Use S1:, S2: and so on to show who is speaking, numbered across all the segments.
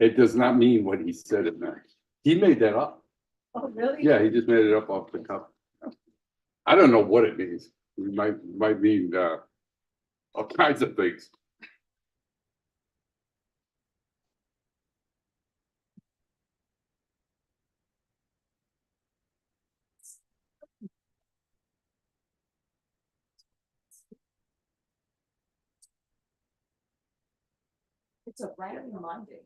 S1: It does not mean what he said it meant. He made that up.
S2: Oh, really?
S1: Yeah, he just made it up off the cuff. I don't know what it means. It might mean, all kinds of things.
S2: It's a rainy Monday.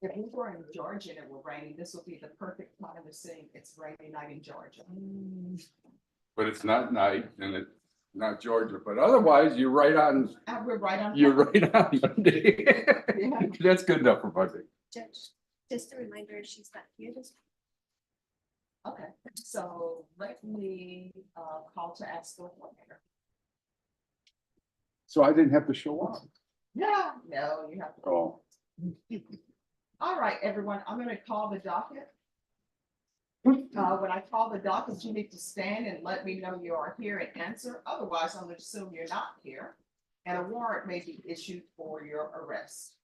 S2: If we were in Georgia and it were raining, this would be the perfect time to sing It's Rainy Night in Georgia.
S1: But it's not night and it's not Georgia, but otherwise you're right on,
S2: And we're right on.
S1: you're right on Monday. That's good enough for Monday.
S3: Judge, just a reminder, she's not here this.
S2: Okay, so let me call to ask the coordinator.
S1: So I didn't have to show up.
S2: Yeah, no, you have to.
S1: Oh,
S2: All right, everyone, I'm gonna call the docket. When I call the docket, you need to stand and let me know you are here and answer. Otherwise, I'm gonna assume you're not here. And a warrant may be issued for your arrest.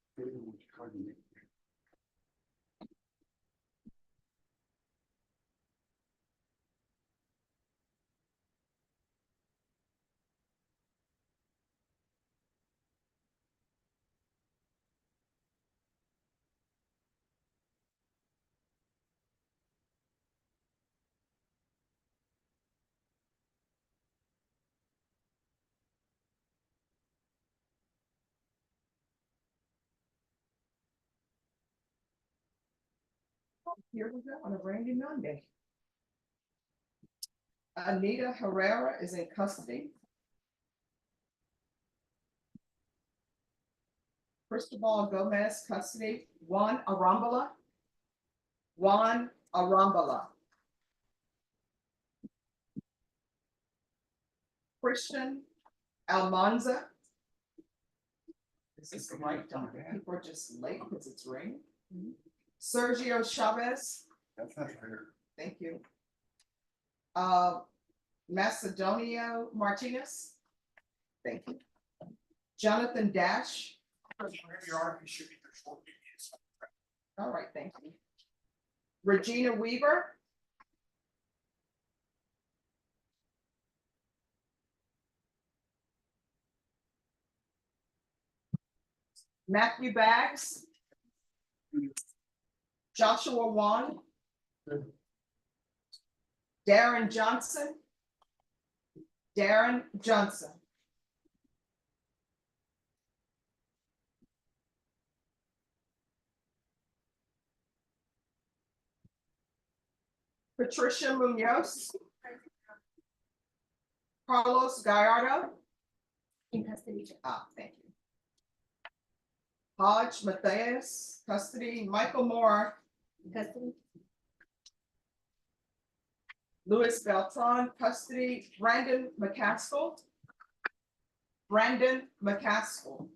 S2: Here we go on a rainy Monday. Anita Herrera is in custody. Cristobal Gomez, custody. Juan Arambala. Juan Arambala. Christian Almanza. Is this the right time? People are just late because it's raining. Sergio Chavez.
S1: that's not fair.
S2: Thank you. Macedonio Martinez. Thank you. Jonathan Dash. All right, thank you. Regina Weaver. Matthew Baggs. Joshua Wan. Darren Johnson. Darren Johnson. Patricia Munoz. Carlos Gallardo.
S3: In custody.
S2: Thank you. Hodge Matthias, custody. Michael Moore.
S3: Custody.
S2: Louis Beltran, custody. Brandon McCaskill. Brandon McCaskill.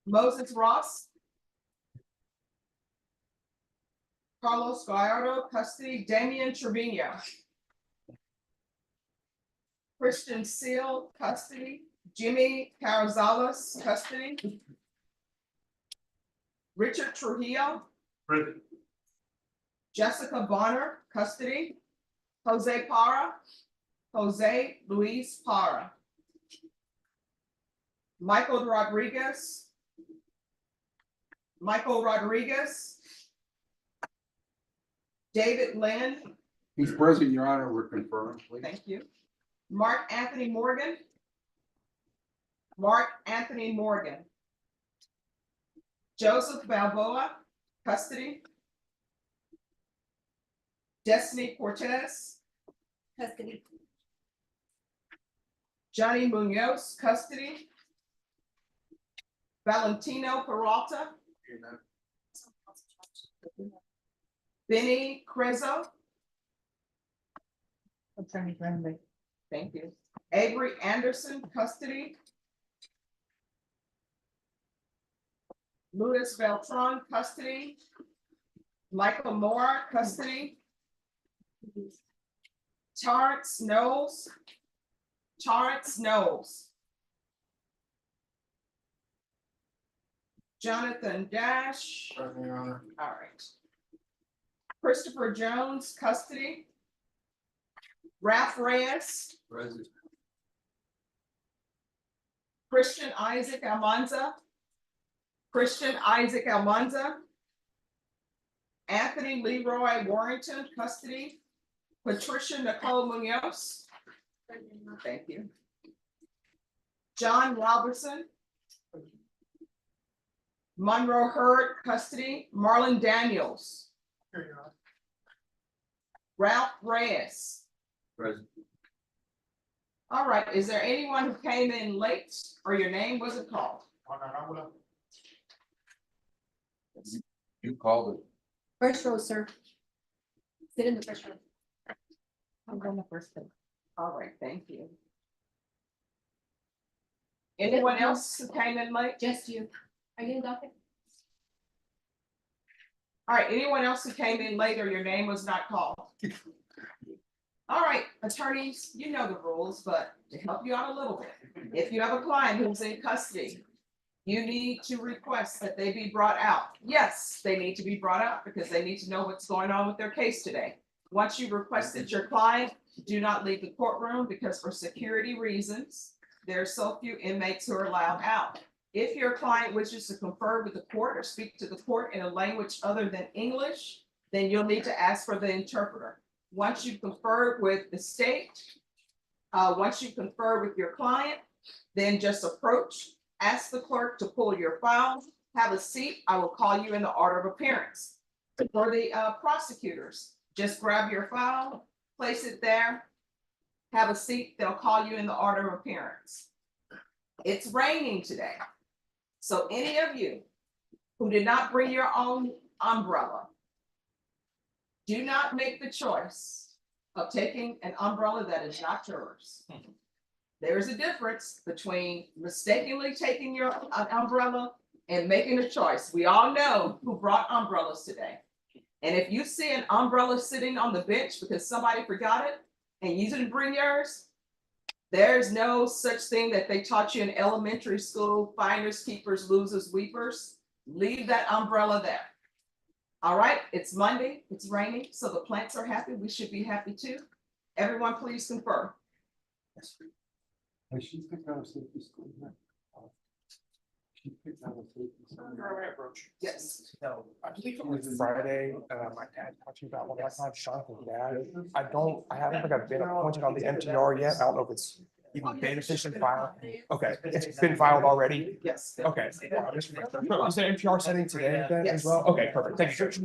S2: Moses Ross. Carlos Gallardo, custody. Damian Trevino. Christian Seal, custody. Jimmy Carrizales, custody. Richard Trujillo.
S1: Present.
S2: Jessica Bonner, custody. Jose Parra. Jose Luis Parra. Michael Rodriguez. Michael Rodriguez. David Lynn.
S1: He's present, Your Honor, we're confirming, please.
S2: Thank you. Mark Anthony Morgan. Mark Anthony Morgan. Joseph Balboa, custody. Destiny Cortez.
S3: Custody.
S2: Johnny Munoz, custody. Valentino Peralta. Benny Crezo.
S4: Attorney friendly.
S2: Thank you. Avery Anderson, custody. Louis Beltran, custody. Michael Moore, custody. Terrence Knowles. Terrence Knowles. Jonathan Dash.
S4: Present, Your Honor.
S2: All right. Christopher Jones, custody. Ralph Reyes,
S4: Present.
S2: Christian Isaac Almanza. Christian Isaac Almanza. Anthony Leroy Warrington, custody. Patricia Nicole Munoz. Thank you. John Robertson. Monroe Hurd, custody. Marlon Daniels.
S4: Here, Your Honor.
S2: Ralph Reyes.
S4: Present.
S2: All right, is there anyone who came in late or your name wasn't called?
S1: You called it.
S3: First row, sir. Sit in the first row.
S2: I'm going the first thing. All right, thank you. Anyone else who came in late?
S3: Just you. Are you in docket?
S2: All right, anyone else who came in late or your name was not called? All right, attorneys, you know the rules, but to help you out a little bit, if you have a client who's in custody, you need to request that they be brought out. Yes, they need to be brought out because they need to know what's going on with their case today. Once you requested your client, do not leave the courtroom because for security reasons, there are so few inmates who are allowed out. If your client wishes to confer with the court or speak to the court in a language other than English, then you'll need to ask for the interpreter. Once you confer with the state, once you confer with your client, then just approach, ask the clerk to pull your file, have a seat. I will call you in the order of appearance. For the prosecutors, just grab your file, place it there, have a seat. They'll call you in the order of appearance. It's raining today. So any of you who did not bring your own umbrella, do not make the choice of taking an umbrella that is not yours. There is a difference between mistakenly taking your umbrella and making a choice. We all know who brought umbrellas today. And if you see an umbrella sitting on the bench because somebody forgot it and you didn't bring yours, there's no such thing that they taught you in elementary school, finders, keepers, losers, weepers. Leave that umbrella there. All right, it's Monday, it's raining, so the plants are happy. We should be happy too. Everyone, please confirm.
S4: She picked out a safety school. She picked out a safety school.
S2: Yes.
S5: No, I believe it was Friday, my dad talked to you about one of my clients, Jonathan's dad. I haven't think I've been appointed on the MTR yet. I don't know if it's even been officially filed. Okay, it's been filed already.
S2: Yes.
S5: Okay. Is the MTR setting today then as well? Okay, perfect. Thank you, Judge.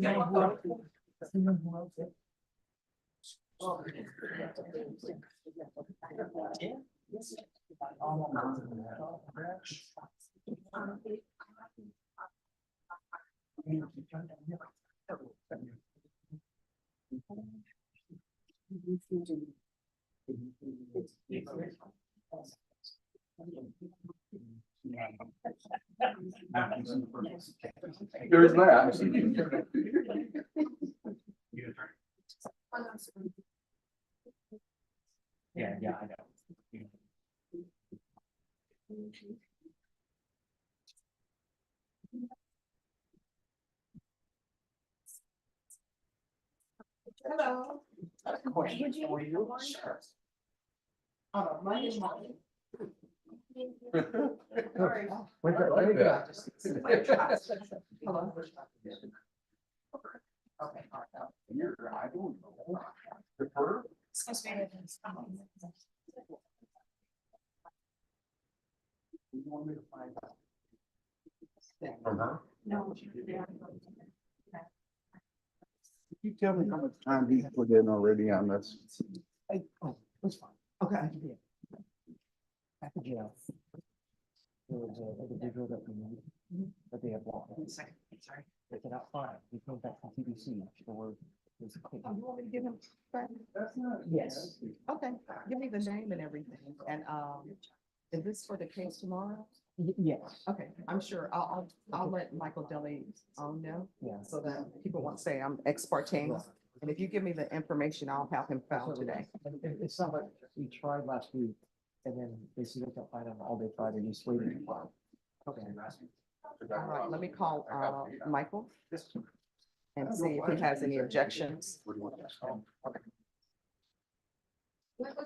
S1: There's that.
S5: Yeah, I know.
S2: Hello.
S5: Question for you.
S2: Sure. My name is Molly. Hello. Okay.
S1: I don't know. Defer?
S2: Excuse me.
S1: You want me to find out? From her?
S3: No.
S1: Can you tell me how much time he put in already on this?
S5: That's fine.
S2: Okay.
S5: At the jail. There was a individual that we knew that they had walked.
S2: Sorry.
S5: They cannot find. We came back from TBC. The word was clear.
S2: You want me to give him back?
S5: Yes.
S2: Okay, give me the name and everything. And is this for the case tomorrow?
S5: Yes.
S2: Okay, I'm sure. I'll let Michael Deli know
S5: Yeah.
S2: so that people won't say I'm ex parte. And if you give me the information, I'll have him found today.
S5: It's not like we tried last week and then they said they can't find him all day Friday, just waiting to file. Okay.
S2: All right, let me call, Michael and see if he has any objections.
S3: What's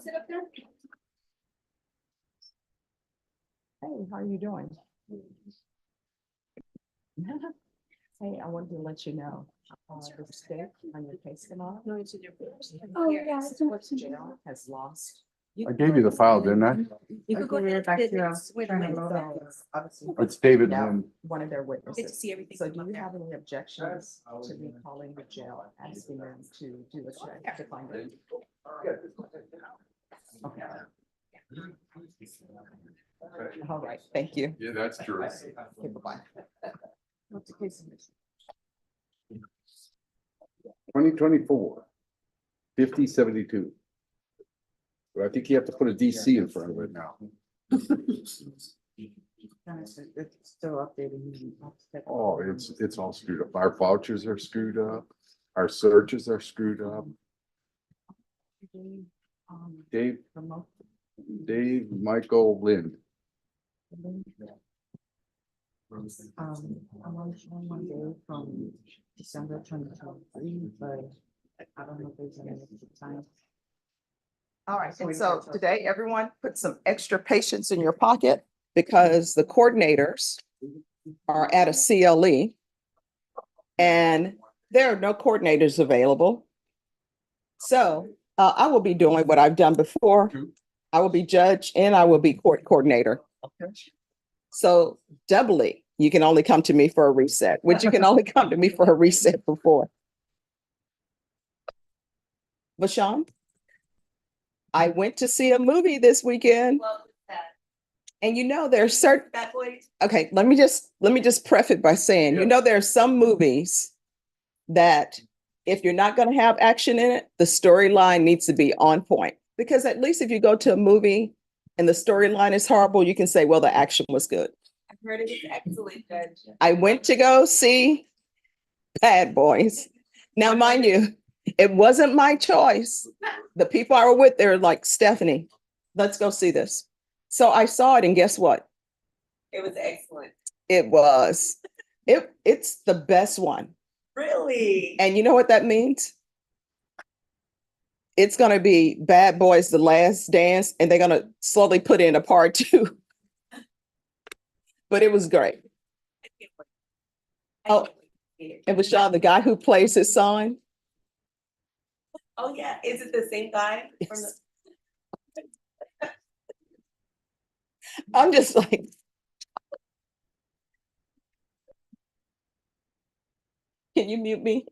S3: it up there?
S2: Hey, how are you doing? Hey, I wanted to let you know, the state on your case tomorrow.
S3: No, it's in your.
S6: Oh, yeah, it's in-
S2: Jail has lost.
S1: I gave you the file, didn't I?
S3: You could go ahead.
S6: back to,
S3: Wait a
S6: trying to
S3: minute.
S6: load
S3: So,
S6: it.
S2: Obviously,
S1: It's David
S2: now,
S1: Lynn.
S2: one of their
S3: Get to
S2: witnesses.
S3: see everything.
S2: So do
S3: up
S2: you
S3: there.
S2: have any objections to me calling the jail, asking them to do a check to find it? Okay. All right, thank you.
S1: Yeah, that's true.
S2: Okay, bye-bye. What's the case?
S1: 2024. 5072. But I think you have to put a DC in front of it now.
S6: It's still updating.
S1: Oh, it's all screwed up. Our vouchers are screwed up. Our searches are screwed up. Dave, Michael, Lynn.
S6: I'm on showing one day from December 2023, but I don't know if there's any time.
S2: All right, and so today, everyone put some extra patience in your pocket because the coordinators are at a CLE. And there are no coordinators available. So I will be doing what I've done before. I will be judge and I will be court coordinator. So doubly, you can only come to me for a reset, which you can only come to me for a reset before. Bashan, I went to see a movie this weekend. And you know, there's certain,
S3: Bad boys.
S2: okay, let me just preface it by saying, you know, there are some movies that if you're not going to have action in it, the storyline needs to be on point. Because at least if you go to a movie and the storyline is horrible, you can say, well, the action was good.
S3: I heard it was excellent, Judge.
S2: I went to go see Bad Boys. Now, mind you, it wasn't my choice. The people I were with, they were like, Stephanie, let's go see this. So I saw it, and guess what?
S3: It was excellent.
S2: It was. It's the best one.
S3: Really?
S2: And you know what that means? It's going to be Bad Boys, The Last Dance, and they're going to slowly put in a part 2. But it was great. Oh, and Vashon, the guy who plays his son.
S3: Oh, yeah. Is it the same guy? From the-
S2: I'm just like, can you mute me?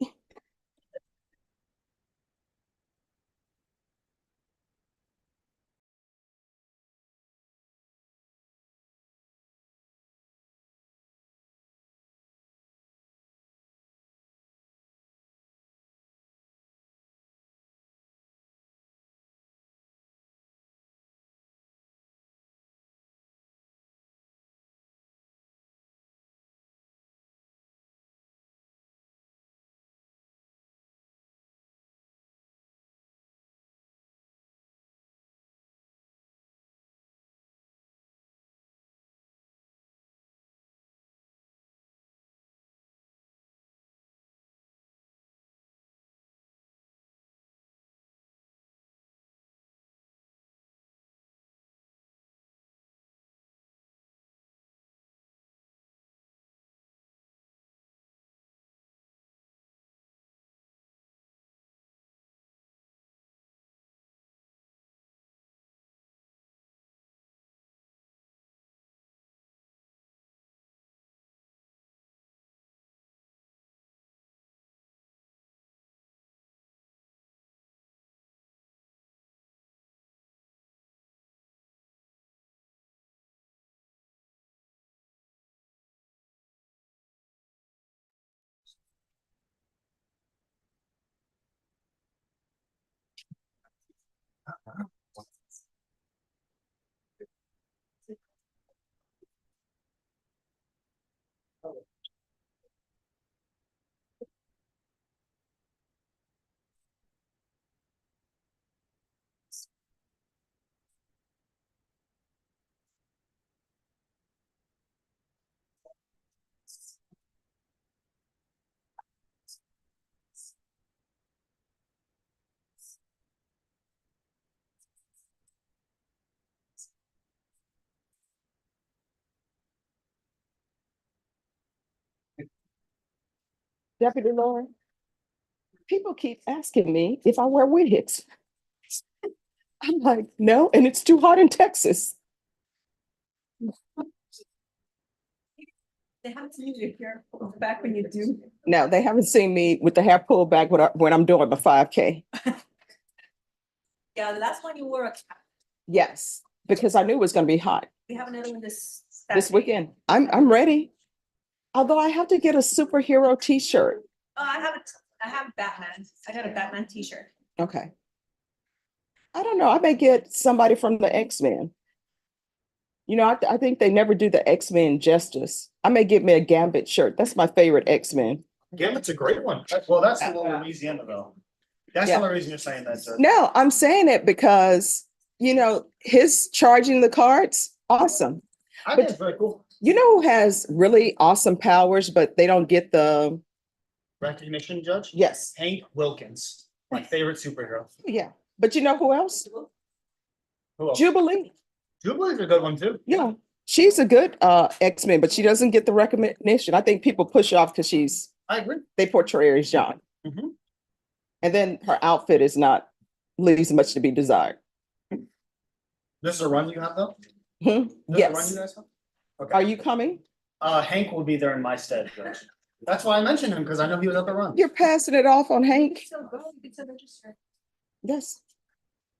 S2: Deputy Lauren, people keep asking me if I wear wigs. I'm like, no, and it's too hot in Texas.
S3: They haven't seen you here back when you do.
S2: No, they haven't seen me with the hair pulled back when I'm doing the 5K.
S3: Yeah, the last one you wore a cap.
S2: Yes, because I knew it was gonna be hot
S3: We have another one this.
S2: this
S3: Saturday.
S2: weekend. I'm ready. Although I have to get a superhero t-shirt.
S3: Oh, I have Batman. I got a Batman t-shirt.
S2: Okay. I don't know. I may get somebody from the X-Men. You know, I think they never do the X-Men justice. I may get me a Gambit shirt. That's my favorite X-Men.
S7: Gambit's a great one. Well, that's the one in Louisiana though. That's the
S2: Yeah.
S7: only reason you're saying that, sir.
S2: No, I'm saying it because, you know, his charging the cards, awesome.
S7: I think it's very cool.
S2: You know who has really awesome powers, but they don't get the,
S7: Recognition, Judge?
S2: yes,
S7: Hank Wilkins, my favorite superhero.
S2: yeah. But you know who else?
S7: Who else?
S2: Jubilee.
S7: Jubilee's a good one too.
S2: Yeah, she's a good X-Men, but she doesn't get the recognition. I think people push her off because
S7: I agree.
S2: they portray her as young.
S7: Mhm.
S2: And then her outfit is not, leaves much to be desired.
S7: This is a run you have though?
S2: Hmm?
S7: This is a run
S2: Yes.
S7: you guys have?
S2: Are
S7: Okay.
S2: you coming?
S7: Hank will be there in my stead, Judge. That's why I mentioned him, because I know he was at the run.
S2: You're passing it off on Hank?
S3: So go, you can still register.
S2: Yes.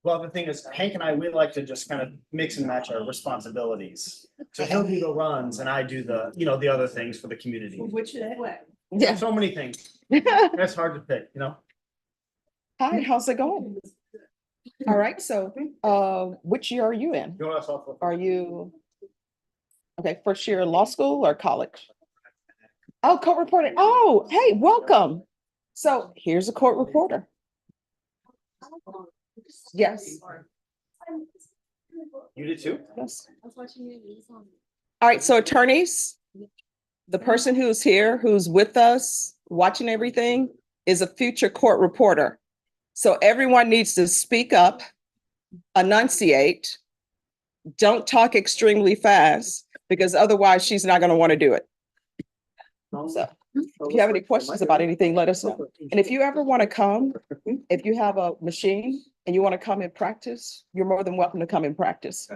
S7: Well, the thing is, Hank and I, we like to just kind of mix and match our responsibilities. So he'll do the runs and I do the, the other things for the community.
S3: Which is what?
S2: Yeah.
S7: So many things. That's hard to pick,
S2: Hi, how's it going? All right, so which year are you in?
S7: You want us off?
S2: Are you, okay, first year law school or college? Oh, court reporter. Oh, hey, welcome. So here's a court reporter. Yes.
S7: You did too?
S2: Yes.
S3: I was watching you.
S2: All right, so attorneys, the person who's here, who's with us, watching everything, is a future court reporter. So everyone needs to speak up, enunciate, don't talk extremely fast, because otherwise she's not going to want to do it. So if you have any questions about anything, let us know. And if you ever want to come, if you have a machine and you want to come and practice, you're more than welcome to come and practice.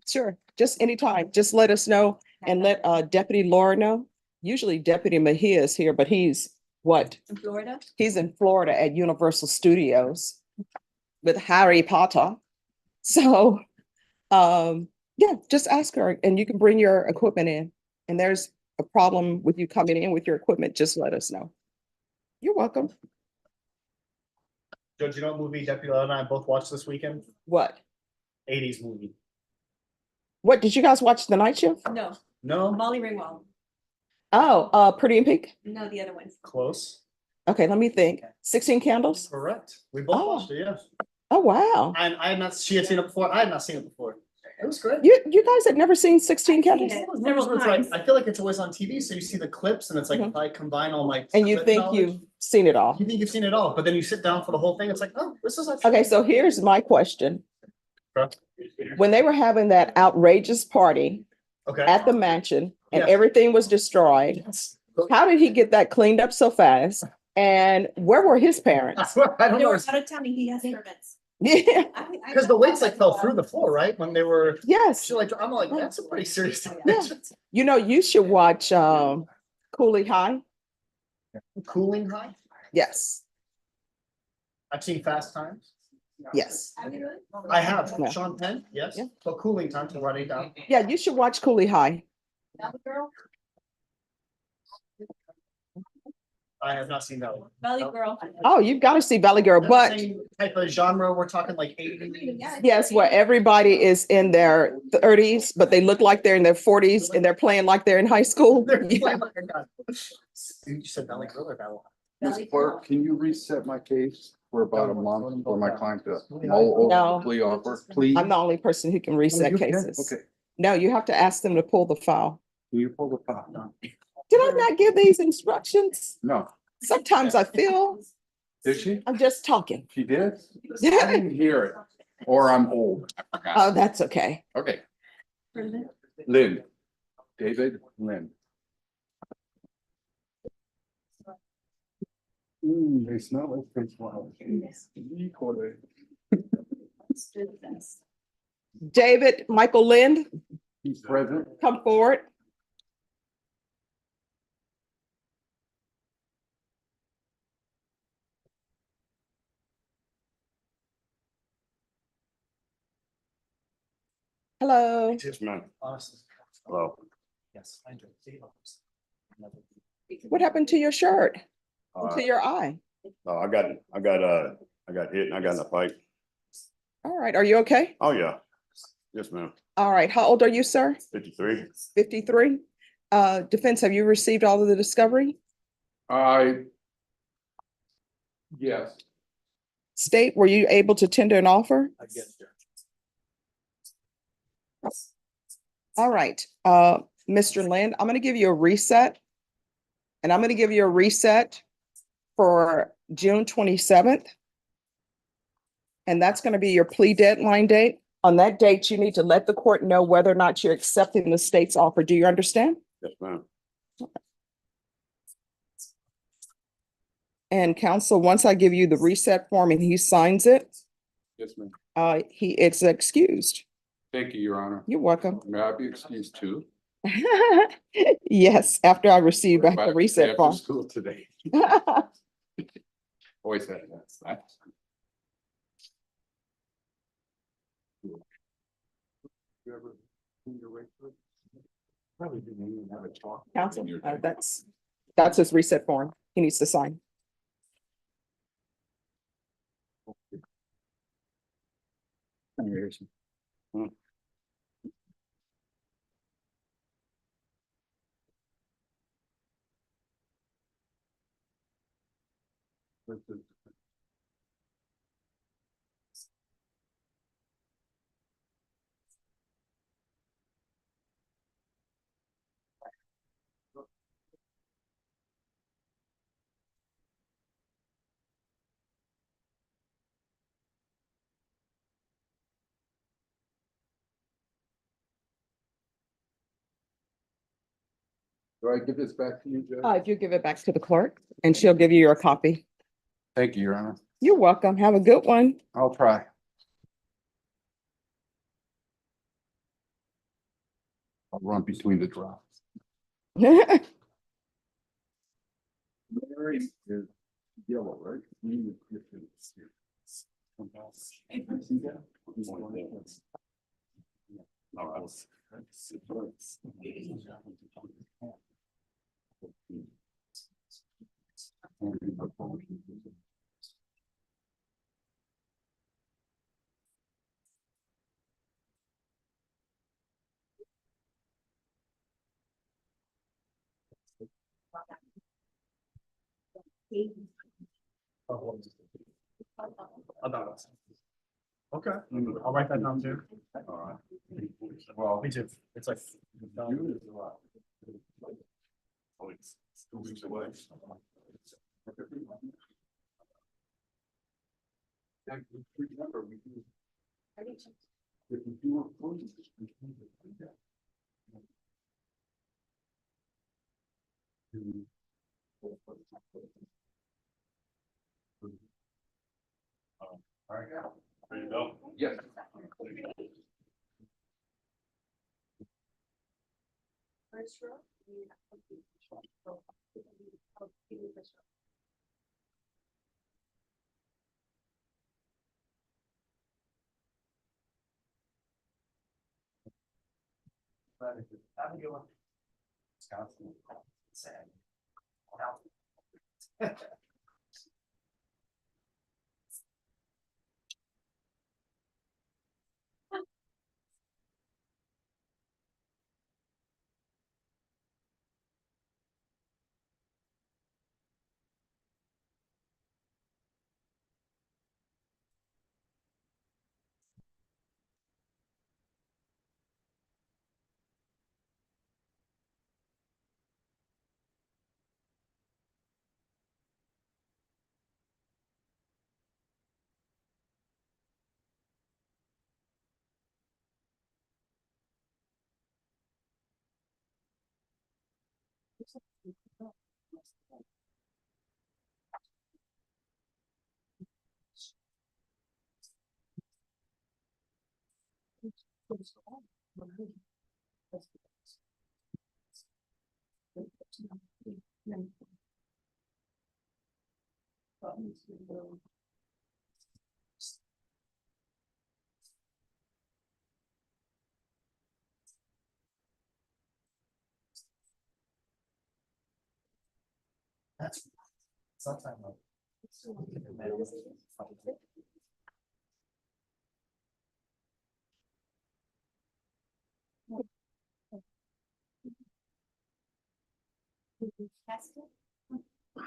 S2: Sure, just anytime, just let us know and let Deputy Laura know. Usually Deputy Mejia is here, but he's what?
S3: In Florida?
S2: He's in Florida at Universal Studios with Harry Potter. So, yeah, just ask her and you can bring your equipment in. And there's a problem with you coming in with your equipment, just let us know. You're welcome.
S7: Judge, you know what movie Deputy Lowe and I both watched this weekend?
S2: What?
S7: 80s movie.
S2: What, did you guys watch The Night Shift?
S3: No,
S7: No?
S3: Molly Ringwald.
S2: Oh, Pretty in Pink?
S3: No, the other one.
S7: Close.
S2: Okay, let me think. 16 Candles?
S7: Correct. We both
S2: Oh.
S7: watched it, yes.
S2: Oh, wow.
S7: I had not, she had seen it before. I had not seen it before. It was great.
S2: You guys had never seen 16
S3: I've seen
S2: Candles?
S3: it.
S7: It's
S3: Several
S7: like-
S3: times.
S7: I feel like it's always on TV, so you see the clips and it's like,
S2: Mhm.
S7: if I combine all my.
S2: And you
S7: clip
S2: think
S7: knowledge,
S2: you've seen it all?
S7: You think you've seen it all, but then you sit down for the whole thing, it's like, oh, this is actually.
S2: Okay, so here's my question.
S7: Okay.
S2: When they were having that outrageous party
S7: Okay.
S2: at the mansion and
S7: Yes.
S2: everything was destroyed, how did he get that cleaned up so fast? And where were his
S7: I
S2: parents?
S7: swear, I don't
S3: They
S7: know,
S3: were out of town and he has permits.
S2: Yeah,
S7: because the weights like fell through the floor, right? When they were,
S2: yes.
S7: she like, I'm like, that's a pretty serious
S2: Yeah.
S7: damage.
S2: You know, you should watch Cooley High.
S7: Cooling high.
S2: Yes,
S7: I've seen Fast Times.
S2: yes.
S7: I have.
S2: Yeah.
S7: Sean Penn, yes.
S2: Yeah.
S7: But Cooling Time to run it down.
S2: Yeah, you should watch Cooley High.
S3: Girl,
S7: I have not seen that one.
S3: Valley Girl.
S2: Oh, you've got to see Valley Girl,
S7: That's
S2: but
S7: the same type of genre, we're talking like 80s.
S2: yes, where everybody is in their 30s, but they look like they're in their 40s and they're playing like they're in high school.
S7: They're
S2: Yeah.
S7: playing like a guy. You said Valley Girl or Valley?
S1: Ms. Clerk, can you reset my case for about a month for my client to
S2: No.
S1: mull over plea offer, please?
S2: I'm the only person who can reset
S1: You can?
S2: cases.
S1: Okay,
S2: No, you have to ask them to pull the file.
S1: can you pull the file down?
S2: Did I not give these instructions?
S1: No,
S2: Sometimes I feel
S1: did she?
S2: I'm just talking.
S1: She did? I didn't hear it, or I'm old. I forgot.
S2: Oh, that's okay.
S1: Okay, Lynn, David, Lynn. They smell like French flowers.
S3: Let's do this.
S2: David Michael Lind,
S1: He's present.
S2: come forward. Hello.
S1: Yes, ma'am.
S7: Honestly.
S1: Hello.
S7: Yes, I do.
S2: What happened to your shirt?
S8: Uh,
S2: To your eye?
S8: no, I got hit and I got in a fight.
S2: All right, are you okay?
S8: Oh, yeah. Yes, ma'am.
S2: All right, how old are you, sir?
S8: 53.
S2: 53? Defense, have you received all of the discovery?
S1: Yes.
S2: State, were you able to tender an offer?
S7: I guess.
S2: All right, Mr. Lind, I'm gonna give you a reset. And I'm gonna give you a reset for June 27th. And that's gonna be your plea deadline date. On that date, you need to let the court know whether or not you're accepting the state's offer. Do you understand?
S8: Yes, ma'am.
S2: And counsel, once I give you the reset form and he signs it,
S1: Yes, ma'am.
S2: it's excused.
S1: Thank you, Your Honor.
S2: You're welcome.
S1: May I be excused too?
S2: Yes, after I receive back the
S1: After
S2: reset form.
S1: School today. Always had that. You ever clean your way through? Probably didn't even have a talk.
S2: Counsel,
S1: in your day.
S2: that's his reset form. He needs to sign.
S1: Do I give this back to you, Judge?
S2: If you give it back to the clerk and she'll give you your copy.
S1: Thank you, Your Honor.
S2: You're welcome. Have a good one.
S1: I'll try. I'll run between the drops. Mary is yellow, right? You can see that? All right.
S7: Okay, I'll write that down too.
S1: All right. Well,
S7: Me too. It's like.
S1: June is a lot. Oh, it's 2 weeks away. Thank you. Remember, we do. If we do a close, we can do that. All right, ready to go? Yes.
S7: That's sometime.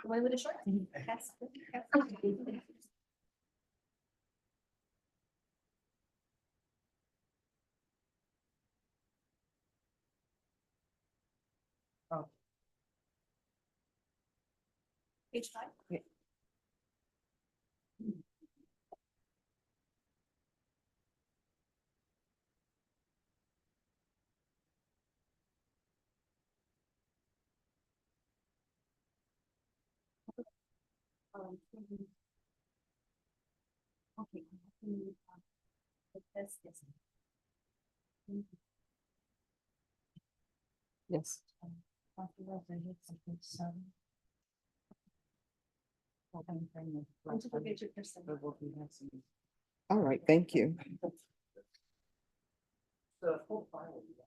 S3: Away with a short. Page 5. Okay. This.
S6: Yes. All right, thank you.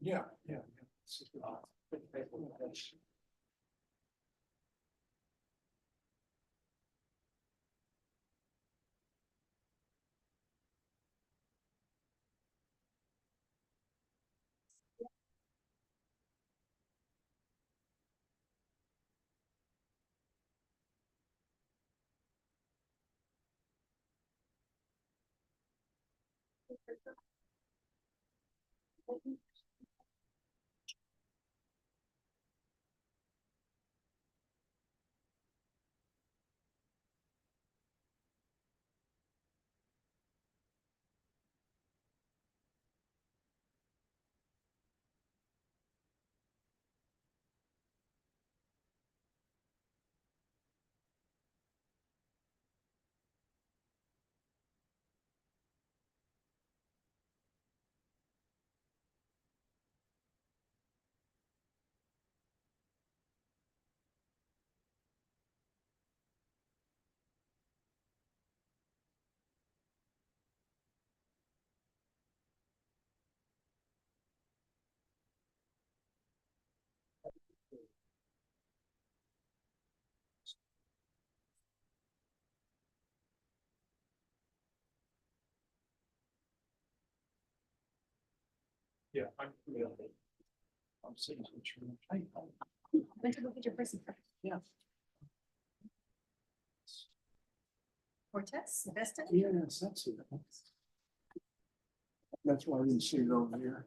S4: Yeah, yeah. Yeah, I'm seeing what you're.
S3: Went to look at your person.
S4: Yeah.
S3: Cortez, Veston.
S4: Yes, that's it. That's why I didn't see it over here.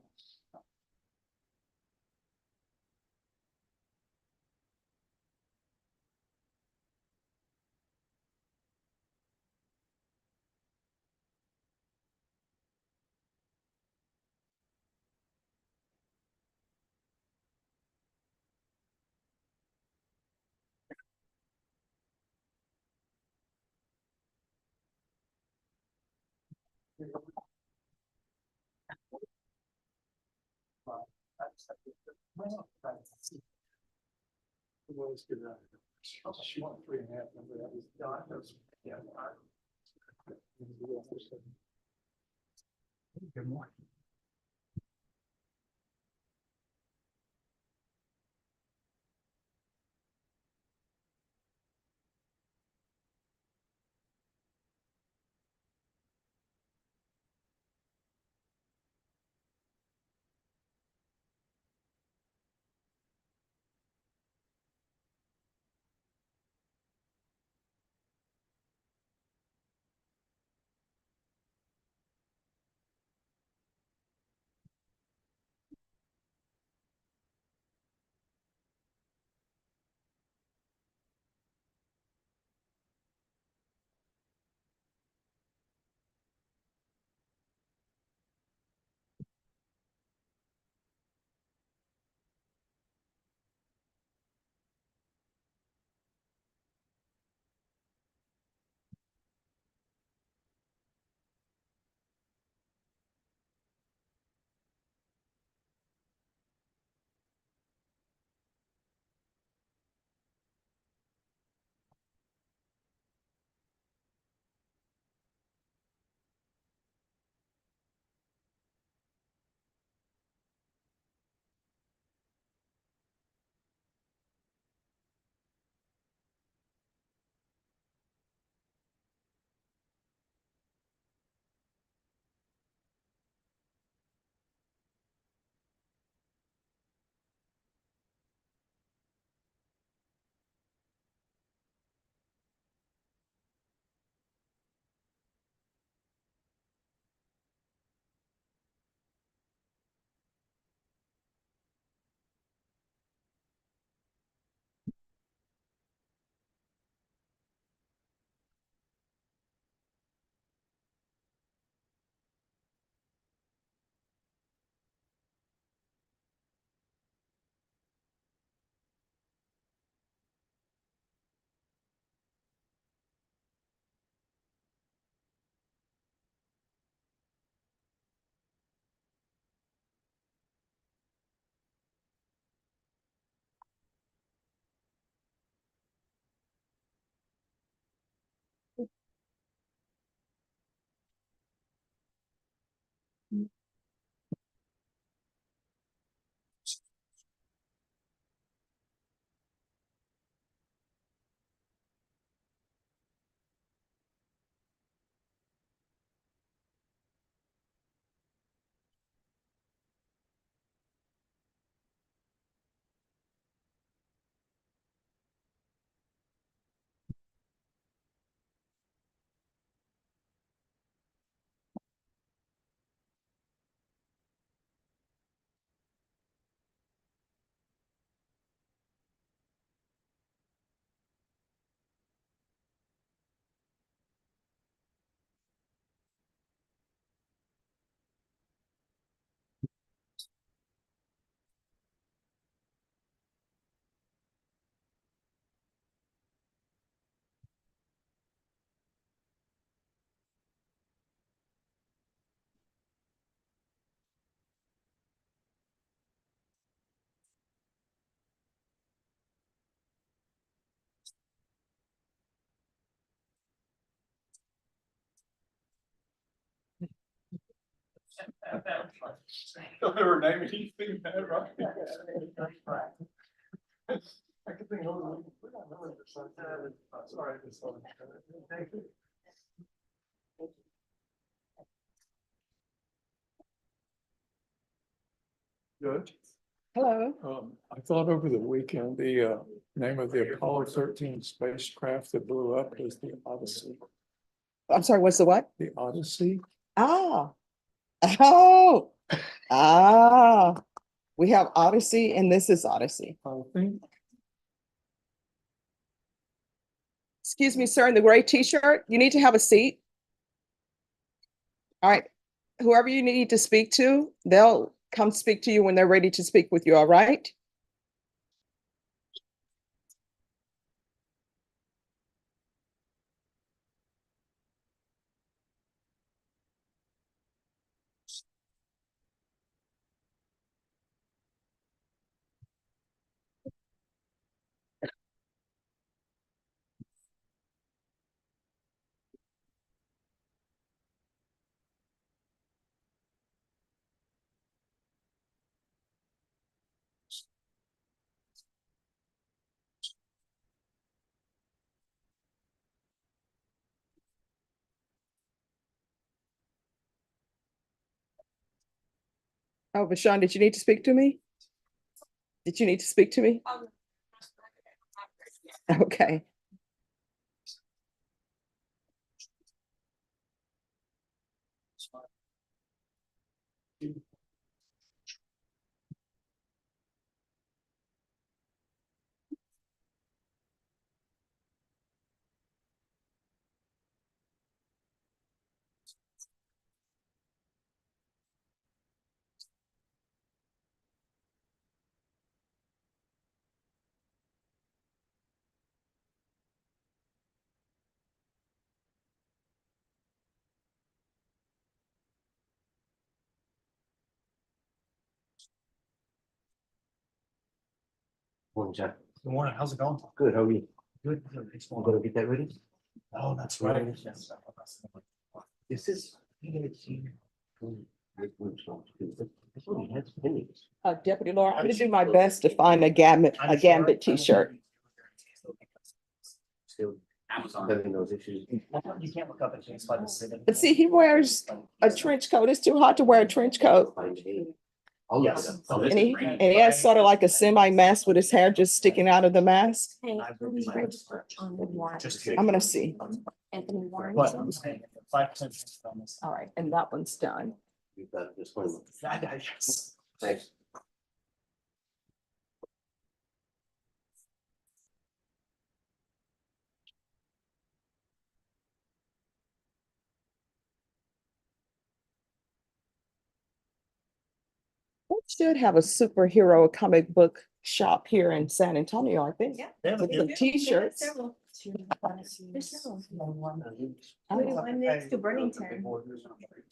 S4: She won 3.5. Remember that was. Yeah. Good morning.
S5: Don't ever name anything bad, right? I could think of. Sorry, this one. Thank you.
S4: Judge,
S6: Hello.
S4: I thought over the weekend, the name of the Apollo 13 spacecraft that blew up was the Odyssey.
S6: I'm sorry, what's the what?
S4: The Odyssey.
S6: Ah, oh, ah, we have Odyssey and this is Odyssey.
S4: I think
S6: Excuse me, sir, in the gray t-shirt, you need to have a seat. All right, whoever you need to speak to, they'll come speak to you when they're ready to speak with you, all right? Oh, Vashon, did you need to speak to me? Did you need to speak to me? Okay.
S9: Morning, Jack.
S7: Good morning, how's it going?
S9: Good, how are you?
S7: Good.
S9: I'm gonna get that ready.
S7: Oh, that's right.
S9: This is. This one has pennies.
S6: Deputy Laura, I'm gonna do my best to find a Gambit t-shirt.
S9: Still
S7: Amazon.
S9: having those issues.
S7: You can't look up at things by the city.
S6: But see, he wears a trench coat. It's too hot to wear a trench coat.
S9: I'll look it
S7: Yes.
S9: up.
S6: And he has sort of like a semi-mask with his hair just sticking out of the mask.
S7: Just
S6: I'm gonna see.
S3: Anthony Warren.
S7: But I'm saying 5% bonus.
S6: All right, and that one's done.
S9: You've got this one.
S7: Yes.
S9: Thanks.
S6: We should have a superhero comic book shop here in San Antonio, I think.
S3: Yeah.
S7: They have a
S6: With some
S7: good-
S6: t-shirts.
S3: There's several. One next to Burlington.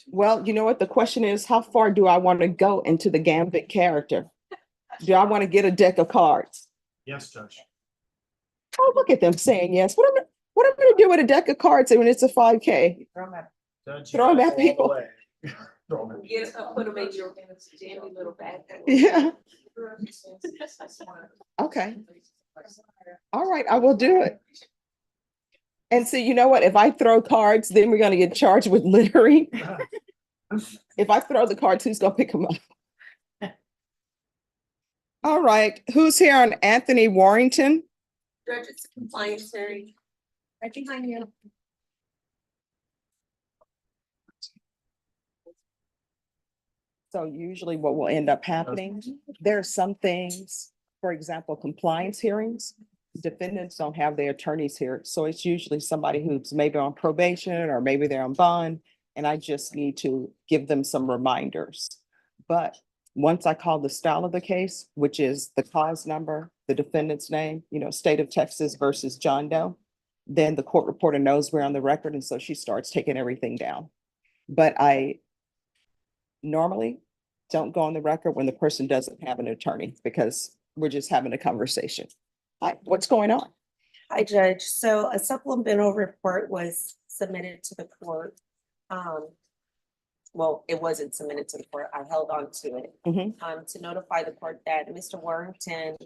S6: Well, you know what? The question is, how far do I want to go into the Gambit character? Do I want to get a deck of cards?
S7: Yes, Judge.
S6: Oh, look at them saying yes. What am I gonna do with a deck of cards when it's a 5K?
S7: Judge,
S6: Throw 'em
S7: you
S6: at
S7: guys all the
S6: people.
S7: way. Throw 'em at people.
S3: Put them in your jammy little bag.
S6: Yeah. Okay. All right, I will do it. And so you know what? If I throw cards, then we're gonna get charged with littering. If I throw the cards, who's gonna pick them up? All right, who's here on Anthony Warrington?
S3: Judge, it's a compliance hearing. Right behind you.
S6: So usually what will end up happening, there are some things, for example, compliance hearings, defendants don't have their attorneys here. So it's usually somebody who's maybe on probation or maybe they're on bond, and I just need to give them some reminders. But once I call the style of the case, which is the cause number, the defendant's name, state of Texas versus John Doe, then the court reporter knows we're on the record, and so she starts taking everything down. But I normally don't go on the record when the person doesn't have an attorney because we're just having a conversation. Hi, what's going on?
S10: Hi, Judge. So a supplemental report was submitted to the court. well, it wasn't submitted to the court. I held on to it.
S6: Mhm.
S10: To notify the court that Mr. Warrington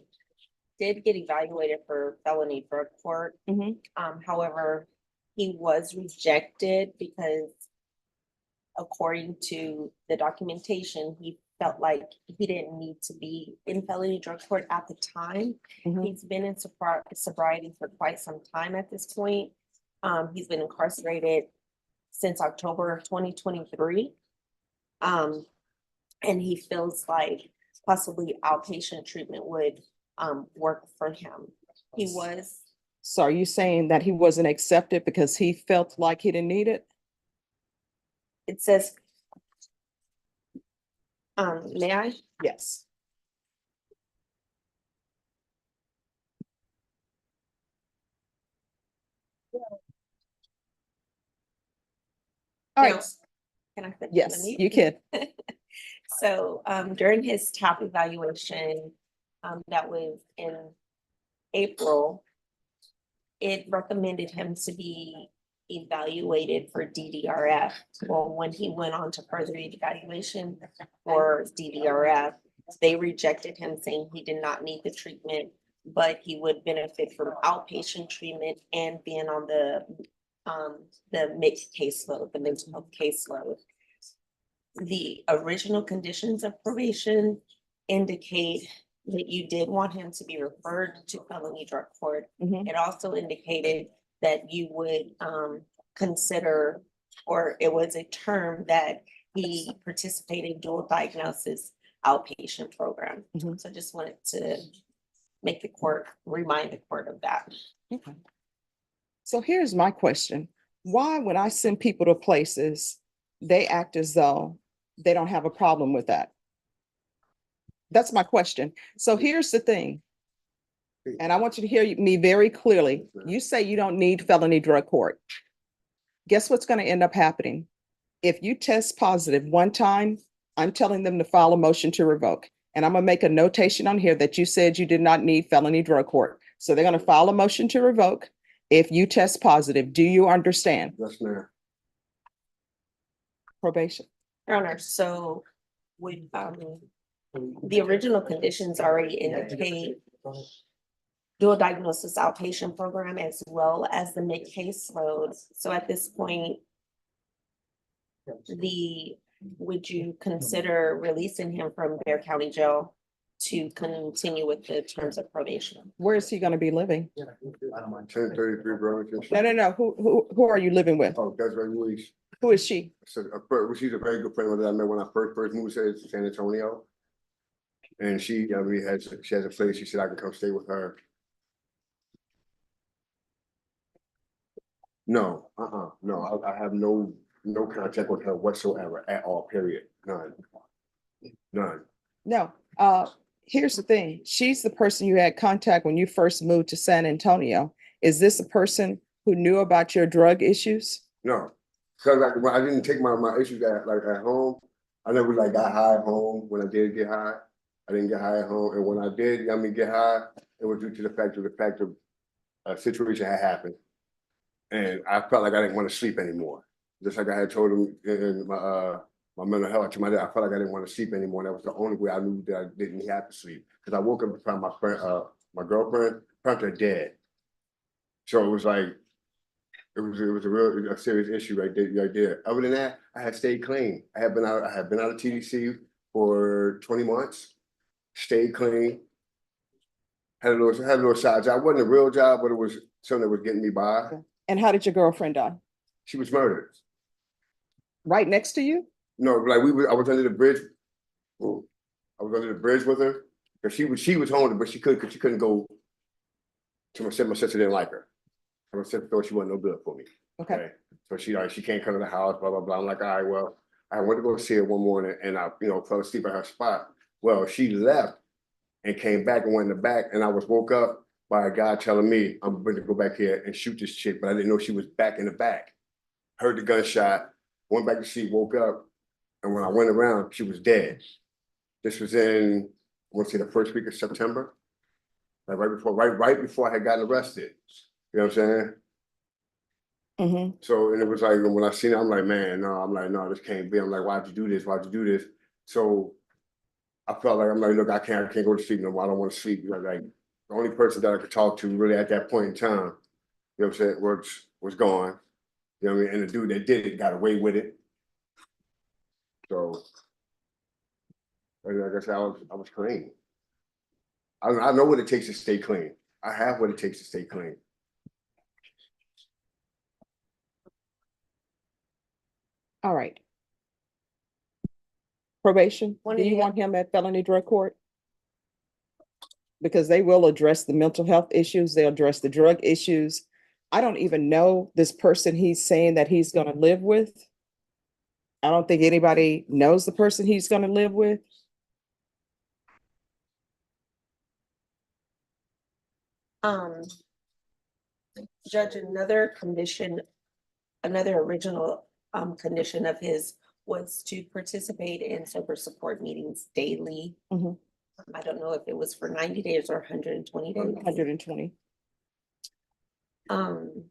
S10: did get evaluated for felony drug court.
S6: Mhm.
S10: However, he was rejected because according to the documentation, he felt like he didn't need to be in felony drug court at the time.
S6: Mhm.
S10: He's been in sobriety for quite some time at this point. He's been incarcerated since October of 2023. And he feels like possibly outpatient treatment would work for him. He was,
S6: So are you saying that he wasn't accepted because he felt like he didn't need it?
S10: it says, may I?
S6: Yes. All
S10: No.
S6: right,
S10: Can I finish?
S6: yes,
S10: Let me-
S6: you can.
S10: So during his TAP evaluation, that was in April, it recommended him to be evaluated for DDRF. Well, when he went on to further evaluation for DDRF, they rejected him, saying he did not need the treatment, but he would benefit from outpatient treatment and being on the mixed caseload, the mental health caseload. The original conditions of probation indicate that you did want him to be referred to felony drug court.
S6: Mhm.
S10: It also indicated that you would consider, or it was a term that he participated in dual diagnosis outpatient program.
S6: Mhm.
S10: So I just wanted to make the court, remind the court of that.
S6: Okay. So here's my question. Why, when I send people to places, they act as though they don't have a problem with that? That's my question. So here's the thing. And I want you to hear me very clearly. You say you don't need felony drug court. Guess what's going to end up happening? If you test positive one time, I'm telling them to file a motion to revoke. And I'm going to make a notation on here that you said you did not need felony drug court. So they're going to file a motion to revoke if you test positive. Do you understand?
S8: Yes, ma'am.
S6: Probation.
S10: Your Honor, so with the original conditions already indicate dual diagnosis outpatient program as well as the mid caseload. So at this point, would you consider releasing him from Bear County Jail to continue with the terms of probation?
S6: Where is he going to be living?
S8: 1033 Burlington.
S6: No. Who are you living with?
S8: Oh, that's right, Louise.
S6: Who is she?
S8: So, she's a very good friend that I met when I first moved to San Antonio. And she has a place. She said I can come stay with her. No, no, I have no contact with her whatsoever at all, period. None.
S6: No. Here's the thing. She's the person you had contact when you first moved to San Antonio. Is this a person who knew about your drug issues?
S8: No. So like when I didn't take my issues at home, I never like got high at home. When I did get high, I didn't get high at home. And when I did, get high, it was due to the fact of a situation had happened. And I felt like I didn't want to sleep anymore. Just like I had told him in my mental health to my dad, I felt like I didn't want to sleep anymore. That was the only way I knew that I didn't have to sleep. Because I woke up to find my girlfriend, found her dead. So it was like, it was a serious issue right there. Other than that, I had stayed clean. I had been out of TDC for 20 months, stayed clean. Had a little side job. It wasn't a real job, but it was something that was getting me by.
S6: And how did your girlfriend die?
S8: She was murdered.
S6: Right next to you?
S8: No, like I was under the bridge. Ooh, I was under the bridge with her because she was home, but she couldn't go to my sister didn't like her. My sister thought she wasn't no good for me.
S6: Okay.
S8: So she can't come to the house, blah, blah, blah. I'm like, all right, well, I went to go see her one morning and I, fell asleep at her spot. Well, she left and came back and went in the back and I was woke up by a guy telling me I'm going to go back here and shoot this chick, but I didn't know she was back in the back. Heard the gunshot, went back to sleep, woke up, and when I went around, she was dead. This was in, I want to say the first week of September, like right before I had gotten arrested. You know what I'm saying?
S6: Mhm.
S8: So, and it was like, when I seen it, I'm like, man, no, I'm like, no, this can't be. I'm like, why'd you do this? Why'd you do this? So I felt like, I'm like, look, I can't go to sleep no more. I don't want to sleep. Like, the only person that I could talk to really at that point in time, you know what I'm saying, was gone. You know what I mean? And the dude that did it got away with it. So, like I said, I was clean. I know what it takes to stay clean. I have what it takes to stay clean.
S6: All right. Probation,
S10: When
S6: do
S10: do
S6: you
S10: you-
S6: want him at felony drug court? Because they will address the mental health issues, they'll address the drug issues. I don't even know this person he's saying that he's gonna live with. I don't think anybody knows the person he's gonna live with.
S10: Um, Judge, another condition, another original condition of his was to participate in sober support meetings daily.
S6: Mhm.
S10: I don't know if it was for 90 days or 120 days.
S6: 120.
S10: Um.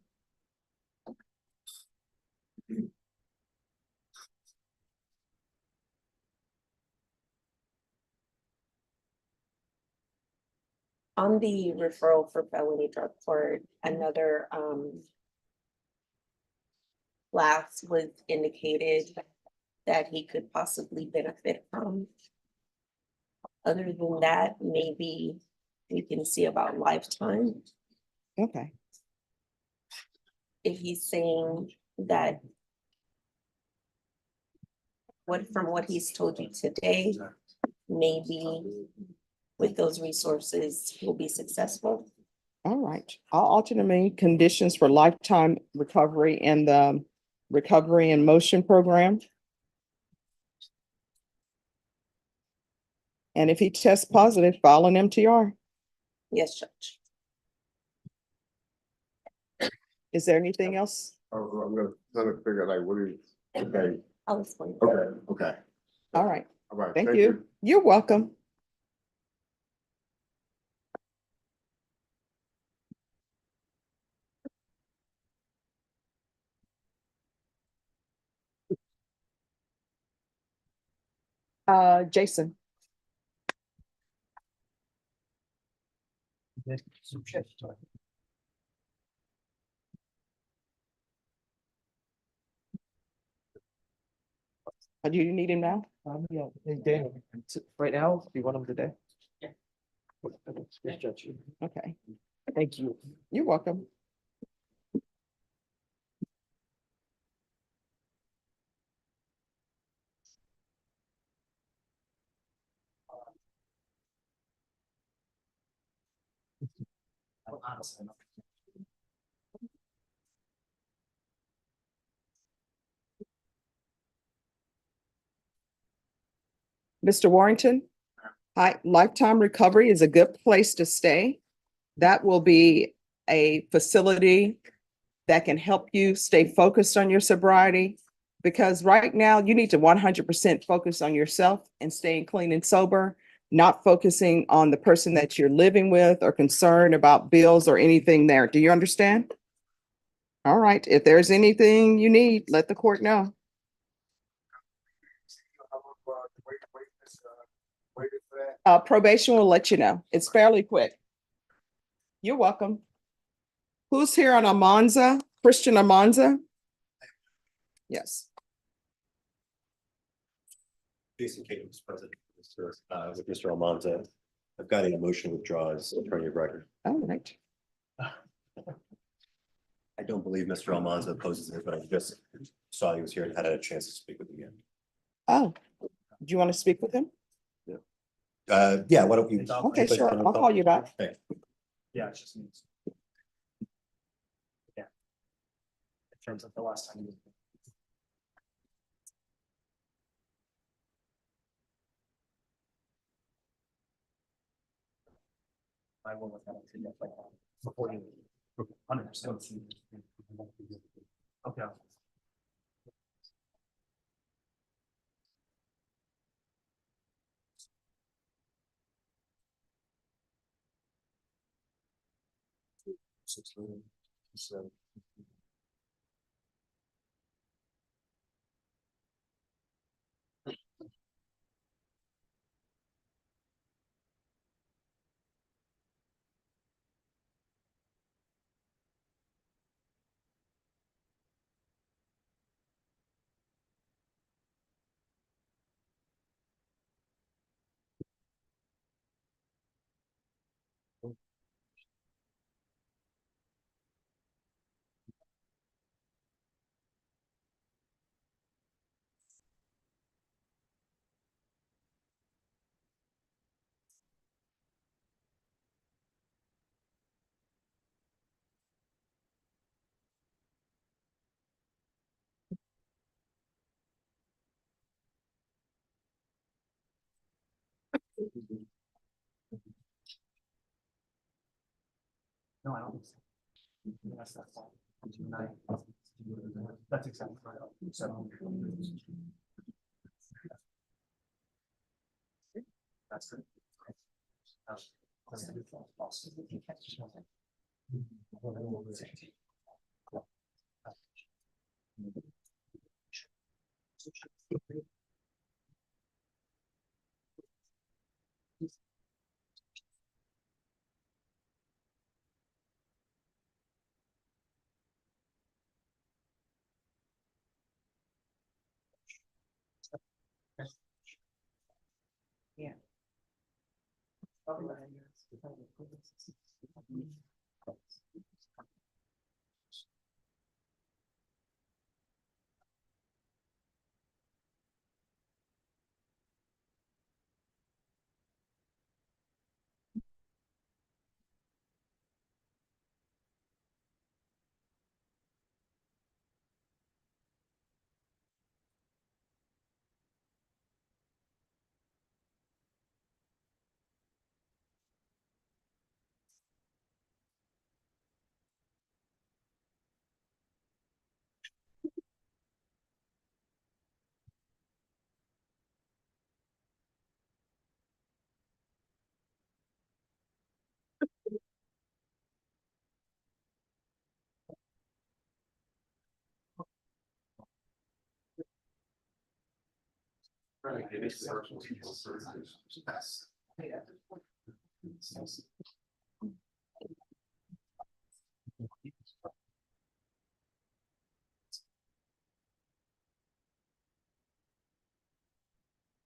S10: On the referral for felony drug court, another class was indicated that he could possibly benefit from. Other than that, maybe we can see about lifetime.
S6: Okay,
S10: If he's saying that from what he's told you today, maybe with those resources, he'll be successful.
S6: all right. I'll alternate conditions for lifetime recovery in the recovery and motion program. And if he tests positive, file an MTR.
S10: Yes, Judge.
S6: Is there anything else?
S8: I'm gonna trying to figure out like what is, okay,
S10: I'll explain.
S8: okay.
S6: All right,
S8: All right,
S6: thank you. You're welcome. Jason. Do you need him now?
S5: Yeah, hey, Daniel, right now, do you want him today?
S6: Okay,
S5: Thank you.
S6: you're welcome. Mr. Warrington? Hi, Lifetime Recovery is a good place to stay. That will be a facility that can help you stay focused on your sobriety. Because right now you need to 100% focus on yourself and staying clean and sober, not focusing on the person that you're living with or concerned about bills or anything there. Do you understand? All right, if there's anything you need, let the court know. Probation will let you know. It's fairly quick. You're welcome. Who's here on Almanza? Christian Almanza? Yes.
S9: Jason Caton was present, with Mr. Almanza. I've got a motion to withdraw as attorney of record.
S6: All right.
S9: I don't believe Mr. Almanza opposes it, but I just saw he was here and had a chance to speak with him again.
S6: Oh, do you want to speak with him?
S9: Yeah, why don't you?
S6: Okay, sure. I'll call you back.
S9: Okay.
S7: Yeah, it's just needs. Yeah. In terms of the last time. I will look at it today, like, before you. 100%. Okay.
S5: No, I don't. think so. That's all. That's exactly right. So. That's good.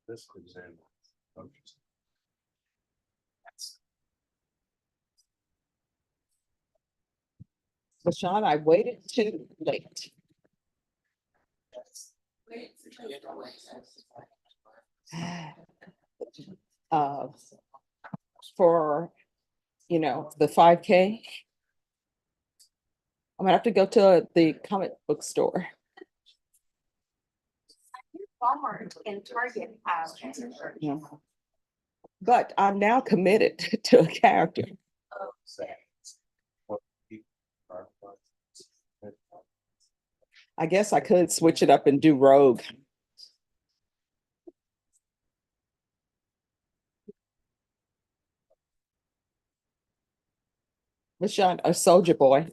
S1: This example.
S6: LaShawn, I waited too late. Uh, for, the 5K. I'm gonna have to go to the comic book store.
S10: Walmart and Target have.
S6: Yeah. But I'm now committed to a character. I guess I could switch it up and do Rogue. LaShawn, a soldier boy.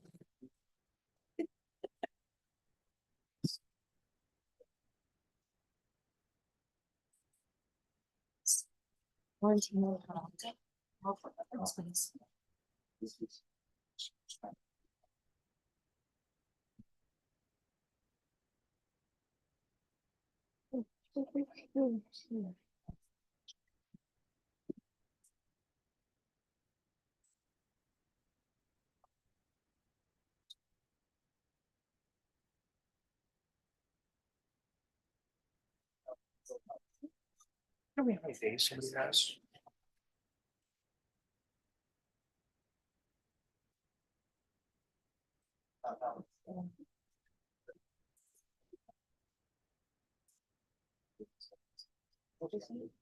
S5: How many days somebody has?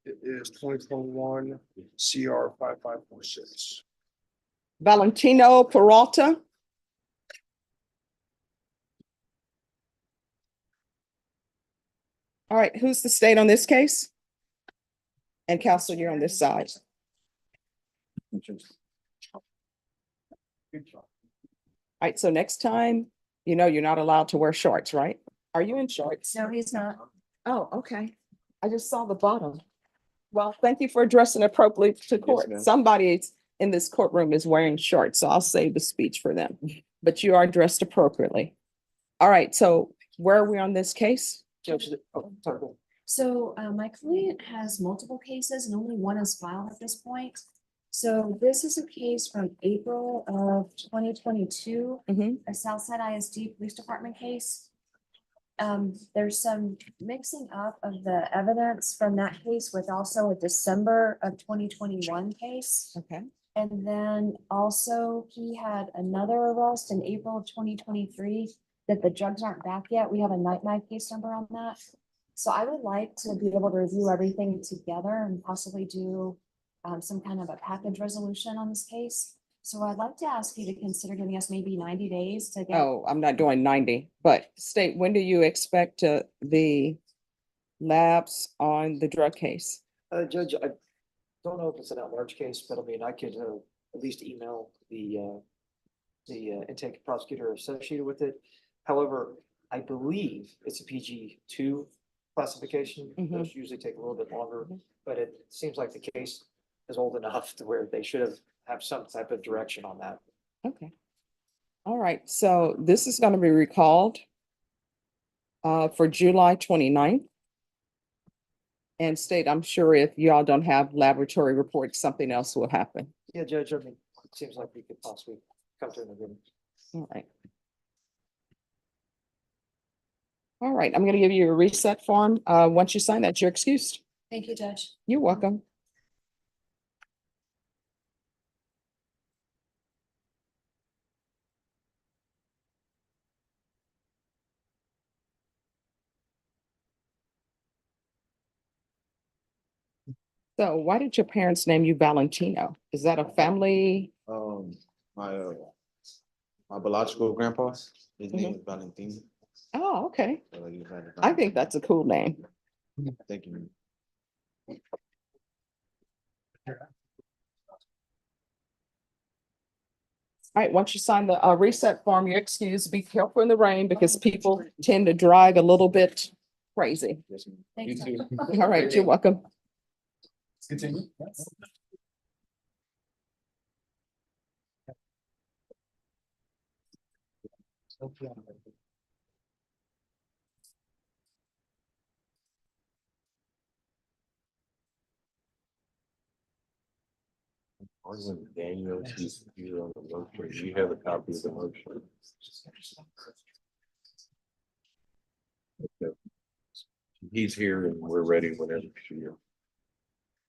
S5: It is 2021 CR 5546.
S6: Valentino Peralta. All right, who's the state on this case? And counsel, you're on this side. All right, so next time, you're not allowed to wear shorts, right? Are you in shorts?
S3: No, he's not.
S6: Oh, okay. I just saw the bottom. Well, thank you for addressing appropriately to court.
S9: ma'am.
S6: Somebody in this courtroom is wearing shorts, so I'll save the speech for them. But you are dressed appropriately. All right, so where are we on this case?
S3: So my client has multiple cases and only one is filed at this point. So this is a case from April of 2022,
S6: Mhm.
S3: a Southside ISD Police Department case. There's some mixing up of the evidence from that case with also a December of 2021 case.
S6: Okay.
S3: And then also he had another arrest in April of 2023 that the drugs aren't back yet. We have a night mag case number on that. So I would like to be able to review everything together and possibly do some kind of a package resolution on this case. So I'd like to ask you to consider giving us maybe 90 days to get.
S6: Oh, I'm not doing 90, but state, when do you expect the labs on the drug case?
S11: Judge, I don't know if it's an at-large case, but I mean, I could at least email the intake prosecutor associated with it. However, I believe it's a PG2 classification.
S6: Mhm.
S11: Those usually take a little bit longer, but it seems like the case is old enough to where they should have some type of direction on that.
S6: Okay. All right, so this is gonna be recalled for July 29th. And state, I'm sure if y'all don't have laboratory reports, something else will happen.
S11: Yeah, Judge, I mean, it seems like we could possibly come to an agreement.
S6: All right. All right, I'm gonna give you a reset form. Once you sign that, you're excused.
S3: Thank you, Judge.
S6: You're welcome. So why did your parents name you Valentino? Is that a family?
S12: My my biological grandpa, his name is Valentino.
S6: Oh, okay.
S12: So he had a-
S6: I think that's a cool name.
S12: Thank you.
S6: All right, once you sign the reset form, you're excused. Be careful in the rain because people tend to drive a little bit crazy.
S12: Yes, ma'am.
S3: Thank
S12: You
S3: you.
S12: too.
S6: All right, you're welcome.
S5: Continue.
S12: Arlen Daniels, he's on the motion. You have a copy of the motion. Okay. He's here and we're ready whenever you're.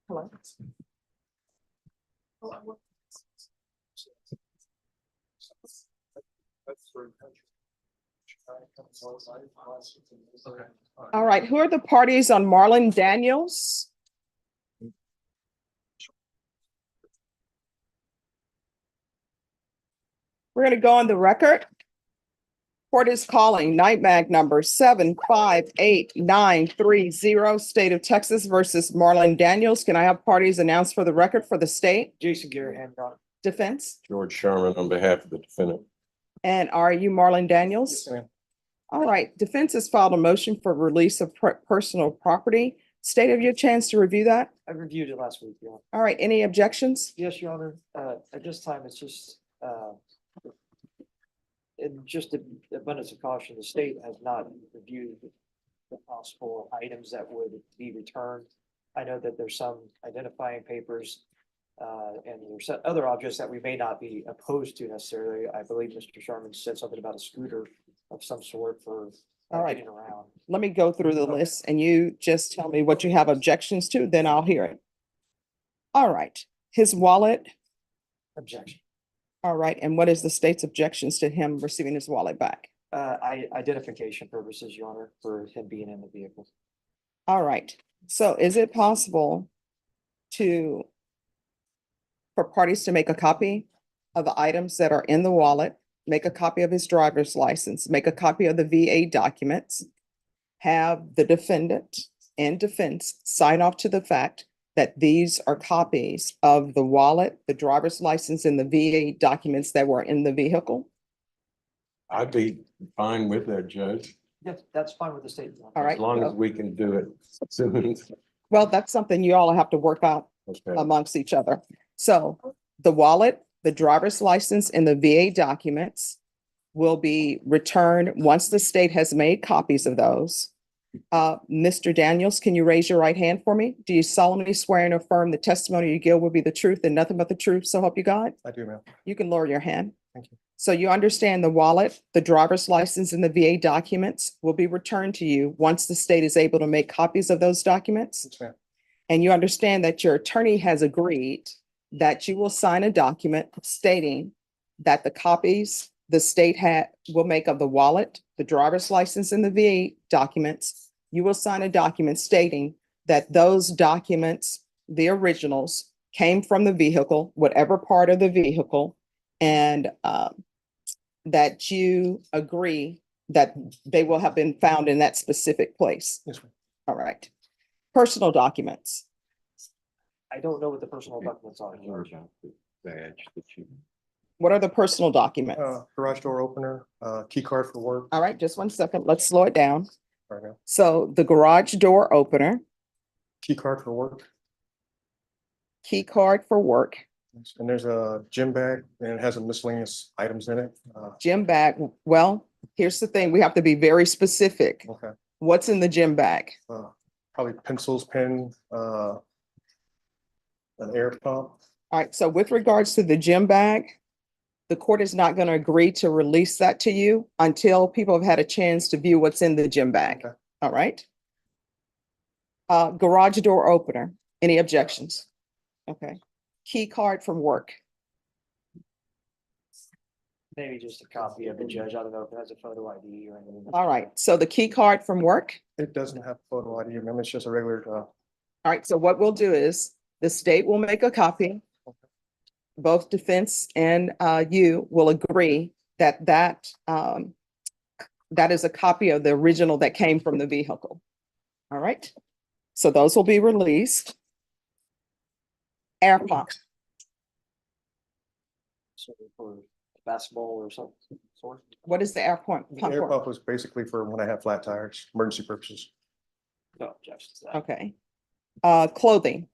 S6: Hello. All right, who are the parties on Marlon Daniels? We're gonna go on the record. Court is calling night mag number 7588930, State of Texas versus Marlon Daniels. Can I have parties announced for the record for the state?
S11: Jason Garrett and Ron.
S6: Defense?
S12: George Sherman on behalf of the defendant.
S6: And are you Marlon Daniels? All right, defense has filed a motion for release of personal property. State, have you a chance to review that?
S11: I reviewed it last week, yeah.
S6: All right, any objections?
S11: Yes, Your Honor, at this time, it's just, in just abundance of caution, the state has not reviewed the possible items that would be returned. I know that there's some identifying papers, and there's other objects that we may not be opposed to necessarily. I believe Mr. Sherman said something about a scooter of some sort for
S6: All right.
S11: getting around.
S6: Let me go through the list and you just tell me what you have objections to, then I'll hear it. All right, his wallet.
S11: Objection.
S6: All right, and what is the state's objections to him receiving his wallet back?
S11: Identification purposes, Your Honor, for him being in the vehicle.
S6: All right, so is it possible for parties to make a copy of the items that are in the wallet, make a copy of his driver's license, make a copy of the VA documents, have the defendant and defense sign off to the fact that these are copies of the wallet, the driver's license, and the VA documents that were in the vehicle?
S12: I'd be fine with that, Judge,
S11: Yes, that's fine with the state. Your Honor.
S6: All right.
S12: as long as we can do it soon.
S6: Well, that's something you all have to work out
S12: Okay.
S6: amongst each other. So the wallet, the driver's license, and the VA documents will be returned once the state has made copies of those. Mr. Daniels, can you raise your right hand for me? Do you solemnly swear and affirm the testimony you give will be the truth and nothing but the truth, so help you God?
S5: I do, ma'am.
S6: You can lower your hand.
S5: Thank you.
S6: So you understand the wallet, the driver's license, and the VA documents will be returned to you once the state is able to make copies of those documents?
S5: Yes, ma'am.
S6: And you understand that your attorney has agreed that you will sign a document stating that the copies the state will make of the wallet, the driver's license, and the VA documents, you will sign a document stating that those documents, the originals, came from the vehicle, whatever part of the vehicle, and that you agree that they will have been found in that specific place.
S5: Yes, ma'am.
S6: All right. Personal documents.
S11: I don't know what the personal documents are.
S9: Badge that you.
S6: What are the personal documents?
S5: Garage door opener, key card for work.
S6: All right, just 1 second. Let's slow it down.
S5: Right now.
S6: So the garage door opener,
S5: Key card for work.
S6: key card for work,
S5: And there's a gym bag and it has a miscellaneous items in it.
S6: gym bag. Well, here's the thing. We have to be very specific.
S5: Okay.
S6: What's in the gym bag?
S5: Probably pencils, pen, an air pump.
S6: All right, so with regards to the gym bag, the court is not going to agree to release that to you until people have had a chance to view what's in the gym bag.
S5: Okay.
S6: All right. Garage door opener. Any objections? Okay. Key card from work.
S11: Maybe just a copy of the judge. I don't know if it has a photo ID or anything.
S6: All right. So the key card from work.
S5: It doesn't have photo ID, ma'am. It's just a regular,
S6: All right. So what we'll do is the state will make a copy. Both defense and you will agree that that is a copy of the original that came from the vehicle. All right. So those will be released. Air pump.
S11: So for basketball or something. Sort.
S6: What is the air pump?
S5: the air pump was basically for when I have flat tires, emergency purposes.
S11: No objections to that.
S6: Okay. Clothing.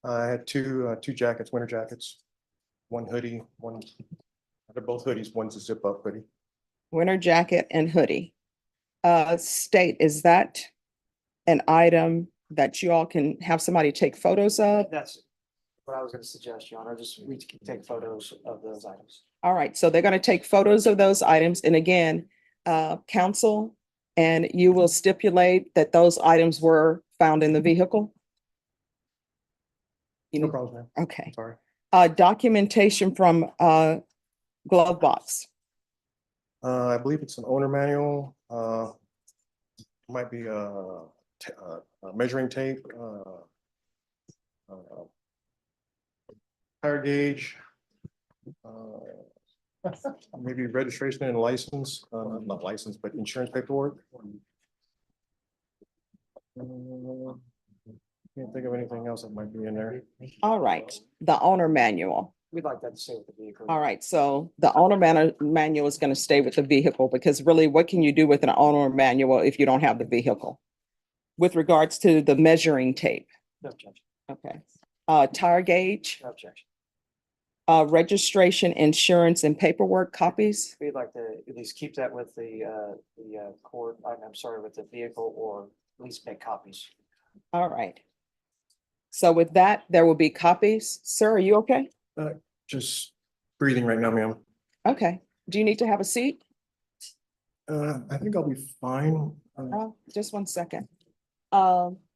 S5: I had two jackets, winter jackets, one hoodie, they're both hoodies, one's a zip up hoodie.
S6: Winter jacket and hoodie. State, is that an item that you all can have somebody take photos of?
S11: That's what I was gonna suggest, Your Honor. Just we can take photos of those items.
S6: All right, so they're going to take photos of those items. And again, counsel, and you will stipulate that those items were found in the vehicle?
S5: No problem, ma'am.
S6: Okay.
S5: Sorry.
S6: Documentation from glove box.
S5: I believe it's an owner manual, might be a measuring tape, tire gauge, maybe registration and license, not license, but insurance paperwork. Can't think of anything else that might be in there.
S6: All right, the owner manual.
S11: We'd like that to stay with the vehicle.
S6: All right, so the owner manual is going to stay with the vehicle because really, what can you do with an owner manual if you don't have the vehicle? With regards to the measuring tape,
S11: No objection.
S6: okay. Tire gauge,
S11: No objection.
S6: registration, insurance, and paperwork copies.
S11: We'd like to at least keep that with the court, I'm sorry, with the vehicle, or at least make copies.
S6: All right. So with that, there will be copies. Sir, are you okay?
S5: Just breathing right now, ma'am.
S6: Okay. Do you need to have a seat?
S5: I think I'll be fine.
S6: Just 1 second.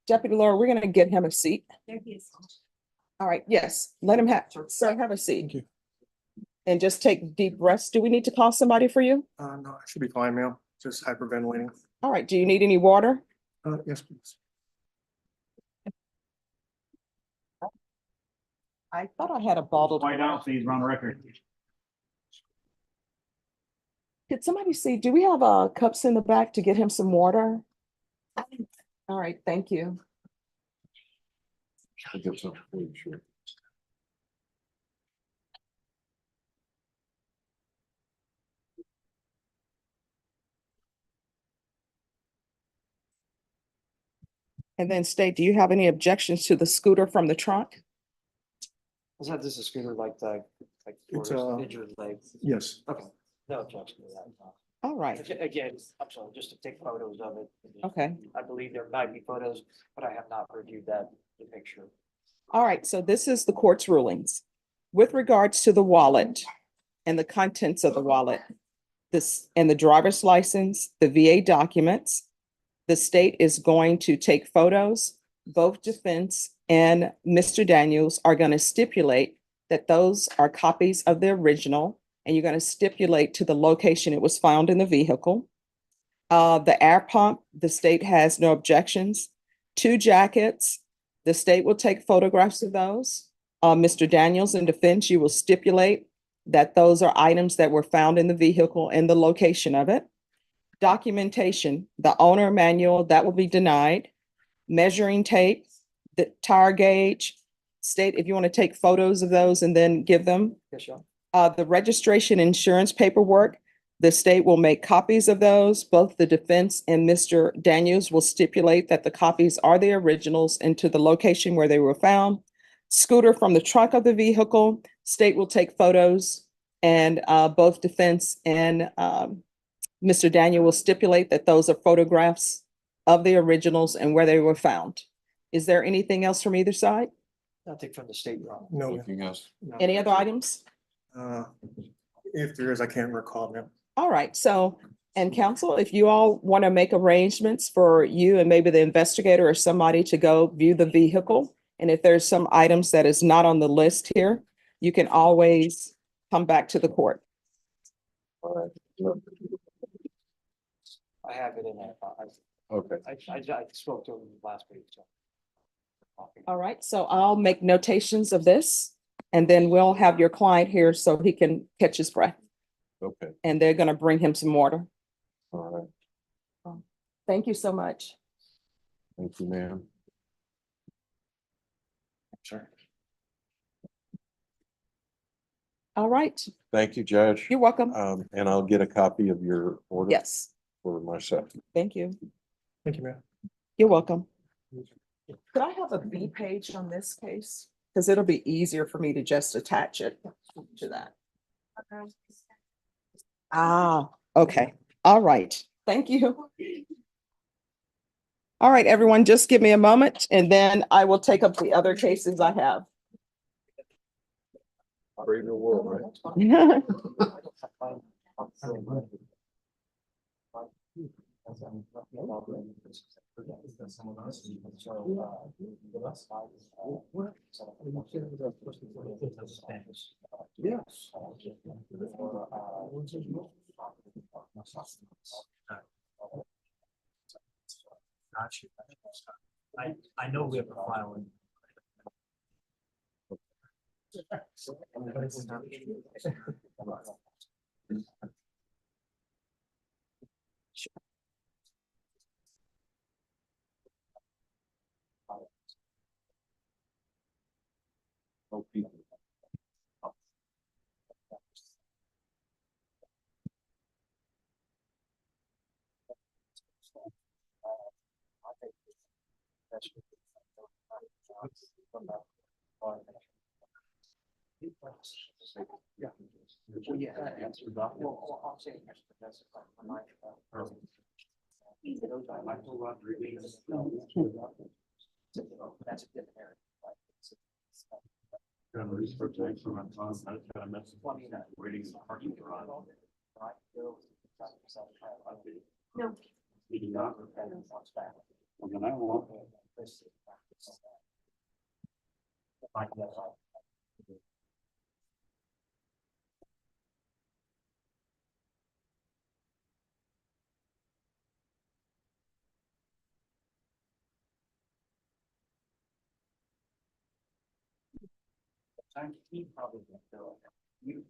S6: Deputy Laura, we're gonna get him a seat.
S10: There he is.
S6: All right, yes, let him have, sir, have a seat.
S5: Thank you.
S6: And just take deep breaths. Do we need to call somebody for you?
S5: No, I should be fine, ma'am. Just hyperventilating.
S6: All right, do you need any water?
S5: Yes, please.
S6: I thought I had a bottle.
S7: please, run record.
S6: Could somebody see, do we have cups in the back to get him some water? All right, thank you.
S1: I guess I'm pretty sure.
S6: And then State, do you have any objections to the scooter from the trunk?
S11: Is that this a scooter like
S5: It's,
S11: for injured legs?
S5: Yes.
S11: Okay, no objection to that.
S6: All right,
S11: Again, I'm sorry, just to take photos of it.
S6: okay.
S11: I believe there might be photos, but I have not reviewed the picture.
S6: All right, so this is the court's rulings. With regards to the wallet and the contents of the wallet, this and the driver's license, the VA documents, the state is going to take photos. Both defense and Mr. Daniels are going to stipulate that those are copies of the original, and you're going to stipulate to the location it was found in the vehicle. The air pump, the state has no objections. 2 jackets, the state will take photographs of those. Mr. Daniels in defense, you will stipulate that those are items that were found in the vehicle and the location of it. Documentation, the owner manual, that will be denied. Measuring tape, the tire gauge, state if you want to take photos of those and then give them.
S11: Yes, Sean.
S6: The registration insurance paperwork, the state will make copies of those. Both the defense and Mr. Daniels will stipulate that the copies are the originals and to the location where they were found. Scooter from the trunk of the vehicle, state will take photos, and both defense and Mr. Daniel will stipulate that those are photographs of the originals and where they were found. Is there anything else from either side?
S11: Nothing from the state, Ron.
S5: No,
S12: Anything else?
S6: Any other items?
S5: if there is, I can't recall now.
S6: All right, so, and counsel, if you all want to make arrangements for you and maybe the investigator or somebody to go view the vehicle, and if there's some items that is not on the list here, you can always come back to the court.
S11: I have it in there.
S12: Okay.
S11: I spoke to him last week, so.
S6: All right, so I'll make notations of this, and then we'll have your client here so he can catch his breath,
S12: Okay,
S6: and they're gonna bring him some water.
S12: all right.
S6: Thank you so much.
S12: Thank you, ma'am.
S5: Sure.
S6: All right,
S12: Thank you, Judge.
S6: you're welcome.
S12: And I'll get a copy of your order.
S6: Yes,
S12: For myself.
S6: thank you.
S5: Thank you, ma'am.
S6: You're welcome. Could I have a B page on this case? Because it'll be easier for me to just attach it to that. Ah, okay. All right. Thank you. All right, everyone, just give me a moment and then I will take up the other cases I have.
S12: Brave new world, right?
S11: Yes. I know we have a filing.
S12: Oh, people.
S11: Yeah. Well, yeah, that answered that. Well, I'm saying that's my. That's a different area.
S10: No.
S1: You do not? Well, then I won't.
S11: He probably won't do it. You.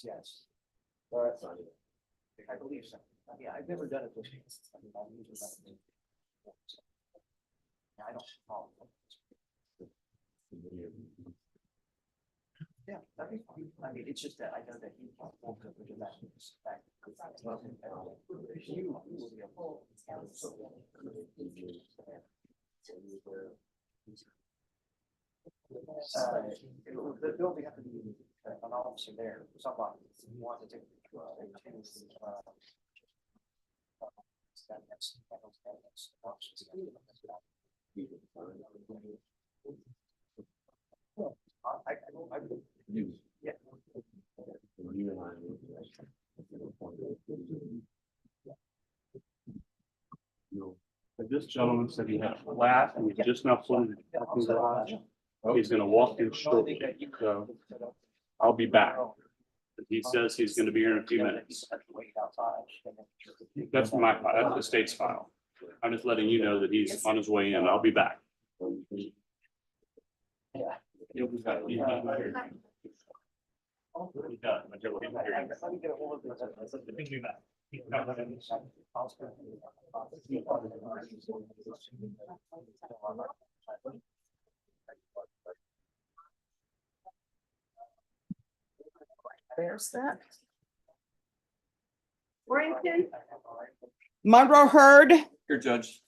S11: Yes. But I believe so. Yeah, I've never done it with. I don't follow. Yeah, that'd be fine. I mean, it's just that I know that he won't go into that. You will be a full. The building have to be an officer there, somebody wanted to take. Yeah.
S13: This gentleman said he had a flat and he's just now put it in the parking garage. He's gonna walk in shortly, so I'll be back. He says he's gonna be here in a few minutes. That's that's the state's file. I'm just letting you know that he's on his way in. I'll be back. He'll be back. He's not here. He's done. He'll be back.
S6: There's that.
S2: Brenton,
S6: Monroe Heard.
S5: Here, Judge.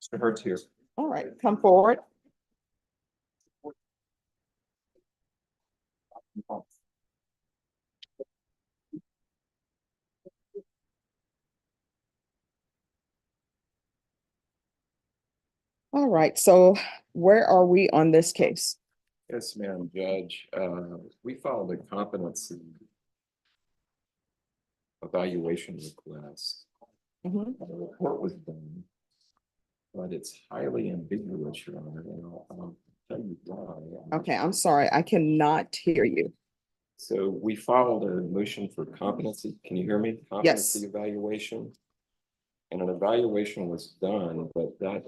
S5: Mr. Hurd's here.
S6: All right, come forward. All right, so where are we on this case?
S14: Yes, ma'am, Judge. We filed a competency evaluation request.
S6: Mhm.
S14: The report was done, but it's highly ambiguous, Your Honor, and I'll tell you why.
S6: Okay, I'm sorry, I cannot hear you.
S14: So we filed a motion for competency. Can you hear me?
S6: Yes.
S14: Competency evaluation. And an evaluation was done, but that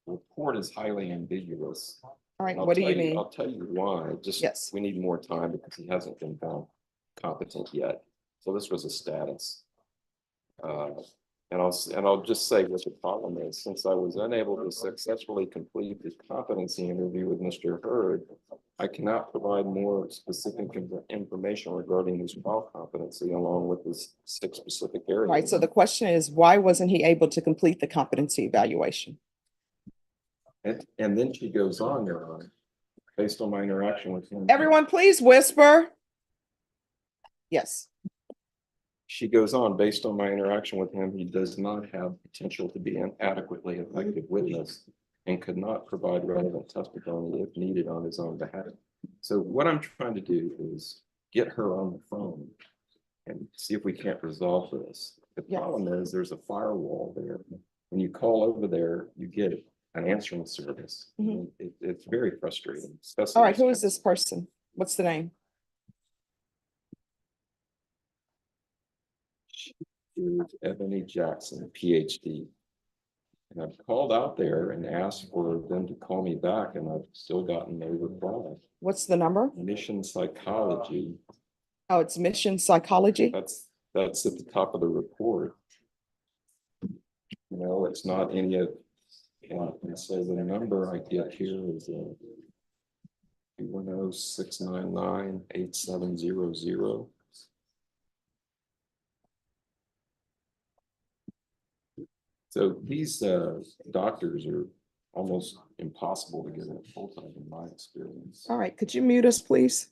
S14: report is highly ambiguous.
S6: All right,
S14: I'll
S6: what do
S14: tell
S6: you mean?
S14: I'll tell you why. Just,
S6: Yes.
S14: we need more time because he hasn't been found competent yet. So this was a status. And I'll just say what the problem is. Since I was unable to successfully complete the competency interview with Mr. Hurd, I cannot provide more specific information regarding his trial competency along with this 6 specific areas.
S6: Right, so the question is, why wasn't he able to complete the competency evaluation?
S14: And then she goes on, Your Honor, based on my interaction with him.
S6: Everyone, please whisper. Yes.
S14: She goes on, based on my interaction with him, he does not have potential to be an adequately effective witness and could not provide relevant testimony if needed on his own behalf. So what I'm trying to do is get her on the phone and see if we can't resolve this. The problem is there's a firewall there. When you call over there, you get an answering service.
S6: Mhm.
S14: It's very frustrating.
S6: All right, who is this person? What's the name?
S14: Ebony Jackson, PhD. And I've called out there and asked for them to call me back, and I've still gotten no reply.
S6: What's the number?
S14: Mission Psychology.
S6: Oh, it's Mission Psychology?
S14: That's at the top of the report. You know, it's not any of, and so the number I get here is 210-699-8700. So these doctors are almost impossible to get in full time in my experience.
S6: All right, could you mute us, please?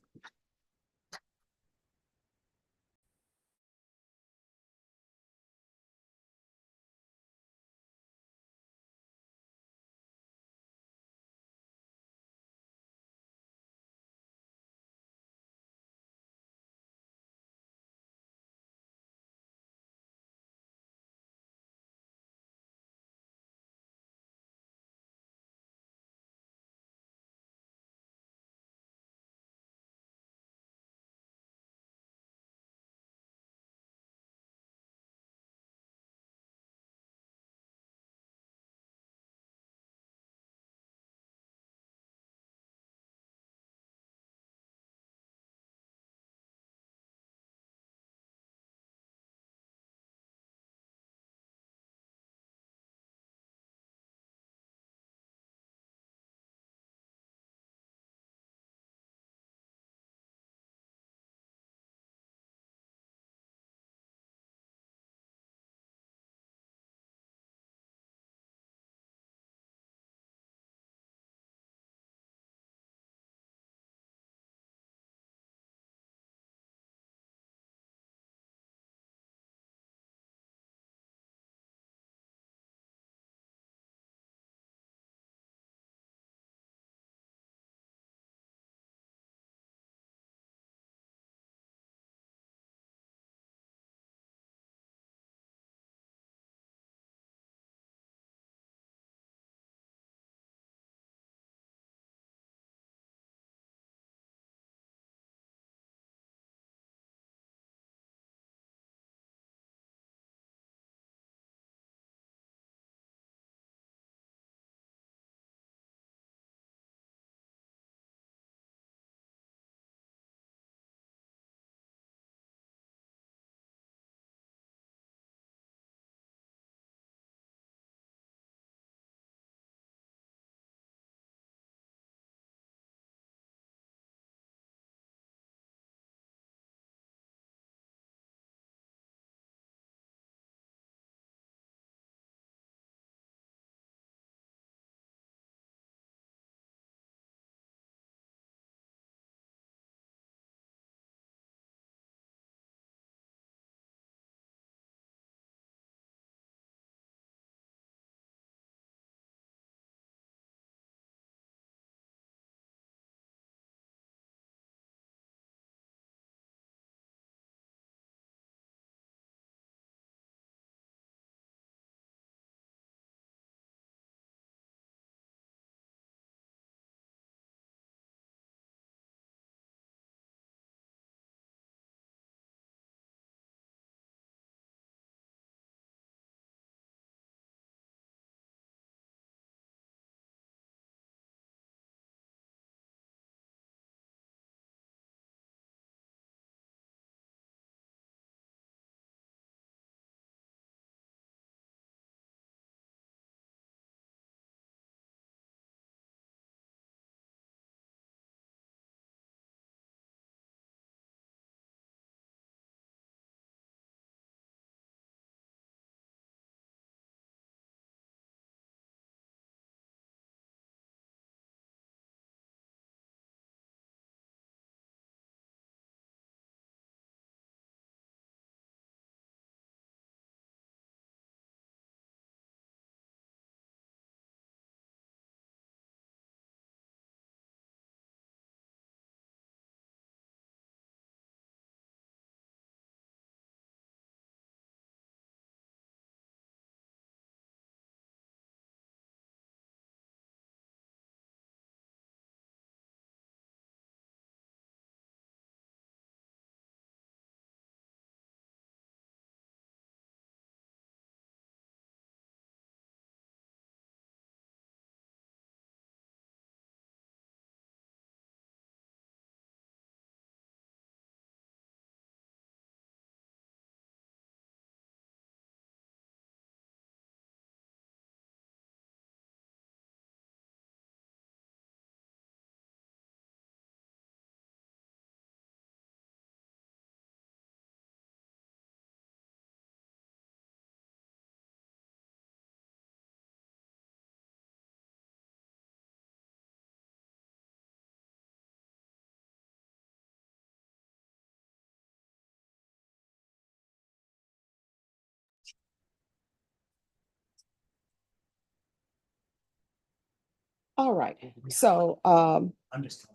S6: All right, so,
S7: I'm just.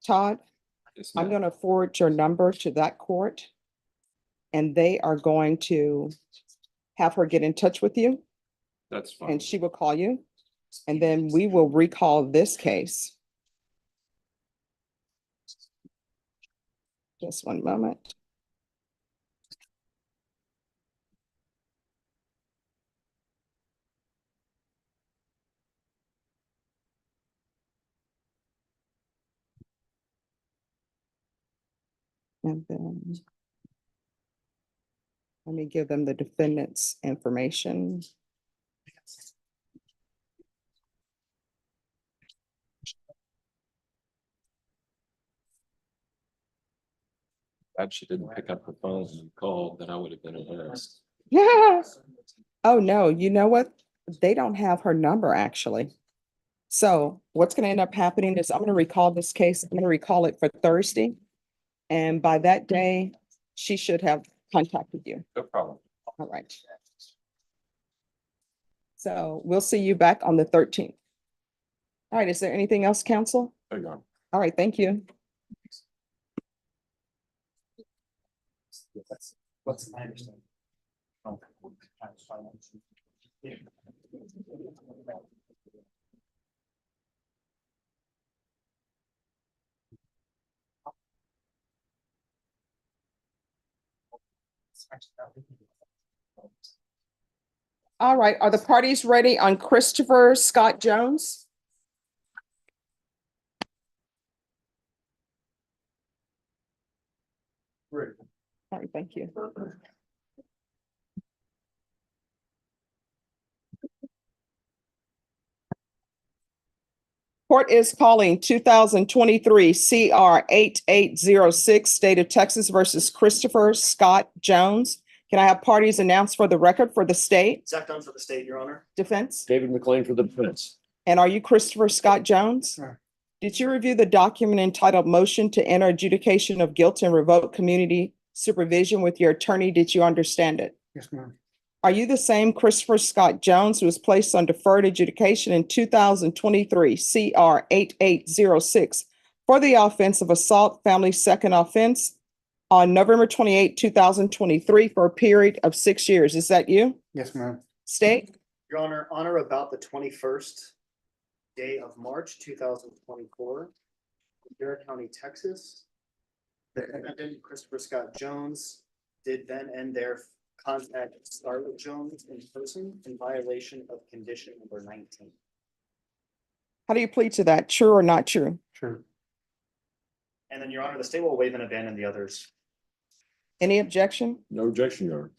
S6: Todd,
S14: Yes,
S6: I'm
S14: ma'am.
S6: gonna forward your number to that court. And they are going to have her get in touch with you
S14: That's fine.
S6: and she will call you. And then we will recall this case. Just one moment. And then let me give them the defendant's information.
S14: Glad she didn't pick up the phone when you called, then I would have been embarrassed.
S6: Yeah. Oh, no, you know what? They don't have her number, actually. So what's gonna end up happening is I'm gonna recall this case. I'm gonna recall it for Thursday. And by that day, she should have contacted you.
S14: No problem.
S6: All right. So we'll see you back on the 13th. All right, is there anything else, council?
S14: Hang on.
S6: All right, thank you.
S7: What's my understanding?
S6: All right, are the parties ready on Christopher Scott Jones?
S7: Great.
S6: All right, thank you. Court is calling 2023 CR 8806, State of Texas versus Christopher Scott Jones. Can I have parties announced for the record for the state?
S7: Zach Dunn for the state, Your Honor.
S6: Defense?
S9: David McLean for the defense.
S6: And are you Christopher Scott Jones?
S7: Sure.
S6: Did you review the document entitled Motion to Enter Adjudication of Guilt and Revoke Community Supervision with your attorney? Did you understand it?
S7: Yes, ma'am.
S6: Are you the same Christopher Scott Jones who was placed on deferred adjudication in 2023 CR 8806 for the offense of assault, family second offense on November 28, 2023 for a period of 6 years? Is that you?
S7: Yes, ma'am.
S6: State?
S7: Your Honor, on or about the 21st day of March, 2024, Ventura County, Texas. The defendant, Christopher Scott Jones, did then end their contact Scarlett Jones in person in violation of condition number 19.
S6: How do you plead to that? True or not true?
S7: True. And then, Your Honor, the state will waive and abandon the others.
S6: Any objection?
S9: No objection, Your Honor.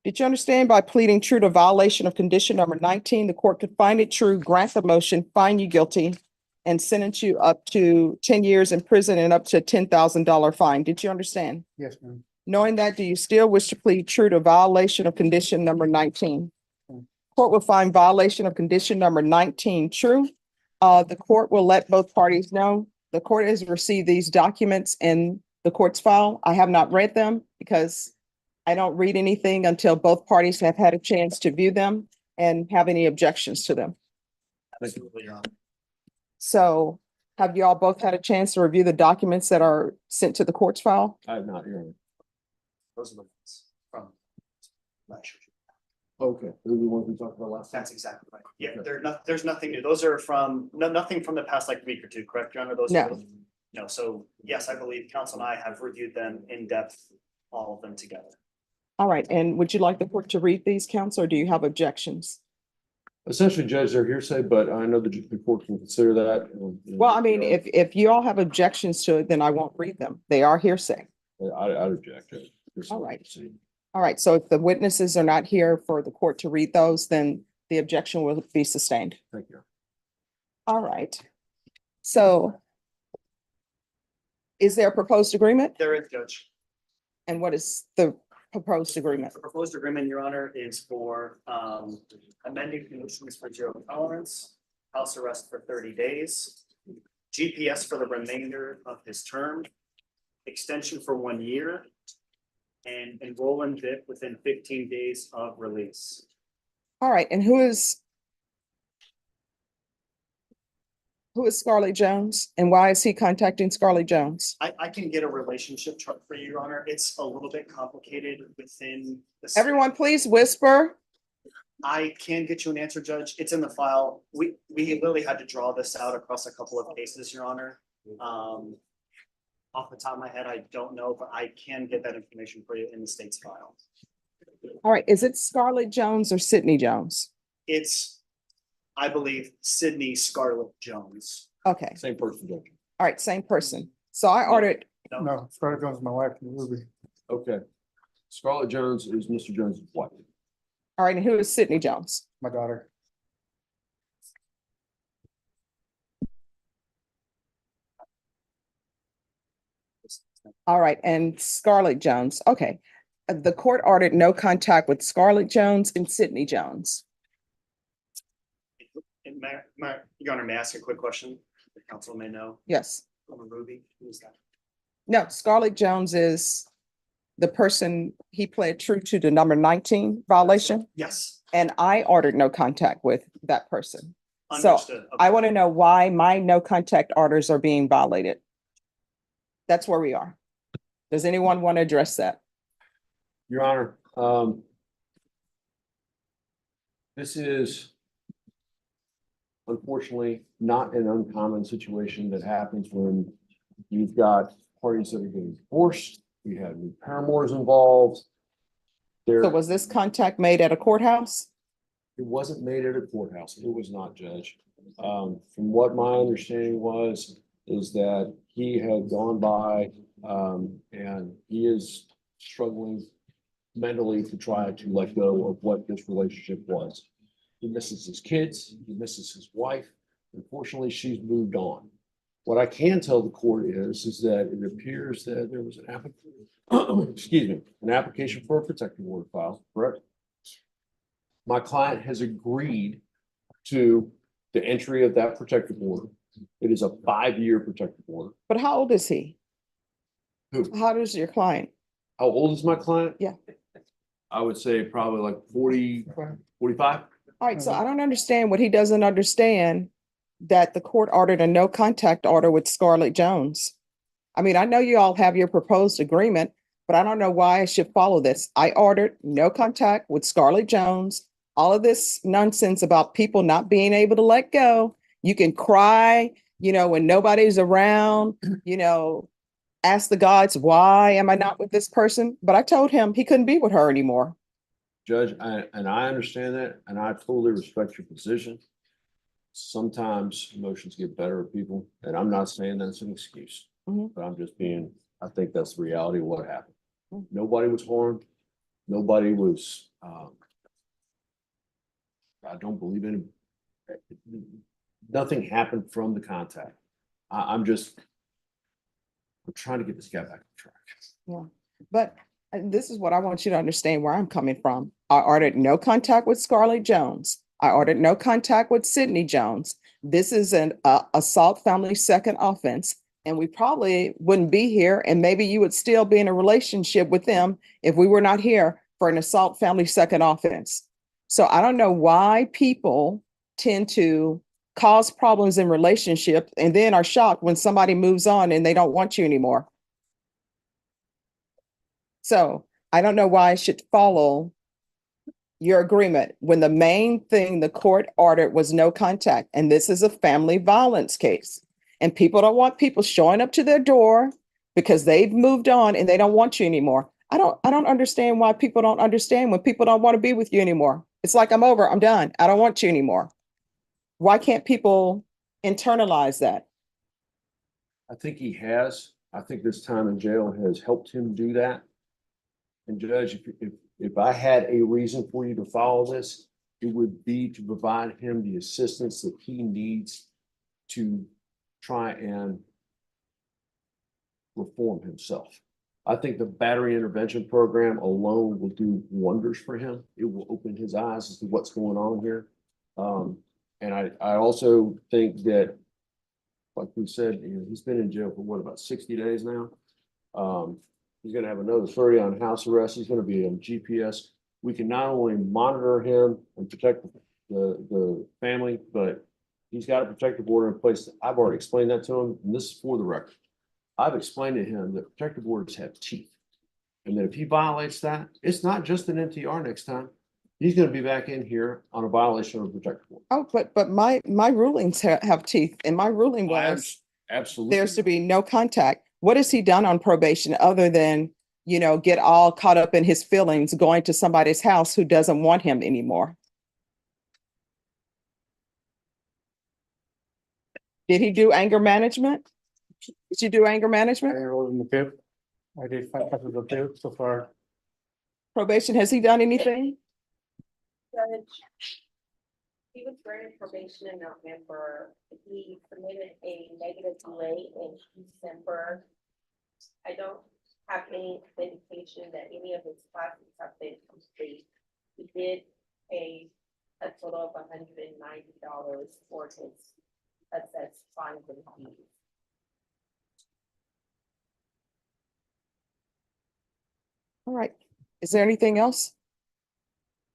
S6: Did you understand by pleading true to violation of condition number 19, the court could find it true, grant the motion, find you guilty, and sentence you up to 10 years in prison and up to a $10,000 fine? Did you understand?
S7: Yes, ma'am.
S6: Knowing that, do you still wish to plead true to violation of condition number 19? Court will find violation of condition number 19 true. The court will let both parties know. The court has received these documents in the court's file. I have not read them because I don't read anything until both parties have had a chance to view them and have any objections to them.
S7: Absolutely, Your Honor.
S6: So have you all both had a chance to review the documents that are sent to the court's file?
S9: I have not, Your Honor.
S7: Those are the ones from last year.
S9: Okay, those are the ones we talked about last time.
S7: That's exactly right. Yeah, there's nothing new. Those are from, nothing from the past like week or two, correct, Your Honor? Those are
S6: No.
S7: No, so yes, I believe counsel and I have reviewed them in depth, all of them together.
S6: All right, and would you like the court to read these, counsel, or do you have objections?
S9: Essentially, Judge, they're hearsay, but I know that the court can consider that.
S6: Well, I mean, if you all have objections to it, then I won't read them. They are hearsay.
S9: I'd object. Judge.
S6: All right. All right, so if the witnesses are not here for the court to read those, then the objection will be sustained.
S9: Thank you.
S6: All right. So is there a proposed agreement?
S7: There is, Judge.
S6: And what is the proposed agreement?
S7: The proposed agreement, Your Honor, is for amending conditions for zero tolerance, house arrest for 30 days, GPS for the remainder of his term, extension for 1 year, and enroll in VIP within 15 days of release.
S6: All right, and who is Scarlett Jones and why is he contacting Scarlett Jones?
S7: I can get a relationship chart for you, Your Honor. It's a little bit complicated within the.
S6: Everyone, please whisper.
S7: I can get you an answer, Judge. It's in the file. We literally had to draw this out across a couple of cases, Your Honor. Off the top of my head, I don't know, but I can get that information for you in the state's file.
S6: All right, is it Scarlett Jones or Sydney Jones?
S7: It's, I believe, Sydney Scarlett Jones.
S6: Okay,
S14: Same person, Judge.
S6: all right, same person. So I ordered,
S4: No, Scarlett Jones is my wife in the movie.
S14: Okay. Scarlett Jones is Mr. Jones' wife.
S6: all right, and who is Sydney Jones?
S4: My daughter.
S6: All right, and Scarlett Jones, okay. The court ordered no contact with Scarlett Jones and Sydney Jones.
S7: And Your Honor, may I ask a quick question? The council may know.
S6: Yes,
S7: Ruby, who's that?
S6: no, Scarlett Jones is the person he pled true to the number 19 violation,
S7: Yes,
S6: and I ordered no contact with that person. So
S7: understood.
S6: I want to know why my no contact orders are being violated. That's where we are. Does anyone want to address that?
S15: Your Honor, this is unfortunately not an uncommon situation that happens when you've got parties that are getting divorced, we have new paramours involved.
S6: So was this contact made at a courthouse?
S15: It wasn't made at a courthouse. It was not, Judge. From what my understanding is that he had gone by, and he is struggling mentally to try to let go of what this relationship was. He misses his kids, he misses his wife. Unfortunately, she's moved on. What I can tell the court is that it appears that there was an application for a protective order filed, correct? My client has agreed to the entry of that protective order. It is a 5-year protective order.
S6: But how old is he?
S15: Who?
S6: How old is your client?
S15: How old is my client?
S6: Yeah.
S15: I would say probably like 40, 45.
S6: All right, so I don't understand what he doesn't understand, that the court ordered a no contact order with Scarlett Jones. I mean, I know you all have your proposed agreement, but I don't know why I should follow this. I ordered no contact with Scarlett Jones. All of this nonsense about people not being able to let go. You can cry, when nobody's around, ask the gods, why am I not with this person? But I told him he couldn't be with her anymore.
S15: Judge, I understand that, and I totally respect your position. Sometimes emotions get better at people, and I'm not saying that's an excuse, but I'm just I think that's the reality of what happened. Nobody was harmed. Nobody was, I don't believe in, nothing happened from the contact. I'm trying to get this guy back on track.
S6: Yeah, but this is what I want you to understand where I'm coming from. I ordered no contact with Scarlett Jones. I ordered no contact with Sydney Jones. This is an assault family second offense, and we probably wouldn't be here, and maybe you would still be in a relationship with them if we were not here for an assault family second offense. So I don't know why people tend to cause problems in relationships and then are shocked when somebody moves on and they don't want you anymore. So I don't know why I should follow your agreement when the main thing the court ordered was no contact. And this is a family violence case. And people don't want people showing up to their door because they've moved on and they don't want you anymore. I don't understand why people don't understand when people don't want to be with you anymore. It's like, I'm over, I'm done. I don't want you anymore. Why can't people internalize that?
S15: I think he has. I think this time in jail has helped him do that. And Judge, if I had a reason for you to follow this, it would be to provide him the assistance that he needs to try and reform himself. I think the battery intervention program alone will do wonders for him. It will open his eyes as to what's going on here. And I also think that, like we said, he's been in jail for about 60 days now. He's gonna have another 30 on house arrest. He's gonna be on GPS. We can not only monitor him and protect the family, but he's got a protective order in place. I've already explained that to him, and this is for the record. I've explained to him that protective orders have teeth. And that if he violates that, it's not just an NTR next time. He's gonna be back in here on a violation of a protective order.
S6: Oh, but my rulings have teeth, and my ruling was
S15: Absolutely.
S6: there's to be no contact. What has he done on probation other than, get all caught up in his feelings, going to somebody's house who doesn't want him anymore? Did he do anger management? Did you do anger
S11: I
S6: management?
S11: enrolled in the PIP. I did 5 classes of PIP so far.
S6: Probation, has he done anything?
S10: Judge, he was granted probation in November. He submitted a negative delay in December. I don't have any indication that any of his classes have been complete. He did pay a total of $190 for his assessed fines and fees.
S6: All right. Is there anything else?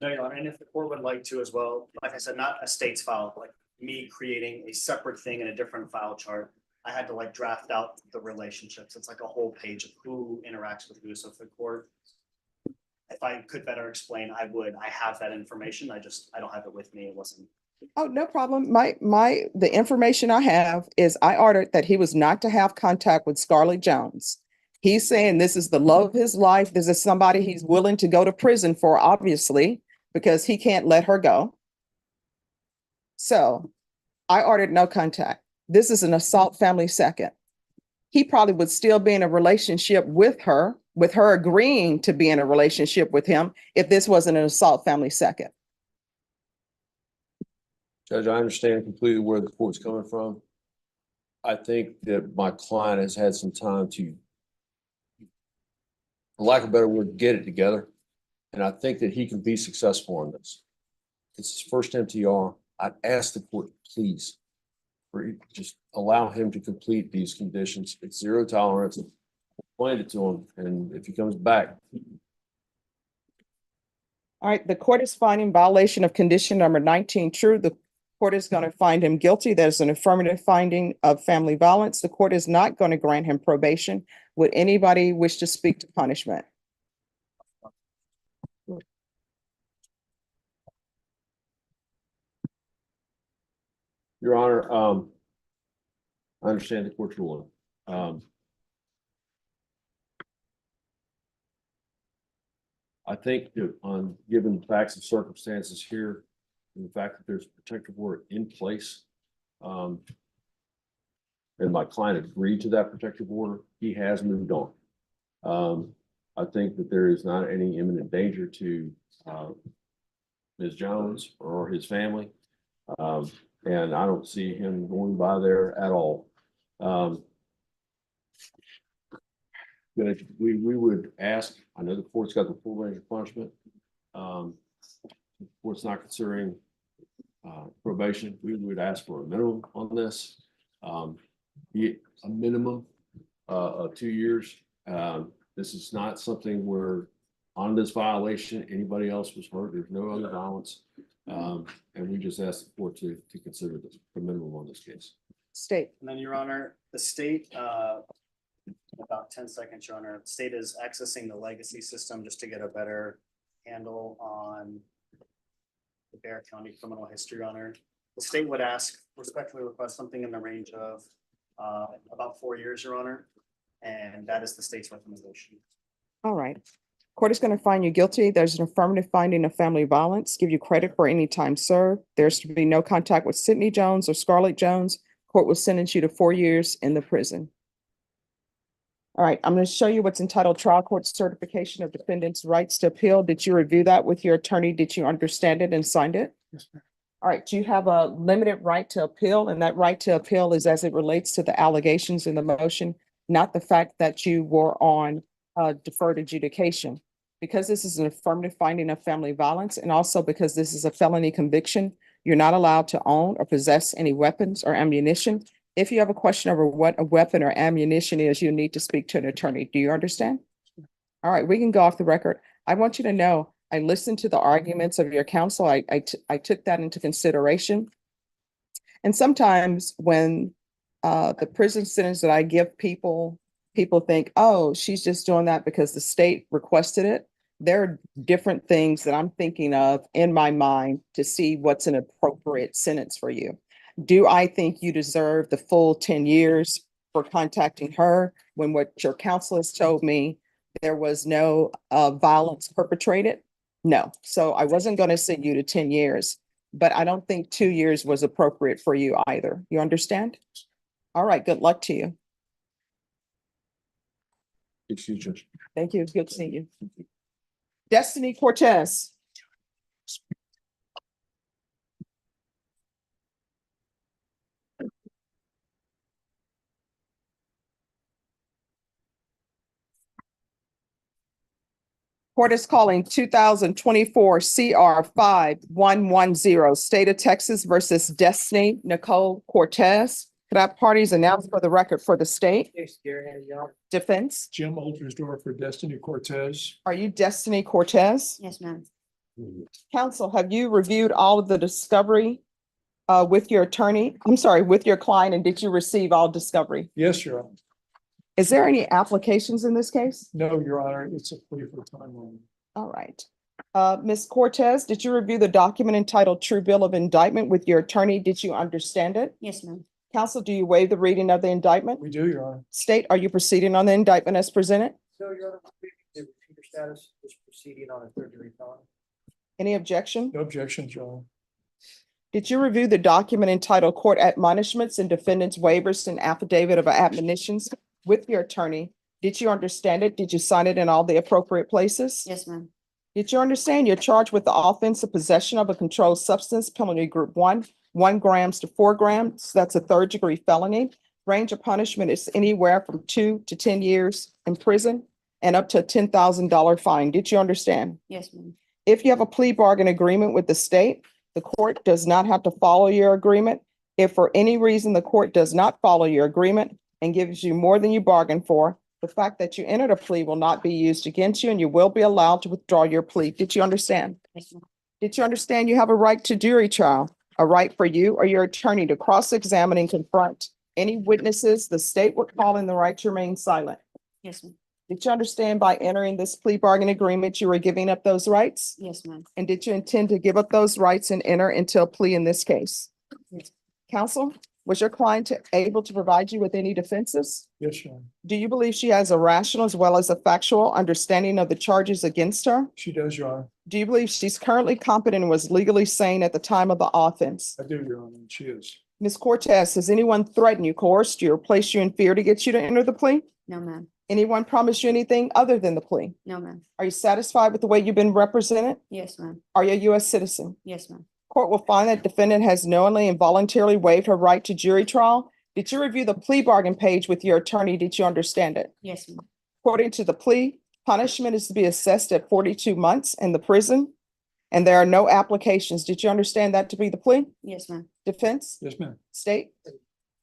S7: No, Your Honor, and if the court would like to as well, like I said, not a state's file, like me creating a separate thing in a different file chart. I had to like draft out the relationships. It's like a whole page of who interacts with who. So if the court, if I could better explain, I would. I have that information. I don't have it with me. It wasn't.
S6: Oh, no problem. The information I have is I ordered that he was not to have contact with Scarlett Jones. He's saying this is the love of his life. This is somebody he's willing to go to prison for, obviously, because he can't let her go. So I ordered no contact. This is an assault family second. He probably would still be in a relationship with her agreeing to be in a relationship with him if this wasn't an assault family second.
S15: Judge, I understand completely where the court's coming from. I think that my client has had some time to, for lack of a better word, get it together. And I think that he can be successful on this. It's his first MTR. I'd ask the court, please, just allow him to complete these conditions. It's 0 tolerance. Explain it to him, and if he comes back.
S6: All right, the court is finding violation of condition number 19 true. The court is going to find him guilty. There's an affirmative finding of family violence. The court is not going to grant him probation. Would anybody wish to speak to punishment?
S15: Your Honor, I understand the court's ruling. I think that given the facts and circumstances here, and the fact that there's a protective order in place, and my client agreed to that protective order, he has moved on. I think that there is not any imminent danger to Ms. Jones or his family. And I don't see him going by there at all. We would ask, I know the court's got the full range of punishment. The court's not considering probation. We would ask for a minimum on this. Be a minimum of 2 years. This is not something where on this violation, anybody else was hurt. There's no other violence. And we just asked the court to consider this the minimum on this case.
S6: State.
S7: And then, Your Honor, the state, about 10 seconds, Your Honor, the state is accessing the legacy system just to get a better handle on the Bexar County criminal history, Your Honor. The state would respectfully request something in the range of about 4 years, Your Honor, and that is the state's recommendation.
S6: All right. Court is going to find you guilty. There's an affirmative finding of family violence. Give you credit for any time served. There's to be no contact with Sydney Jones or Scarlett Jones. Court will sentence you to 4 years in the prison. All right, I'm going to show you what's entitled Trial Court Certification of Defendant's Rights to Appeal. Did you review that with your attorney? Did you understand it and signed it?
S11: Yes, ma'am.
S6: All right, you have a limited right to appeal, and that right to appeal is as it relates to the allegations in the motion, not the fact that you were on deferred adjudication. Because this is an affirmative finding of family violence, and also because this is a felony conviction, you're not allowed to own or possess any weapons or ammunition. If you have a question over what a weapon or ammunition is, you need to speak to an attorney. Do you understand? All right, we can go off the record. I want you to know, I listened to the arguments of your counsel. I took that into consideration. And sometimes when the prison sentence that I give people, people think, oh, she's just doing that because the state requested it. There are different things that I'm thinking of in my mind to see what's an appropriate sentence for you. Do I think you deserve the full 10 years for contacting her when what your counsel has told me there was no violence perpetrated? No. So I wasn't going to send you to 10 years, but I don't think 2 years was appropriate for you either. You understand? All right. Good luck to you.
S15: Excuse me.
S6: Thank you. Good seeing you. Destiny Cortez. Court is calling 2024 CR 5110, State of Texas versus Destiny Nicole Cortez. Could I have parties announced for the record for the state? Defense.
S4: Jim Oldersdorf for Destiny Cortez.
S6: Are you Destiny Cortez?
S3: Yes, ma'am.
S6: Counsel, have you reviewed all of the discovery with your attorney? I'm sorry, with your client, and did you receive all discovery?
S4: Yes, Your Honor.
S6: Is there any applications in this case?
S4: No, Your Honor, it's a plea for time only.
S6: All right. Ms. Cortez, did you review the document entitled True Bill of Indictment with your attorney? Did you understand it?
S3: Yes, ma'am.
S6: Counsel, do you waive the reading of the indictment?
S4: We do, Your Honor.
S6: State, are you proceeding on the indictment as presented?
S11: So your repeater status is proceeding on a third degree felony.
S6: Any objection?
S4: No objections, Your Honor.
S6: Did you review the document entitled Court Admonishments and Defendant's Waivers and Affidavit of Admonitions with your attorney? Did you understand it? Did you sign it in all the appropriate places?
S3: Yes, ma'am.
S6: Did you understand you're charged with the offense of possession of a controlled substance, penalty group 1 grams to 4 grams? That's a third degree felony. Range of punishment is anywhere from 2 to 10 years in prison and up to a $10,000 fine. Did you understand?
S3: Yes, ma'am.
S6: If you have a plea bargain agreement with the state, the court does not have to follow your agreement. If for any reason the court does not follow your agreement and gives you more than you bargained for, the fact that you entered a plea will not be used against you and you will be allowed to withdraw your plea. Did you understand?
S3: Yes, ma'am.
S6: Did you understand you have a right to jury trial, a right for you or your attorney to cross-examine and confront any witnesses the state would call in the right to remain silent?
S3: Yes, ma'am.
S6: Did you understand by entering this plea bargain agreement, you were giving up those rights?
S3: Yes, ma'am.
S6: And did you intend to give up those rights and enter into a plea in this case?
S3: Yes.
S6: Counsel, was your client able to provide you with any defenses?
S4: Yes, Your Honor.
S6: Do you believe she has a rational as well as a factual understanding of the charges against her?
S4: She does, Your Honor.
S6: Do you believe she's currently competent and was legally sane at the time of the offense?
S4: I do, Your Honor, and she is.
S6: Ms. Cortez, has anyone threatened you, coerced you, or placed you in fear to get you to enter the plea?
S3: No, ma'am.
S6: Anyone promised you anything other than the plea?
S3: No, ma'am.
S6: Are you satisfied with the way you've been represented?
S3: Yes, ma'am.
S6: Are you a U.S. citizen?
S3: Yes, ma'am.
S6: Court will find that defendant has knowingly and voluntarily waived her right to jury trial. Did you review the plea bargain page with your attorney? Did you understand it?
S3: Yes, ma'am.
S6: According to the plea, punishment is to be assessed at 42 months in the prison, and there are no applications. Did you understand that to be the plea?
S3: Yes, ma'am.
S6: Defense?
S4: Yes, ma'am.
S6: State?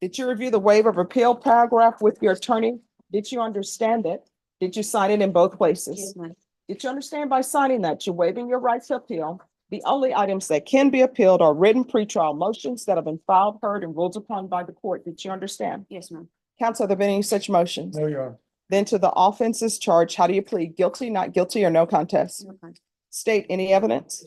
S6: Did you review the waiver of appeal paragraph with your attorney? Did you understand it? Did you sign it in both places?
S3: Yes, ma'am.
S6: Did you understand by signing that you're waiving your rights to appeal? The only items that can be appealed are written pretrial motions that have been filed, heard, and ruled upon by the court. Did you understand?
S3: Yes, ma'am.
S6: Counsel, have there been any such motions?
S4: No, Your Honor.
S6: Then to the offenses charged, how do you plead? Guilty, not guilty, or no contest?
S3: No contest.
S6: State, any evidence?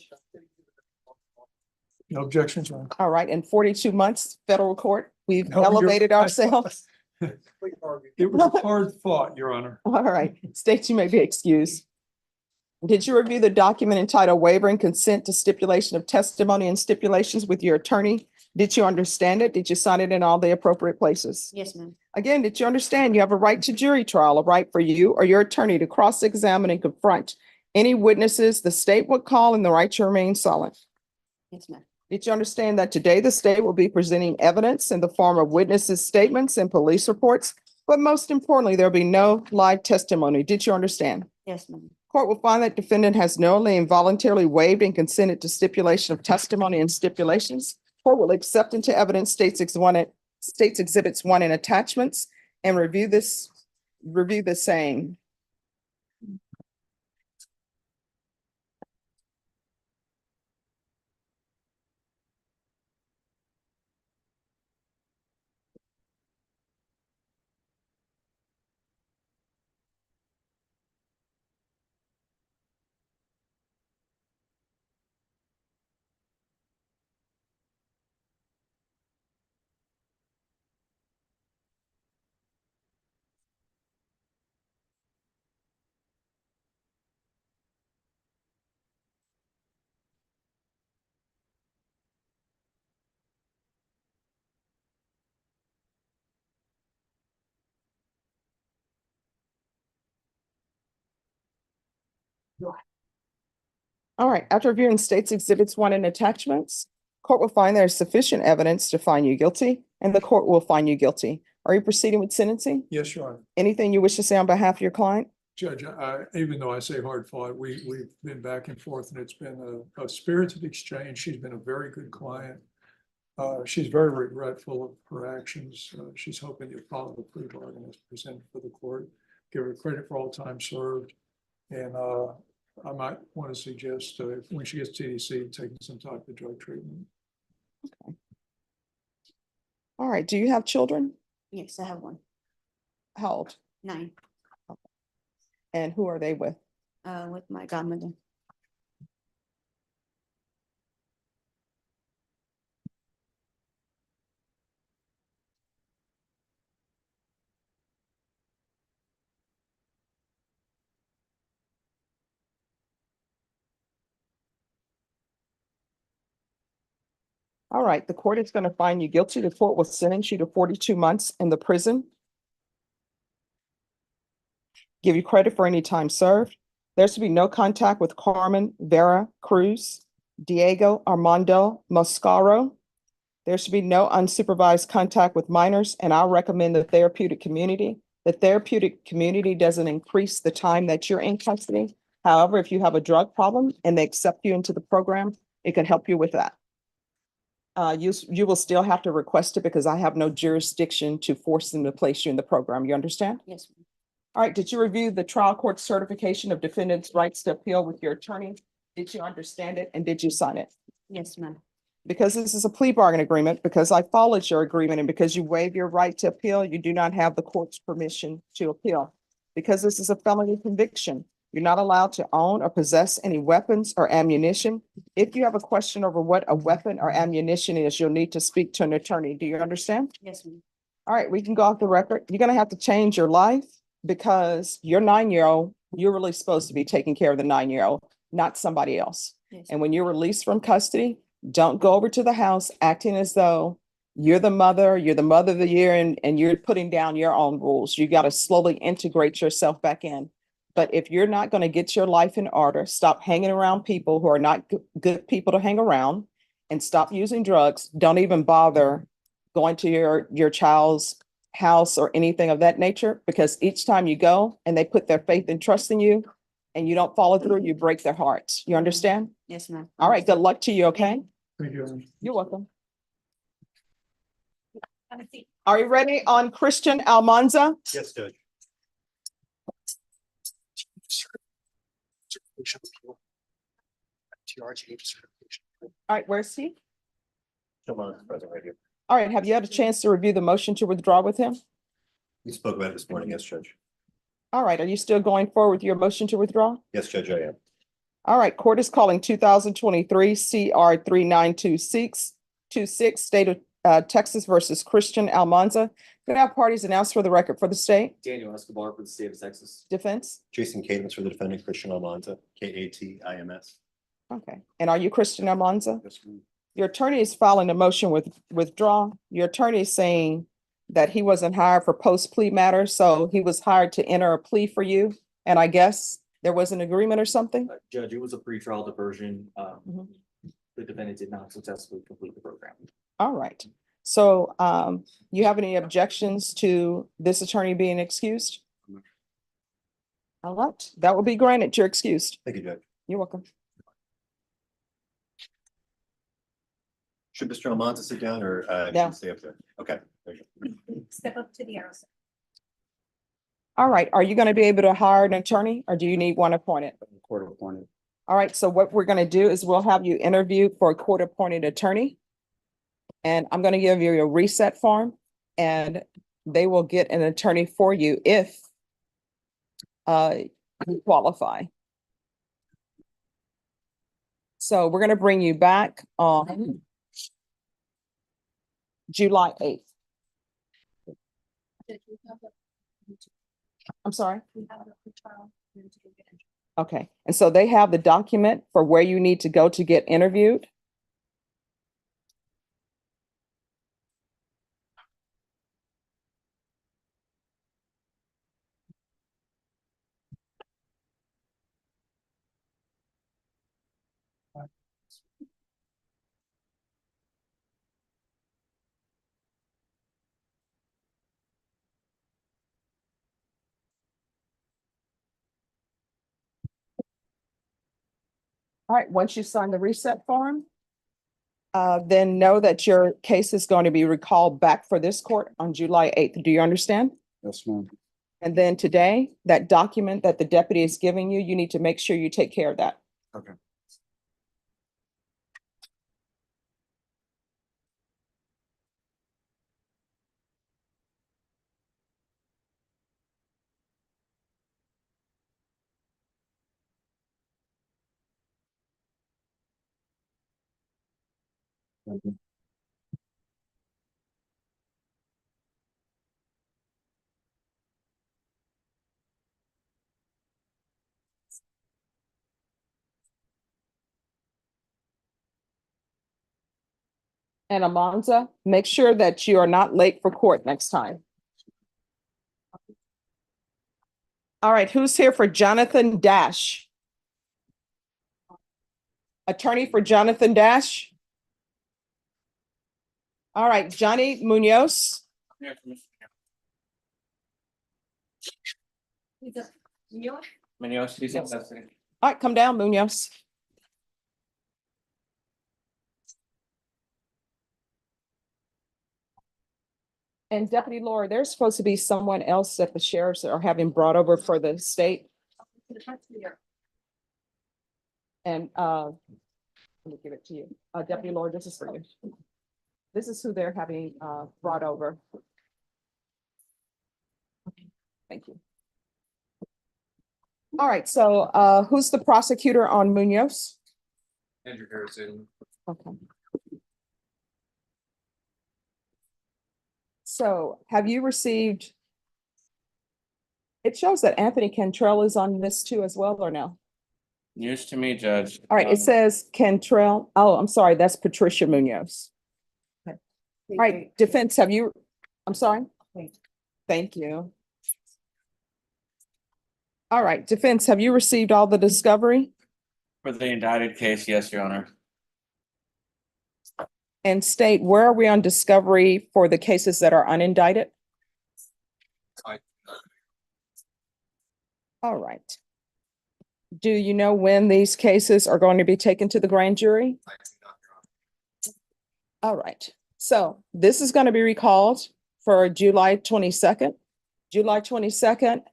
S4: No objections, Your Honor.
S6: All right, in 42 months, federal court, we've
S4: No, you're-
S6: elevated ourselves.
S4: It was a hard fought, Your Honor.
S6: All right, state, you may be excused. Did you review the document entitled Waiver and Consent to Stipulation of Testimony and Stipulations with your attorney? Did you understand it? Did you sign it in all the appropriate places?
S3: Yes, ma'am.
S6: Again, did you understand you have a right to jury trial, a right for you or your attorney to cross-examine and confront any witnesses the state would call in the right to remain silent?
S3: Yes, ma'am.
S6: Did you understand that today the state will be presenting evidence in the form of witnesses' statements and police reports? But most importantly, there'll be no live testimony. Did you understand?
S3: Yes, ma'am.
S6: Court will find that defendant has knowingly and voluntarily waived and consented to stipulation of testimony and stipulations. Court will accept into evidence States Exhibits 1 and attachments and review the same. All right, after reviewing states exhibits 1 and attachments, court will find there is sufficient evidence to find you guilty, and the court will find you guilty. Are you proceeding with sentencing?
S4: Yes, Your Honor.
S6: Anything you wish to say on behalf of your client?
S4: Judge, even though I say hard fought, we've been back and forth and it's been a spirited exchange. She's been a very good client. She's very regretful of her actions. She's hoping to follow the plea bargain as presented for the court, give her credit for all time served. And I might want to suggest when she gets TDC, taking some type of drug treatment.
S6: All right, do you have children?
S3: Yes, I have one.
S6: How old?
S3: 9,
S6: And who are they with?
S3: with my godmother.
S6: All right, the court is going to find you guilty. The court will sentence you to 42 months in the prison. Give you credit for any time served. There should be no contact with Carmen Vera Cruz, Diego Armando Moscaro. There should be no unsupervised contact with minors, and I'll recommend the therapeutic community. The therapeutic community doesn't increase the time that you're in custody. However, if you have a drug problem and they accept you into the program, it can help you with that. You will still have to request it because I have no jurisdiction to force them to place you in the program. You understand?
S3: Yes, ma'am.
S6: All right, did you review the trial court certification of defendant's rights to appeal with your attorney? Did you understand it and did you sign it?
S3: Yes, ma'am.
S6: Because this is a plea bargain agreement, because I followed your agreement and because you waive your right to appeal, you do not have the court's permission to appeal. Because this is a felony conviction, you're not allowed to own or possess any weapons or ammunition. If you have a question over what a weapon or ammunition is, you'll need to speak to an attorney. Do you understand?
S3: Yes, ma'am.
S6: All right, we can go off the record. You're gonna have to change your life because your 9-year-old, you're really supposed to be taking care of the 9-year-old, not somebody else.
S3: Yes.
S6: And when you're released from custody, don't go over to the house acting as though you're the mother of the year, and you're putting down your own rules. You got to slowly integrate yourself back in. But if you're not going to get your life in order, stop hanging around people who are not good people to hang around, and stop using drugs. Don't even bother going to your child's house or anything of that nature, because each time you go and they put their faith and trust in you and you don't follow through, you break their hearts. You understand?
S3: Yes, ma'am.
S6: All right, good luck to you, okay?
S4: Thank you.
S6: You're welcome. Are you ready on Christian Almanza?
S9: Yes, Judge.
S6: All right, where's he?
S9: Come on, it's present right here.
S6: All right, have you had a chance to review the motion to withdraw with him?
S9: We spoke about it this morning, yes, Judge.
S6: All right, are you still going forward with your motion to withdraw?
S9: Yes, Judge, I am.
S6: All right, court is calling 2023 CR 3926 State of Texas versus Christian Almanza. Could I have parties announced for the record for the state?
S9: Daniel Escobar for the state of Texas.
S6: Defense?
S9: Jason Cadence for the defendant, Christian Almanza, Katims.
S6: Okay, and are you Christian Almanza?
S9: Yes, ma'am.
S6: Your attorney is filing a motion with withdraw. Your attorney is saying that he wasn't hired for post plea matters, so he was hired to enter a plea for you. And I guess there was an agreement or something?
S16: Judge, it was a pretrial diversion.
S6: Mhm.
S16: The defendant did not successfully complete the program.
S6: All right. So you have any objections to this attorney being excused? All right, that will be granted. You're excused.
S9: Thank you, Judge.
S6: You're welcome.
S9: Should Mr. Almanza sit down or should
S6: No.
S9: he stay up there? Okay. There you go.
S10: Step up to the arrow.
S6: All right, are you going to be able to hire an attorney or do you need one appointed?
S1: Court appointed.
S6: All right, so what we're going to do is we'll have you interview for a court appointed attorney. And I'm going to give you a reset form and they will get an attorney for you if you qualify. So we're going to bring you back on July 8th. I'm sorry? Okay, and so they have the document for where you need to go to get interviewed. All right, once you sign the reset form, then know that your case is going to be recalled back for this court on July 8th. Do you understand?
S1: Yes, ma'am.
S6: And then today, that document that the deputy is giving you, you need to make sure you take care of that.
S1: Okay.
S6: And Alonza, make sure that you are not late for court next time. All right, who's here for Jonathan Dash? Attorney for Jonathan Dash? All right, Johnny Munoz. All right, come down, Munoz. And Deputy Laura, there's supposed to be someone else that the sheriffs are having brought over for the state. And let me give it to you. Deputy Laura, this is for you. This is who they're having brought over. Okay, thank you. All right, so who's the prosecutor on Munoz?
S16: Andrew Harrison.
S6: Okay. So have you received? It shows that Anthony Cantrell is on this too as well, or no?
S17: News to me, Judge.
S6: All right, it says Cantrell. Oh, I'm sorry, that's Patricia Munoz. Okay. All right, defense, have you, I'm sorry? Thank you. All right, defense, have you received all the discovery?
S17: For the indicted case, yes, Your Honor.
S6: And state, where are we on discovery for the cases that are unindicted? All right. Do you know when these cases are going to be taken to the grand jury? All right, so this is going to be recalled for July 22nd. July 22nd,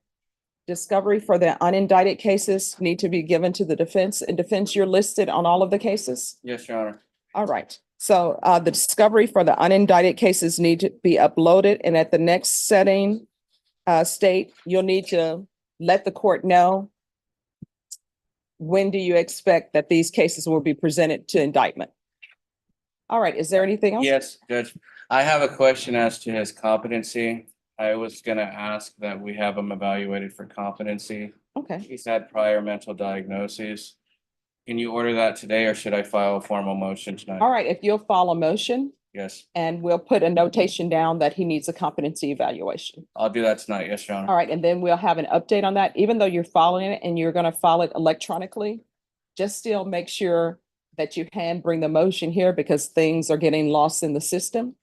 S6: discovery for the unindicted cases need to be given to the defense. And defense, you're listed on all of the cases?
S17: Yes, Your Honor.
S6: All right, so the discovery for the unindicted cases need to be uploaded, and at the next setting state, you'll need to let the court know when do you expect that these cases will be presented to indictment. All right, is there anything else?
S17: Yes, Judge. I have a question as to his competency. I was gonna ask that we have him evaluated for competency.
S6: Okay.
S17: He's had prior mental diagnoses. Can you order that today, or should I file a formal motion tonight?
S6: All right, if you'll file a motion,
S17: Yes,
S6: and we'll put a notation down that he needs a competency evaluation.
S17: I'll do that tonight. Yes, Your Honor.
S6: All right, and then we'll have an update on that, even though you're following it and you're gonna file it electronically. Just still make sure that you hand bring the motion here because things are getting lost in the system.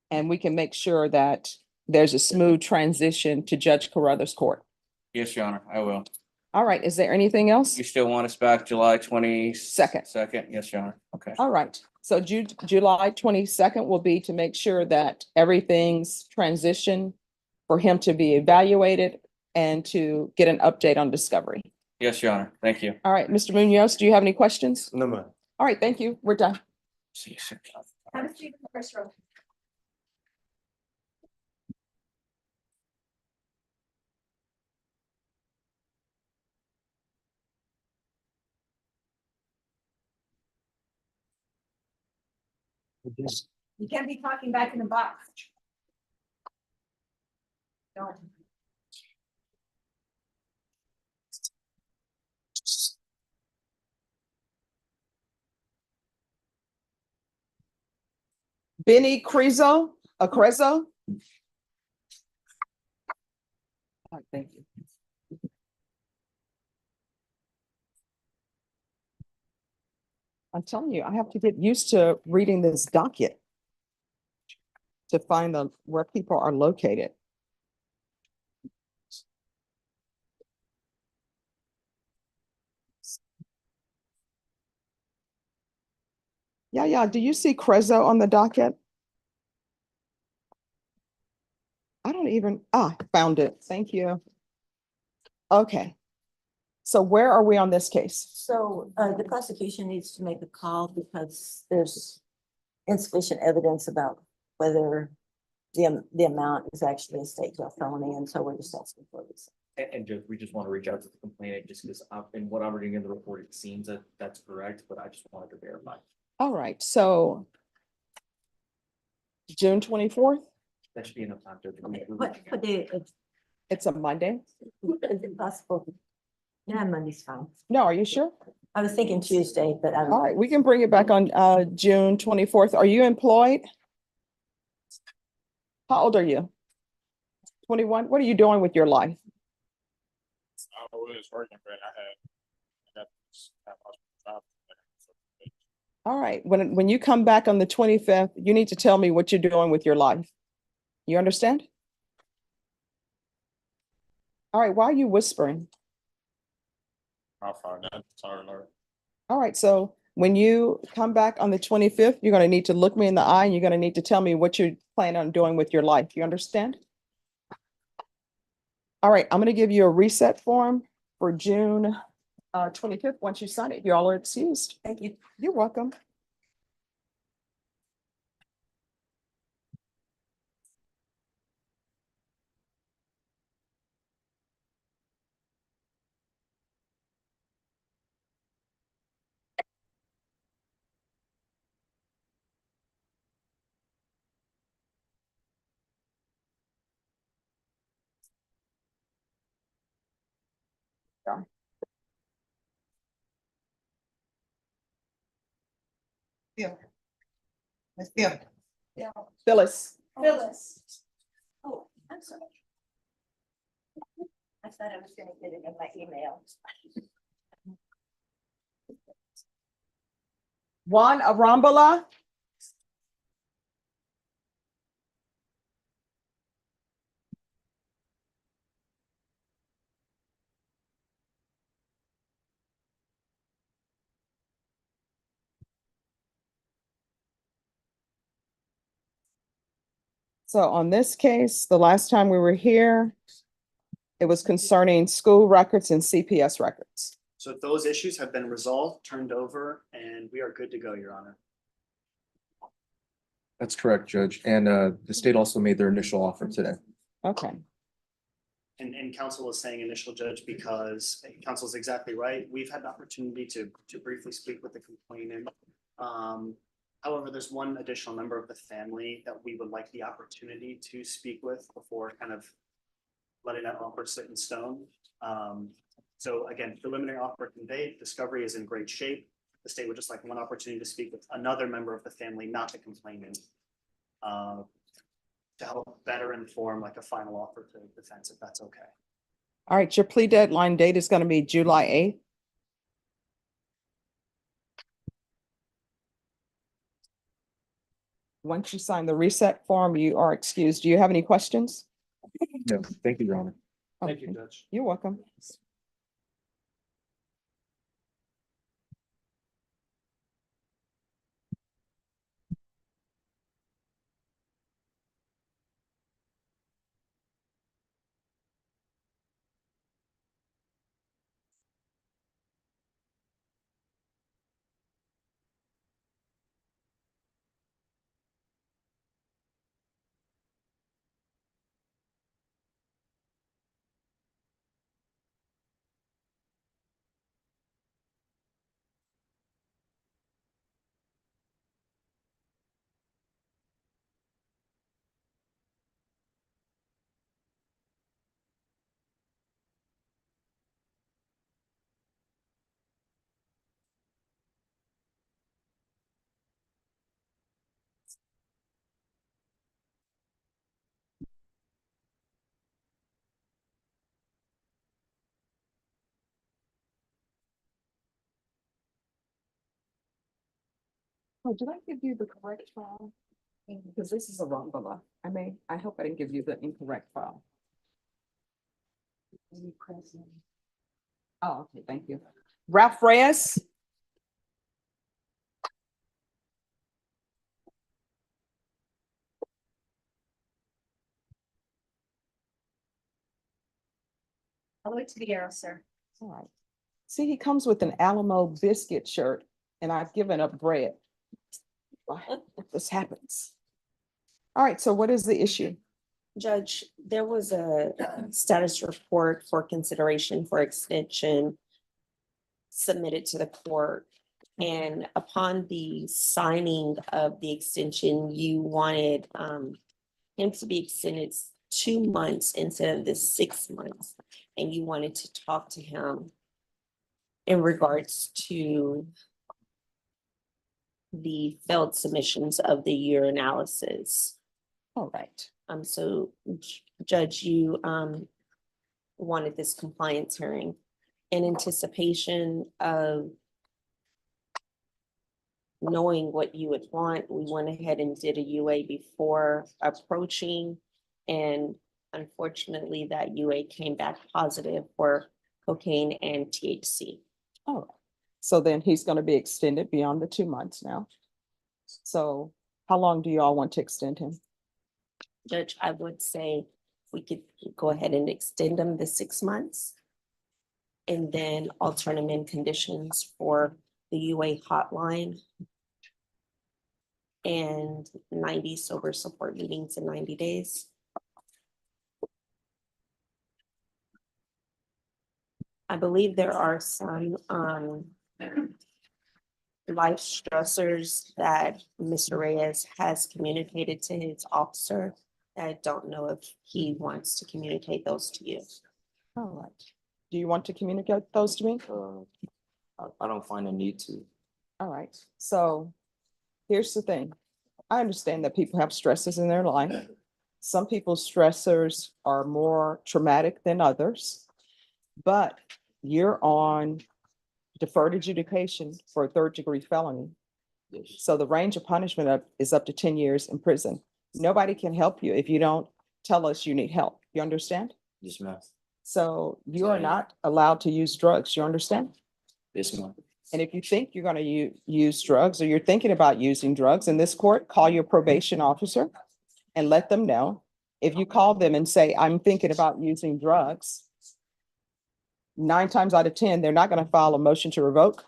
S6: And we can make sure that there's a smooth transition to Judge Carruthers' court.
S17: Yes, Your Honor, I will.
S6: All right, is there anything else?
S17: You still want us back July 22nd?
S6: Second.
S17: Yes, Your Honor. Okay.
S6: All right, so July 22nd will be to make sure that everything's transitioned for him to be evaluated and to get an update on discovery.
S17: Yes, Your Honor. Thank you.
S6: All right, Mr. Munoz, do you have any questions?
S9: No, ma'am.
S6: All right, thank you. We're done.
S17: See you soon.
S2: Have a seat in the first row. You can't be talking back in the box. Don't.
S6: Benny Crezo, Acrezo. All right, thank you. I'm telling you, I have to get used to reading this docket to find where people are located. Yeah, do you see Crezo on the docket? I don't even, found it. Thank you. Okay. So where are we on this case?
S18: So the prosecution needs to make a call because there's insufficient evidence about whether the amount is actually a state jail felony, and so we're just asking for this.
S19: And Judge, we just want to reach out to the complainant just because in what I'm reading in the report, it seems that that's correct, but I just wanted to verify.
S6: All right, so June 24th,
S19: That should be enough time to.
S18: But
S6: it's a Monday?
S18: is it possible? Yeah, Monday's fine.
S6: No, are you sure?
S18: I was thinking Tuesday, but I don't.
S6: All right, we can bring it back on June 24th. Are you employed? How old are you? 21? What are you doing with your life?
S12: I was working, but I got this.
S6: All right, when you come back on the 25th, you need to tell me what you're doing with your life. You understand? All right, why are you whispering?
S12: I'll find out. Sorry, Lord.
S6: All right, so when you come back on the 25th, you're gonna need to look me in the eye and you're gonna need to tell me what you plan on doing with your life. You understand? All right, I'm gonna give you a reset form for June 25th. Once you sign it, you all are excused.
S18: Thank you.
S6: You're welcome. Yeah.
S2: Miss Bill.
S6: Phyllis.
S18: Phyllis. Oh, I'm sorry. I thought I was gonna get it in my email.
S6: Juan Arambala. So on this case, the last time we were here, it was concerning school records and CPS records.
S7: So those issues have been resolved, turned over, and we are good to go, Your Honor.
S9: That's correct, Judge. And the state also made their initial offer today.
S6: Okay.
S7: And counsel is saying initial, Judge, because counsel is exactly right. We've had the opportunity to briefly speak with the complainant. However, there's one additional member of the family that we would like the opportunity to speak with before kind of letting that offer sit in stone. So again, preliminary offer conveyed, discovery is in great shape. The state would just like one opportunity to speak with another member of the family, not the complainant, to help better inform like a final offer to defense, if that's okay.
S6: All right, your plea deadline date is going to be July 8th. Once you sign the reset form, you are excused. Do you have any questions?
S9: No, thank you, Your Honor.
S7: Thank you, Judge.
S6: You're welcome. Oh, did I give you the correct file? Because this is a wrong file. I hope I didn't give you the incorrect file. Oh, okay, thank you. Ralph Reyes.
S3: All the way to the arrow, sir.
S6: All right. See, he comes with an Alamo biscuit shirt and I've given up bread. This happens. All right, so what is the issue?
S10: Judge, there was a status report for consideration for extension submitted to the court. And upon the signing of the extension, you wanted him to be extended 2 months instead of the 6 months. And you wanted to talk to him in regards to the failed submissions of the year analysis.
S6: All right.
S10: So Judge, you wanted this compliance hearing in anticipation of knowing what you would want. We went ahead and did a UA before approaching, and unfortunately that UA came back positive for cocaine and THC.
S6: All right. So then he's going to be extended beyond the 2 months now. So how long do you all want to extend him?
S10: Judge, I would say we could go ahead and extend them the 6 months. And then alternate in conditions for the UA hotline and 90 sober support meetings in 90 days. I believe there are some life stressors that Mr. Reyes has communicated to his officer. I don't know if he wants to communicate those to you.
S6: All right. Do you want to communicate those to me?
S19: I don't find a need to.
S6: All right. So here's the thing. I understand that people have stresses in their life. Some people's stressors are more traumatic than others, but you're on deferred adjudication for a 3rd-degree felony. So the range of punishment is up to 10 years in prison. Nobody can help you if you don't tell us you need help. You understand?
S19: Yes, ma'am.
S6: So you are not allowed to use drugs. You understand?
S19: Yes, ma'am.
S6: And if you think you're going to use drugs or you're thinking about using drugs in this court, call your probation officer and let them know. If you call them and say, I'm thinking about using drugs, 9 times out of 10, they're not going to file a motion to revoke.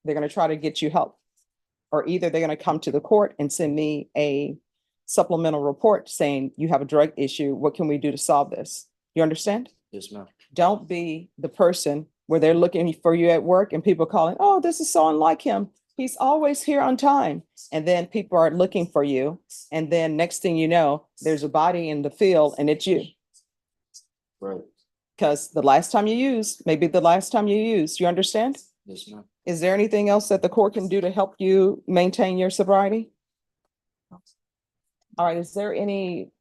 S6: They're going to try to get you help. Or either they're going to come to the court and send me a supplemental report saying you have a drug issue. What can we do to solve this? You understand?
S19: Yes, ma'am.
S6: Don't be the person where they're looking for you at work and people calling, oh, this is so unlike him. He's always here on time. And then people are looking for you. And then next thing you know, there's a body in the field and it's you.
S19: Right.
S6: Because the last time you used, maybe the last time you used, you understand?
S19: Yes, ma'am.
S6: Is there anything else that the court can do to help you maintain your sobriety? All right, is there any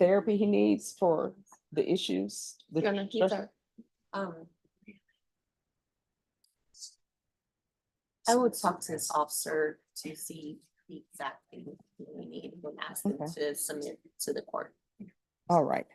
S6: therapy he needs for the issues?
S10: I would talk to his officer to see the exact thing we need and ask them to submit to the court.
S6: All right.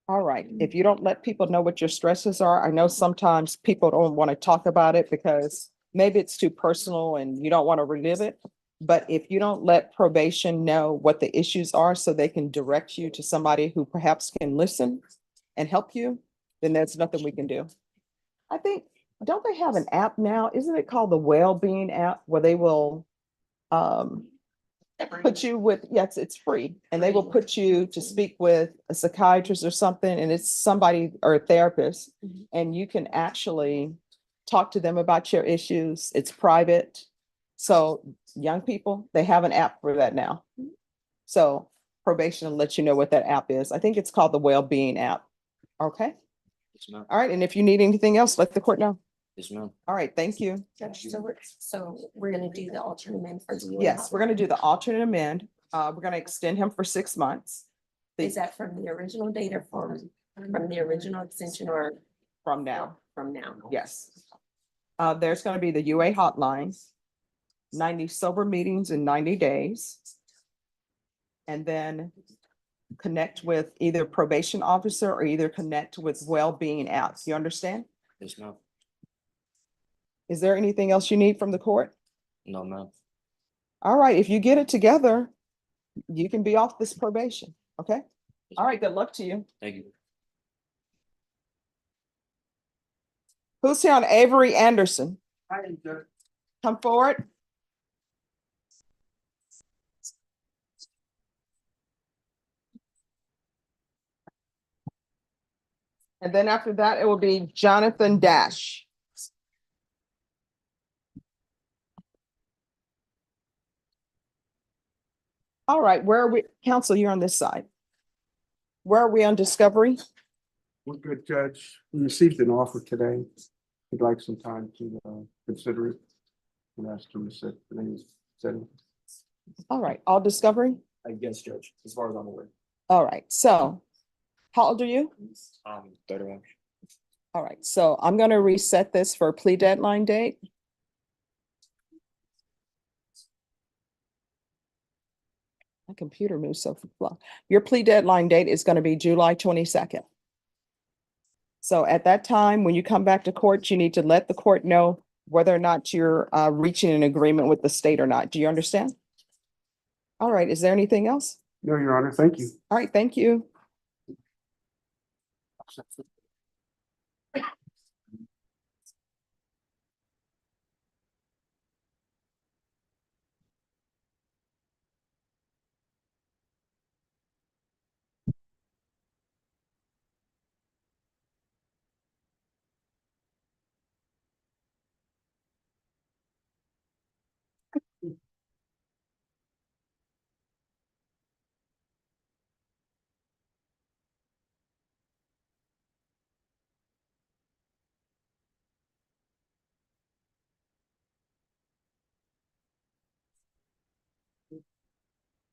S6: All right, if you don't let people know what your stresses are, I know sometimes people don't want to talk about it because maybe it's too personal and you don't want to relive it. But if you don't let probation know what the issues are so they can direct you to somebody who perhaps can listen and help you, then there's nothing we can do. I think, don't they have an app now? Isn't it called the Wellbeing app where they will put you with, yes, it's free. And they will put you to speak with a psychiatrist or something, and it's somebody or a therapist. And you can actually talk to them about your issues. It's private. So young people, they have an app for that now. So probation will let you know what that app is. I think it's called the Wellbeing app. Okay.
S19: Yes, ma'am.
S6: All right. And if you need anything else, let the court know.
S19: Yes, ma'am.
S6: All right. Thank you.
S10: Judge, so we're gonna do the alternate amend for the.
S6: Yes, we're going to do the alternate amend. We're going to extend him for 6 months.
S10: Is that from the original date or from the original extension or
S6: From now.
S10: from now?
S6: Yes. There's going to be the UA hotline, 90 sober meetings in 90 days. And then connect with either probation officer or either connect with Wellbeing apps. You understand?
S19: Yes, ma'am.
S6: Is there anything else you need from the court?
S17: No, ma'am.
S6: All right, if you get it together, you can be off this probation, okay? All right, good luck to you.
S17: Thank you.
S6: Who's here on Avery Anderson? Come forward. And then after that, it will be Jonathan Dash. All right, where are we? Counsel, you're on this side. Where are we on discovery?
S5: We're good, Judge. We received an offer today. We'd like some time to consider it. And ask him to sit.
S6: All right, all discovery?
S19: Yes, Judge, as far as I'm aware.
S6: All right, so how old are you?
S17: 31.
S6: All right, so I'm gonna reset this for plea deadline date. My computer moves so slow. Your plea deadline date is gonna be July 22nd. So at that time, when you come back to court, you need to let the court know whether or not you're reaching an agreement with the state or not. Do you understand? All right, is there anything else?
S5: No, Your Honor, thank you.
S6: All right, thank you.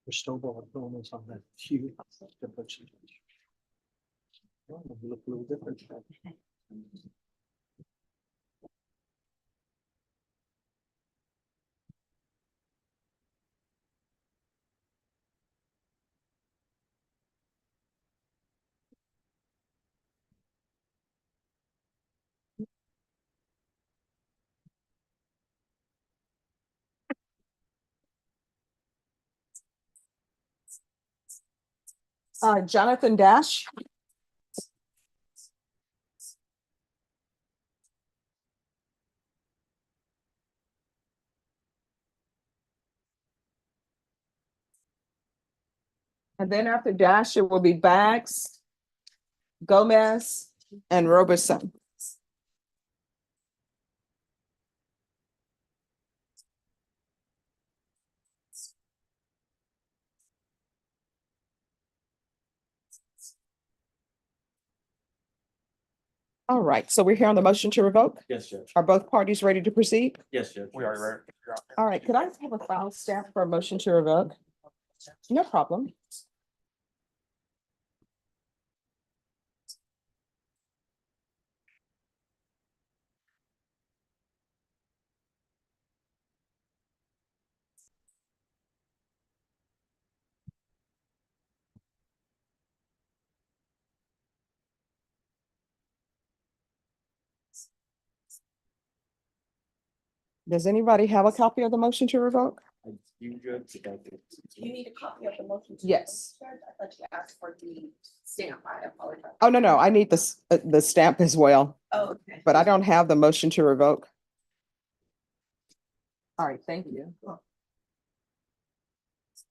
S11: We're still going bonus on that few. Look a little different.
S6: Jonathan Dash. And then after Dash, it will be Bags, Gomez, and Roberson. All right, so we're here on the motion to revoke.
S19: Yes, Judge.
S6: Are both parties ready to proceed?
S19: Yes, Judge.
S5: We are ready.
S6: All right, could I have a file stamp for a motion to revoke? No problem. Does anybody have a copy of the motion to revoke?
S19: You, Judge.
S2: You need a copy of the motion.
S6: Yes.
S2: I thought you asked for the stamp. I apologize.
S6: Oh, no, I need the stamp as well,
S2: Oh, okay.
S6: but I don't have the motion to revoke. All right, thank you.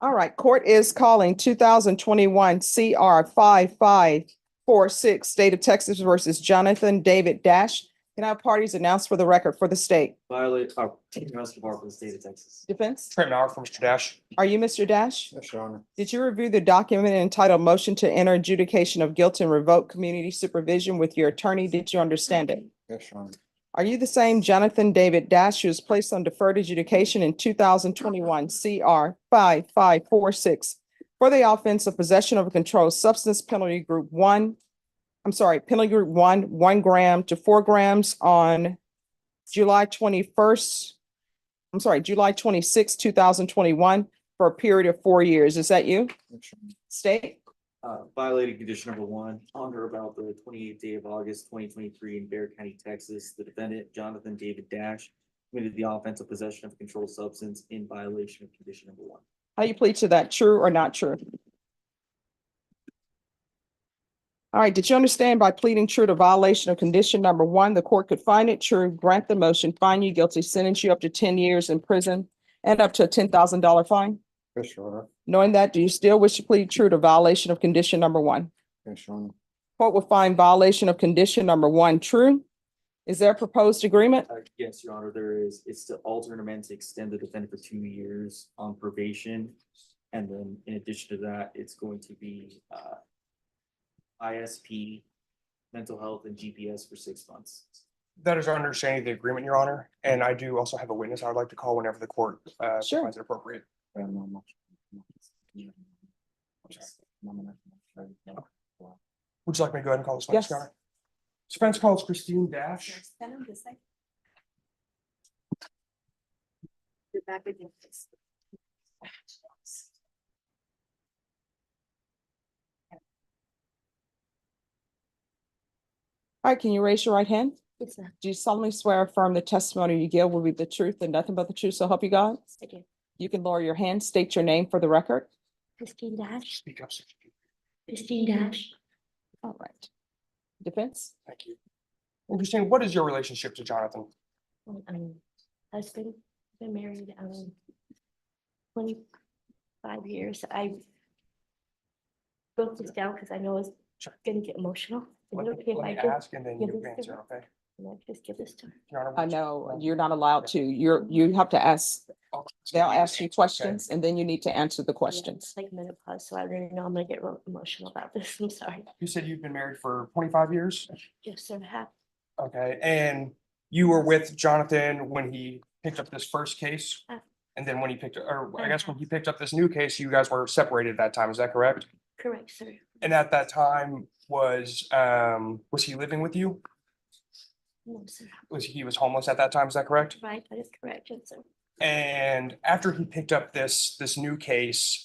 S6: All right, court is calling 2021 CR 5546, State of Texas versus Jonathan David Dash. Can I have parties announced for the record for the state?
S19: Violate, arrest bar for the state of Texas.
S6: Defense?
S5: Trent Mauer for Mr. Dash.
S6: Are you Mr. Dash?
S12: Yes, Your Honor.
S6: Did you review the document entitled Motion to Enter Adjudication of Guilt and Revoke Community Supervision with your attorney? Did you understand it?
S12: Yes, Your Honor.
S6: Are you the same Jonathan David Dash who was placed on deferred adjudication in 2021 CR 5546 for the offense of possession of a controlled substance penalty group 1? Penalty group 1 gram to 4 grams on July 26, 2021 for a period of 4 years. Is that you?
S12: Yes, Your Honor.
S6: State?
S19: Violating condition number 1, on or about the 28th day of August, 2023 in Bexar County, Texas, the defendant, Jonathan David Dash, committed the offense of possession of a controlled substance in violation of condition number 1.
S6: How you plead to that, true or not true? All right, did you understand by pleading true to violation of condition number 1, the court could find it true, grant the motion, find you guilty, sentence you up to 10 years in prison and up to a $10,000 fine?
S8: Yes, Your Honor.
S6: Knowing that, do you still wish to plead true to violation of condition number 1?
S8: Yes, Your Honor.
S6: Court will find violation of condition number 1 true. Is there a proposed agreement?
S19: Yes, Your Honor, there is. It's to alter and amend to extend the defendant for 2 years on probation. And then in addition to that, it's going to be ISP, mental health, and GPS for 6 months.
S5: That is our understanding of the agreement, Your Honor, and I do also have a witness I would like to call whenever the court
S6: Sure.
S5: finds it appropriate. Would you like me to go ahead and call this witness,
S6: Yes.
S5: Your Honor? Defense calls Christine Dash.
S6: All right, can you raise your right hand?
S18: Yes, ma'am.
S6: Do you solemnly swear or affirm the testimony you give will be the truth and nothing but the truth, so help you God?
S18: I do.
S6: You can lower your hand, state your name for the record.
S18: Christine Dash.
S5: Speak up.
S18: Christine Dash.
S6: All right. Defense?
S5: Thank you. And Christine, what is your relationship to Jonathan?
S18: Husband, been married 25 years. I wrote this down because I know it's gonna get emotional. Is it okay if
S5: Let
S18: I
S5: me
S18: just
S5: ask and then
S18: give
S5: you
S18: this to
S5: answer,
S18: her?
S5: okay?
S18: Can I just give this to her?
S5: Your Honor,
S6: I know you're not allowed to. You have to ask, they'll ask you questions and then you need to answer the
S18: Yeah,
S6: questions.
S18: it's like menopause, so I already know I'm gonna get real emotional about this. I'm sorry.
S5: You said you've been married for 25 years?
S18: Yes, sir, I have.
S5: Okay, and you were with Jonathan when he picked up this first case? And then when he picked, or I guess when he picked up this new case, you guys were separated at that time, is that correct?
S18: Correct, sir.
S5: And at that time, was he living with you?
S18: No, sir.
S5: He was homeless at that time, is that correct?
S18: Right, that is correct, yes, sir.
S5: And after he picked up this new case,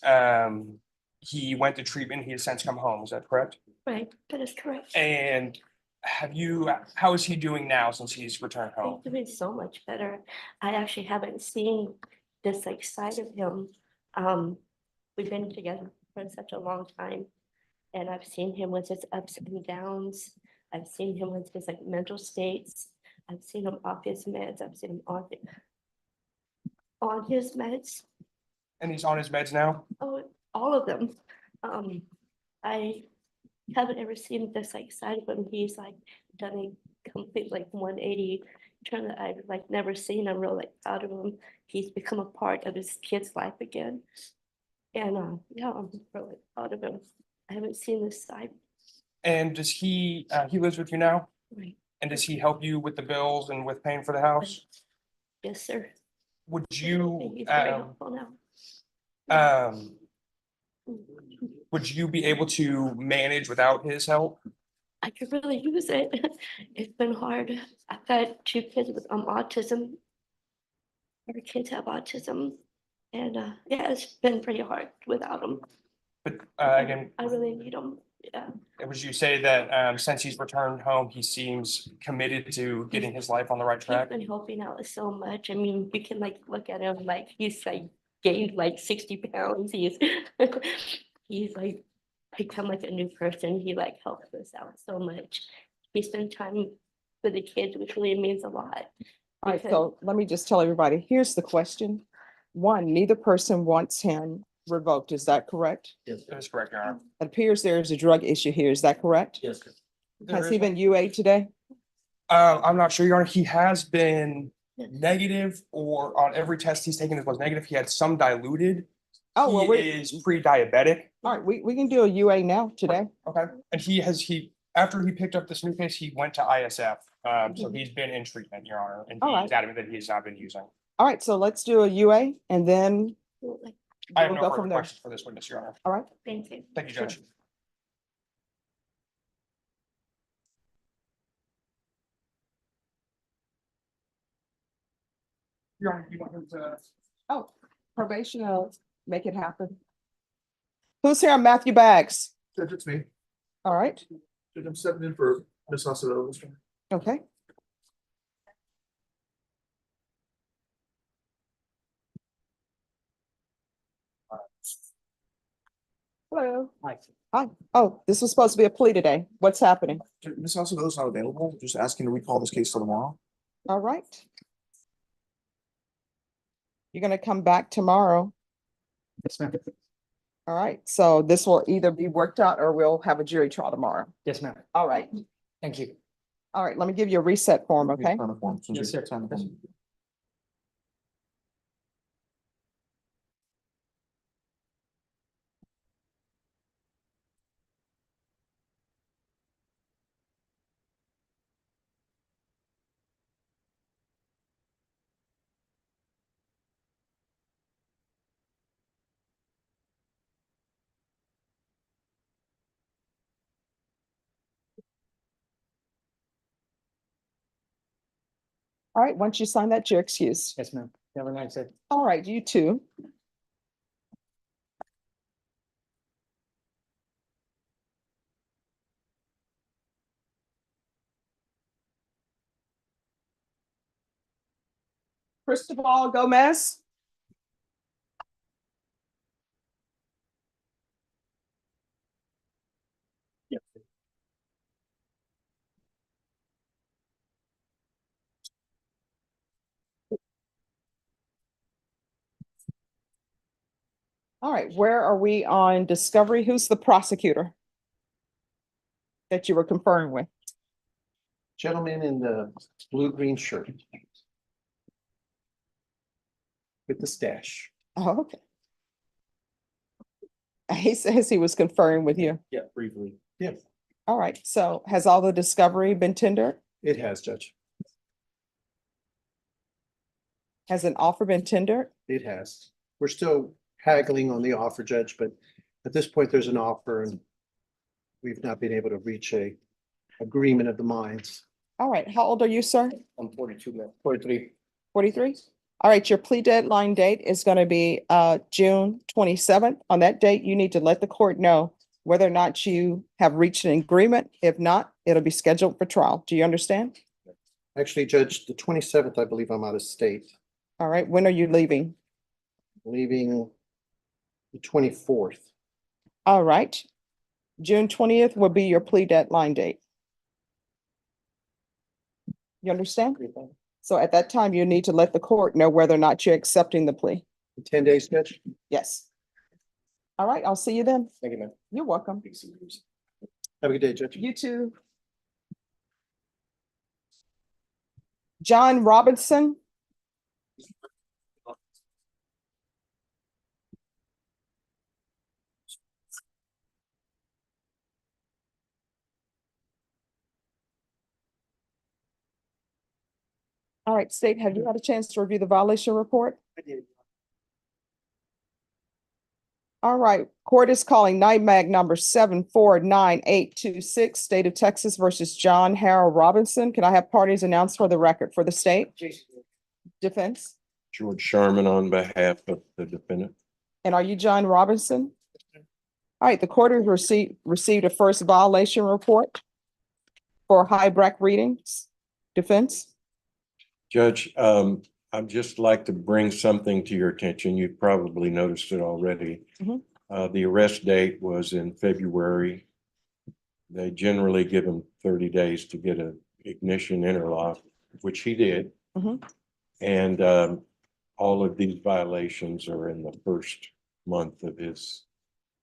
S5: he went to treatment, he has since come home, is that correct?
S18: Right, that is correct.
S5: And how is he doing now since he's returned home?
S18: He's doing so much better. I actually haven't seen this like side of him. We've been together for such a long time. And I've seen him with his ups and downs. I've seen him with his like mental states. I've seen him off his meds. I've seen him on his meds.
S5: And he's on his meds now?
S18: Oh, all of them. I haven't ever seen this like side of him. He's like done a complete like 180 turn that I've like never seen. I'm really like proud of him. He's become a part of his kid's life again. And yeah, I'm really proud of him. I haven't seen this side.
S5: And does he lives with you now?
S18: Right.
S5: And does he help you with the bills and with paying for the house?
S18: Yes, sir.
S5: Would you,
S18: He's very helpful now.
S5: would you be able to manage without his help?
S18: I could really use it. It's been hard. I've got 2 kids with autism. Our kids have autism. And yeah, it's been pretty hard without them.
S5: But again,
S18: I really need them. Yeah.
S5: would you say that since he's returned home, he seems committed to getting his life on the right
S18: He's
S5: track?
S18: been helping out so much. I mean, you can like look at him like he's like gained like 60 pounds. He's like become like a new person. He like helps us out so much. He spent time with the kids, which really means a lot.
S6: All right, so let me just tell everybody, here's the question. 1, neither person wants him revoked, is that correct?
S5: Yes, that is correct, Your Honor.
S6: It appears there is a drug issue here, is that correct?
S19: Yes.
S6: Has he been UA today?
S5: I'm not sure, Your Honor. He has been negative, or on every test he's taken it was negative. He had some diluted.
S6: Oh, well,
S5: He is pre-diabetic.
S6: All right, we can do a UA now today.
S5: Okay, and after he picked up this new case, he went to ISF. So he's been in treatment, Your Honor, and
S6: All right.
S5: he's adamant that he's not been using.
S6: All right, so let's do a UA and then
S5: I have
S6: we'll
S5: no
S6: go
S5: further
S6: from there.
S5: questions for this witness, Your Honor.
S6: All right.
S18: Thank you.
S5: Thank you, Judge. Your Honor, you want him to?
S6: Oh, probation, make it happen. Who's here? Matthew Baggs.
S20: Judge, it's me.
S6: All right,
S20: Judge, I'm stepping in for. for Ms. Acevedo, Mr.
S6: okay.
S20: Chairman.
S6: All right, so let's do a UA and then we'll go from there. All right.
S5: Your Honor, you want him to?
S6: Okay. Hello.
S11: Hi.
S6: Hi. Oh, this was supposed to be a plea today. What's happening?
S5: Ms. Elsa is not available, just asking to recall this case for tomorrow.
S6: All right. You're gonna come back tomorrow.
S11: Yes, ma'am.
S6: All right, so this will either be worked out or we'll have a jury trial tomorrow.
S11: Yes, ma'am.
S6: All right.
S11: Thank you.
S6: All right, let me give you a reset form, okay?
S11: Yes, sir.
S6: All right, once you sign that, you're excused.
S11: Yes, ma'am. Have a nice day.
S6: All right, you too. Cristobal Gomez. All right, where are we on discovery? Who's the prosecutor that you were conferring with?
S20: Gentleman in the blue-green shirt. With the stash.
S6: Oh, okay. He says he was conferring with you.
S20: Yeah, briefly. Yeah,
S6: All right, so has all the discovery been tendered?
S20: it has, Judge.
S6: Has an offer been tendered?
S20: It has. We're still haggling on the offer, Judge, but at this point, there's an offer and we've not been able to reach a agreement of the minds.
S6: All right, how old are you, sir?
S20: I'm 42 now, 43.
S6: 43? All right, your plea deadline date is going to be June 27th. On that date, you need to let the court know whether or not you have reached an agreement. If not, it'll be scheduled for trial. Do you understand?
S20: Actually, Judge, the 27th, I believe I'm out of state,
S6: All right, when are you leaving?
S20: leaving the 24th.
S6: All right. June 20th will be your plea deadline date. You understand? So at that time, you need to let the court know whether or not you're accepting the plea.
S20: 10 days, Judge?
S6: Yes. All right, I'll see you then.
S20: Thank you, ma'am.
S6: You're welcome.
S20: Have a good day, Judge.
S6: You too. John Robinson. All right, State, have you had a chance to review the violation report?
S7: I did.
S6: All right, court is calling NIMAG number 749826, State of Texas versus John Harold Robinson. Can I have parties announced for the record for the state?
S7: Jason.
S6: Defense?
S14: George Sherman on behalf of the defendant.
S6: And are you John Robinson? All right, the court has received a first violation report for high-brack readings. Defense?
S14: Judge, I'd just like to bring something to your attention. You've probably noticed it already.
S6: Mhm.
S14: The arrest date was in February. They generally give him 30 days to get an ignition interlock, which he did.
S6: Mhm.
S14: And all of these violations are in the first month of his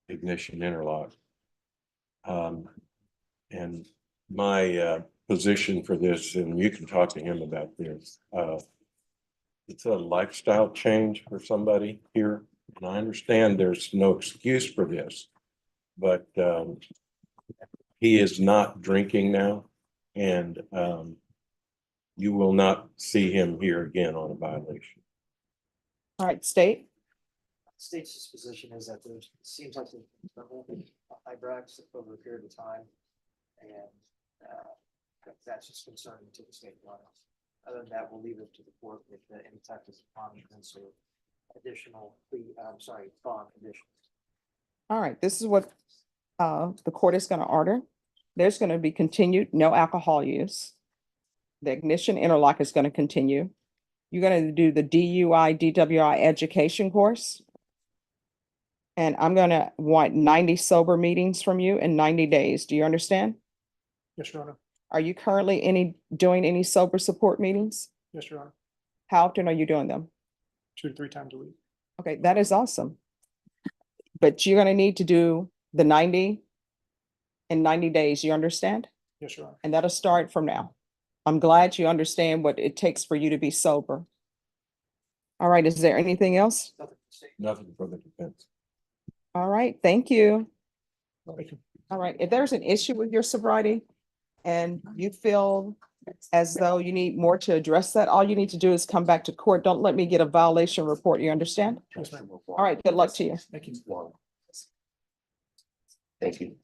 S14: ignition interlock. And my position for this, and you can talk to him about this, it's a lifestyle change for somebody here. And I understand there's no excuse for this, but he is not drinking now, and you will not see him here again on a violation.
S6: All right, State?
S11: State's disposition is that there's, it seems like there's high bracks over a period of time. And that's just concerning to the state line. Other than that, we'll leave it to the court with the any type of punishments or additional bond conditions.
S6: All right, this is what the court is going to order. There's going to be continued no alcohol use. The ignition interlock is going to continue. You're going to do the DUI, DWI education course. And I'm gonna want 90 sober meetings from you in 90 days. Do you understand?
S5: Yes, Your Honor.
S6: Are you currently doing any sober support meetings?
S5: Yes, Your Honor.
S6: How often are you doing them?
S5: 2 to 3 times a week.
S6: Okay, that is awesome. But you're gonna need to do the 90 in 90 days, you understand?
S5: Yes, Your Honor.
S6: And that'll start from now. I'm glad you understand what it takes for you to be sober. All right, is there anything else?
S15: Nothing further defense.
S6: All right, thank you.
S5: Thank you.
S6: All right, if there's an issue with your sobriety and you feel as though you need more to address that, all you need to do is come back to court. Don't let me get a violation report, you understand?
S5: Yes, ma'am.
S6: All right, good luck to you.
S5: Thank you.
S9: Thank you.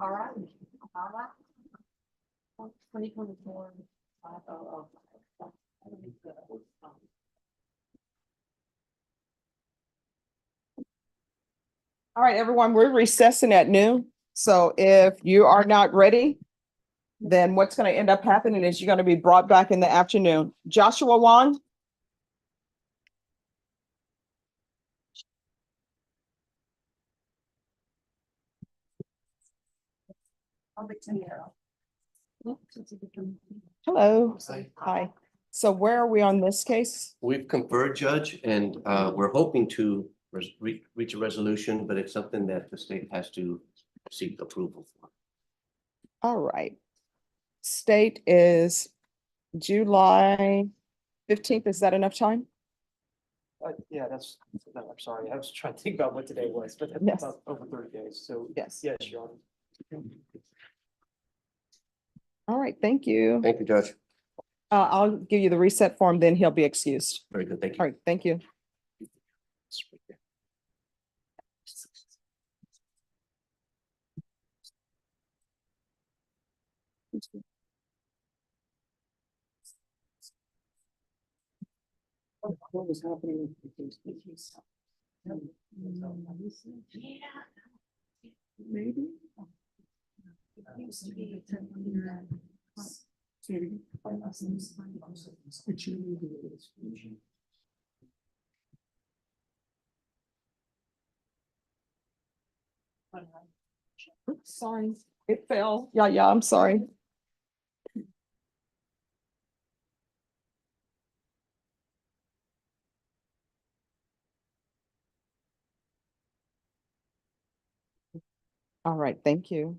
S3: All right. 2024.
S6: All right, everyone, we're recessing at noon. So if you are not ready, then what's going to end up happening is you're going to be brought back in the afternoon. Joshua Wong? Hello. Hi. So where are we on this case?
S9: We've conferred, Judge, and we're hoping to reach a resolution, but it's something that the state has to seek approval for.
S6: All right. State is July 15th. Is that enough time?
S11: Yeah, I'm sorry, I was trying to think about what today was, but that's
S6: Yes.
S11: about over 30 days, so.
S6: Yes.
S11: Yes, Your Honor.
S6: All right, thank you.
S9: Thank you, Judge.
S6: I'll give you the reset form, then he'll be excused.
S9: Very good, thank you.
S6: All right, thank you. What was happening? Maybe. Oops, sorry, it fell. Yeah, I'm sorry. All right, thank you.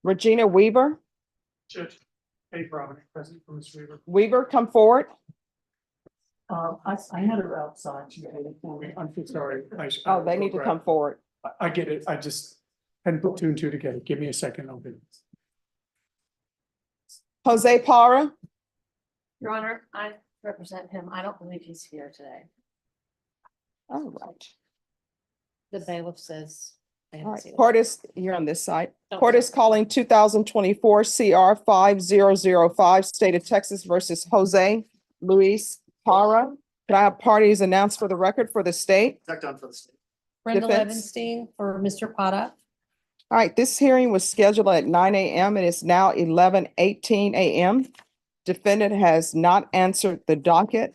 S6: Regina Weaver.
S5: Judge, hey, Robert, present for Ms. Weaver.
S6: Weaver, come forward.
S5: I had her outside. She waited for me. I'm so sorry.
S6: Oh, they need to come forward.
S5: I get it. I just hadn't put 2 and 2 together. Give me a second. I'll be.
S6: Jose Parra.
S21: Your Honor, I represent him. I don't believe he's here today.
S6: All right.
S21: The bailiff says. I
S6: All
S21: haven't
S6: right,
S21: seen him.
S6: Court you're on this side.
S21: Okay.
S6: Court is calling 2024 CR 5005, State of Texas versus Jose Luis Parra. Could I have parties announced for the record for the state?
S7: Tucked on for the state.
S21: Brenda
S6: Defense.
S21: Levenstein for Mr. Pata.
S6: All right, this hearing was scheduled at 9 a.m. and it's now 11:18 a.m. Defendant has not answered the docket.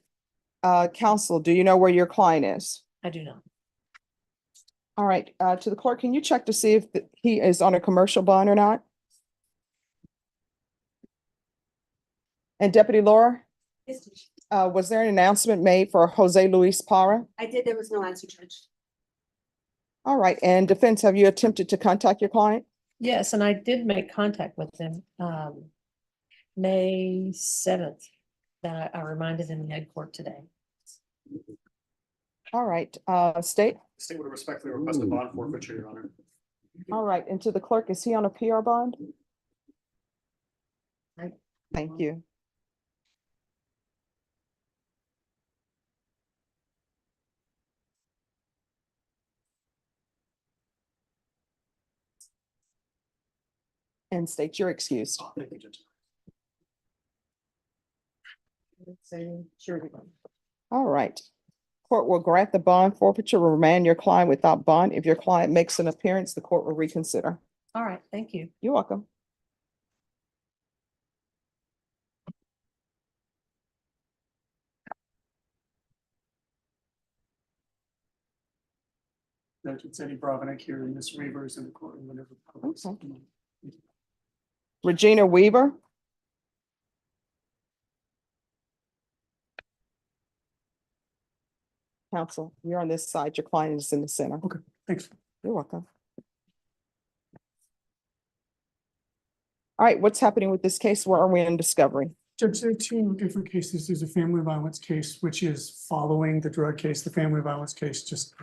S6: Counsel, do you know where your client is?
S21: I do not.
S6: All right, to the clerk, can you check to see if he is on a commercial bond or not? And Deputy Laura? Was there an announcement made for Jose Luis Parra?
S21: I did, there was no answer, Judge.
S6: All right, and defense, have you attempted to contact your client?
S21: Yes, and I did make contact with him, May 7th. That I reminded him in head court today.
S6: All right, state?
S7: State would respectfully request a bond forfeiture, Your Honor.
S6: All right, and to the clerk, is he on a PR bond? Thank you. And state you're excused.
S7: Thank you, Judge.
S6: All right. Court will grant the bond forfeiture, remand your client without bond. If your client makes an appearance, the court will reconsider.
S21: All right, thank you.
S6: You're welcome.
S13: Judge, it's Eddie Bravanek here, and Ms. Weaver is in the courtroom whenever.
S6: Okay. Regina Weaver. Counsel, you're on this side. Your client is in the center.
S13: Okay, thanks.
S6: You're welcome. All right, what's happening with this case? Where are we in discovery?
S13: Judge, there are two different cases. There's a family violence case, which is following the drug case. The family violence case just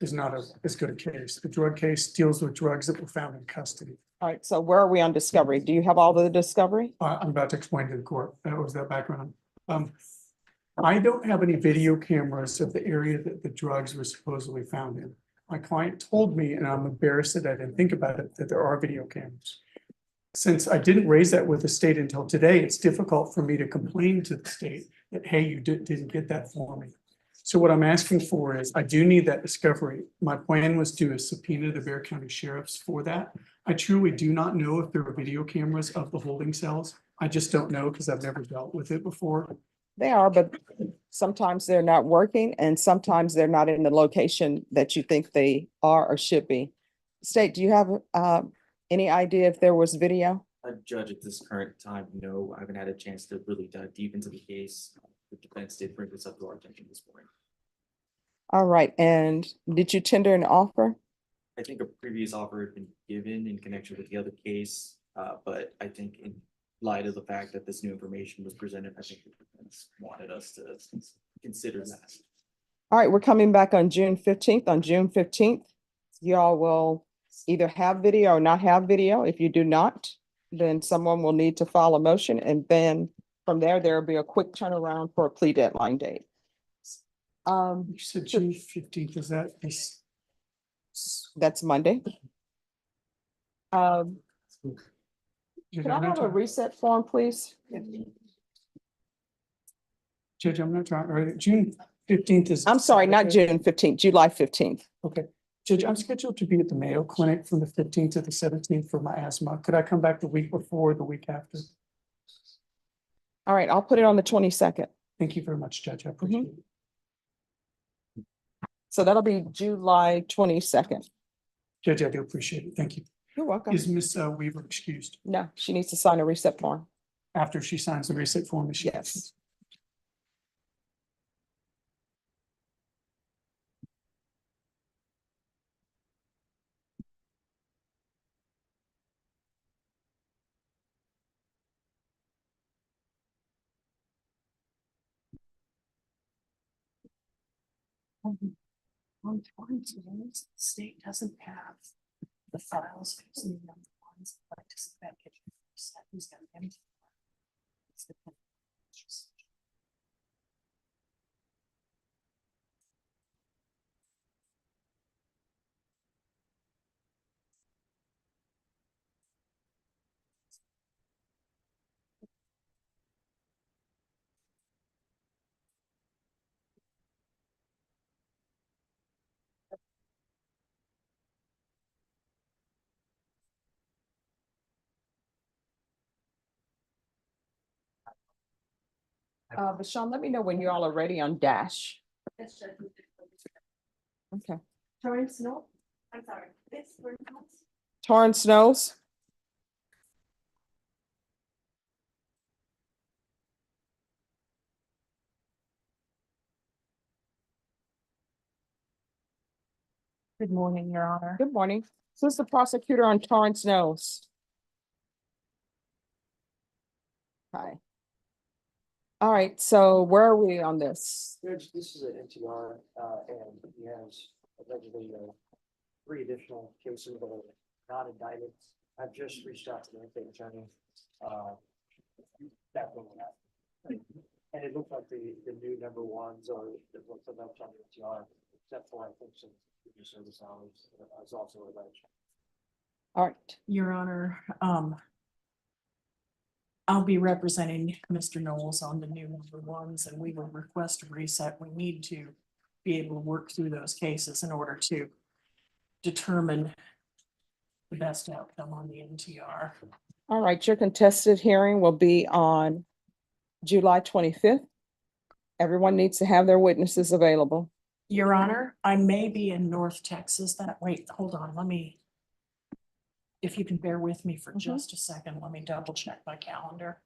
S13: is not as good a case. The drug case deals with drugs that were found in custody.
S6: All right, so where are we on discovery? Do you have all the discovery?
S13: I'm about to explain to the court. That was that background. I don't have any video cameras of the area that the drugs were supposedly found in. My client told me, and I'm embarrassed that I didn't think about it, that there are video cameras. Since I didn't raise that with the state until today, it's difficult for me to complain to the state that, hey, you didn't get that for me. So what I'm asking for is, I do need that discovery. My plan was to subpoena the Bexar County Sheriffs for that. I truly do not know if there are video cameras of the holding cells. I just don't know because I've never dealt with it before.
S6: They are, but sometimes they're not working and sometimes they're not in the location that you think they are or should be. State, do you have any idea if there was video?
S19: Judge, at this current time, no, I haven't had a chance to really dive deep into the case. The defense did bring this up to our attention this morning.
S6: All right, and did you tender an offer?
S19: I think a previous offer had been given in connection with the other case, but I think in light of the fact that this new information was presented, I think the defense wanted us to consider that.
S6: All right, we're coming back on June 15th. On June 15th, y'all will either have video or not have video. If you do not, then someone will need to file a motion, and then from there will be a quick turnaround for a plea deadline date.
S13: You said June 15th, is that?
S6: That's Monday. Can I have a reset form, please?
S13: Judge, I'm not trying, or June 15th is.
S6: I'm sorry, not June 15th, July 15th.
S13: Okay. Judge, I'm scheduled to be at the Mayo Clinic from the 15th to the 17th for my asthma. Could I come back the week before, or the week after?
S6: All right, I'll put it on the 22nd.
S13: Thank you very much, Judge. I appreciate it.
S6: So that'll be July 22nd.
S13: Judge, I do appreciate it. Thank you.
S6: You're welcome.
S13: Is Miss Weaver excused?
S6: No, she needs to sign a reset form.
S13: After she signs the reset form, is she?
S6: Yes.
S21: On forms, the state doesn't have the files. Using the ones like to sit back at who's got them. It's the-
S6: But Sean, let me know when you all are ready on Dash. Okay.
S21: Torrance, no, I'm sorry. It's for.
S6: Torrance knows.
S21: Good morning, Your Honor.
S6: Good morning. Who's the prosecutor on Torrance Knolls? Hi. All right, so where are we on this?
S11: Judge, this is an NTR, and he has allegedly, 3 additional cases that are not indicted. I've just reached out to the state attorney, that one. And it looks like the new number ones are, it looks like that's on the NTR, except for I think some previous service hours, is also alleged.
S6: All right,
S21: Your Honor, I'll be representing Mr. Knowles on the new number ones, and we will request a reset. We need to be able to work through those cases in order to determine the best outcome on the NTR.
S6: all right, your contested hearing will be on July 25th. Everyone needs to have their witnesses available.
S21: Your Honor, I may be in North Texas wait, hold on, if you can bear with me for just a second, let me double check my calendar.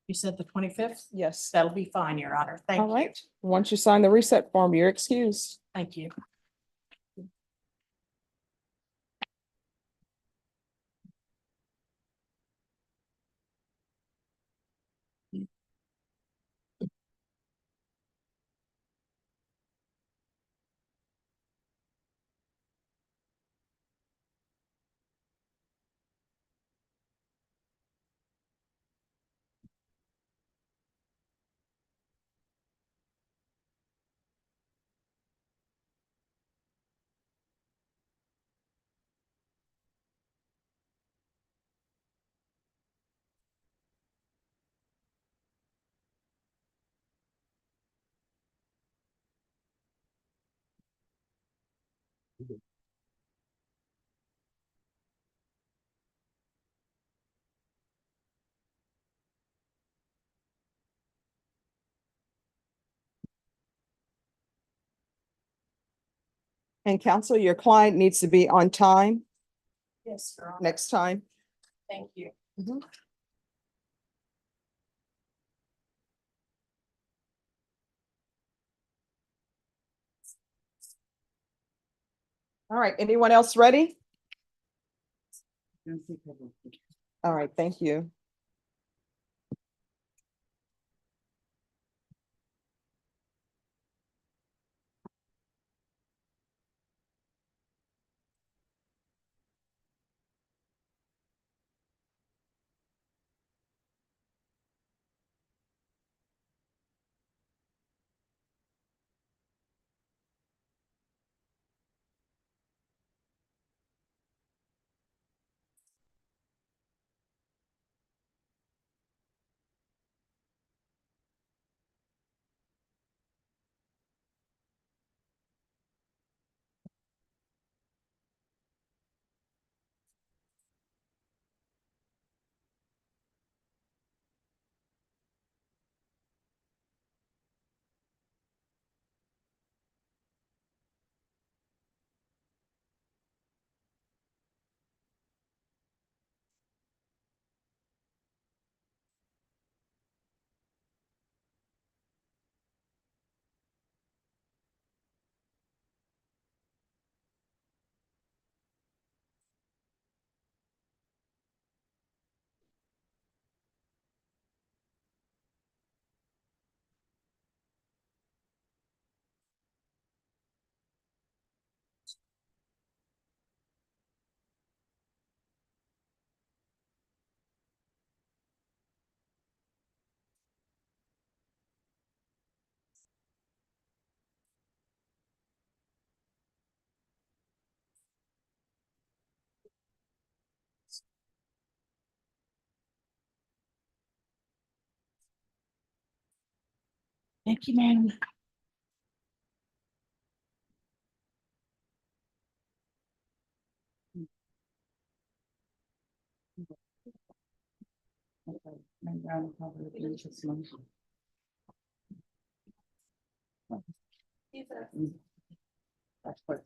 S21: You said the 25th?
S6: Yes.
S21: That'll be fine, Your Honor. Thank
S6: All
S21: you.
S6: right, once you sign the reset form, you're excused.
S21: Thank you.
S6: And counsel, your client needs to be on time
S21: Yes, Your Honor.
S6: next time.
S21: Thank you.
S6: All right, anyone else ready? All right, thank you.
S21: Thank you, ma'am.
S11: That's what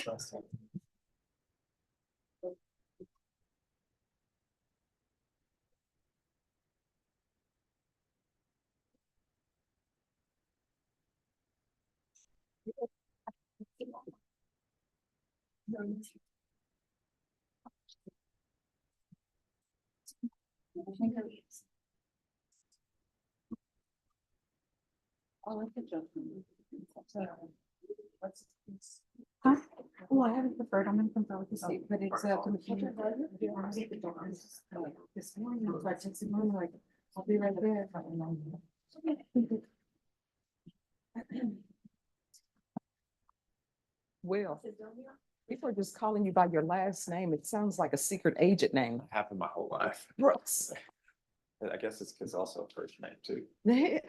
S11: I was saying.
S2: Huh? Well, I haven't preferred, I'm gonna confer with the state, but it's this morning, I was like, texting mom, like, I'll be right there.
S6: Will, people are just calling you by your last name. It sounds like a secret agent name.
S12: Happened my whole life.
S6: Brooks.
S12: I guess it's because also first name too.
S6: Yeah.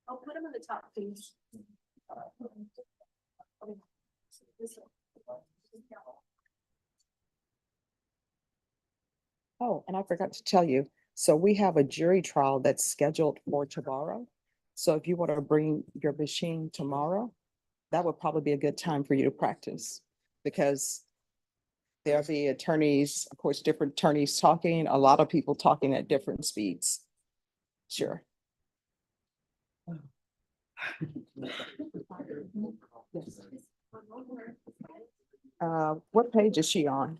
S10: I'll put them in the top, please.
S6: Oh, and I forgot to tell you, so we have a jury trial that's scheduled for tomorrow. So if you want to bring your machine tomorrow, that would probably be a good time for you to practice. Because there'll be attorneys, of course, different attorneys talking, a lot of people talking at different speeds. Sure. What page is she on?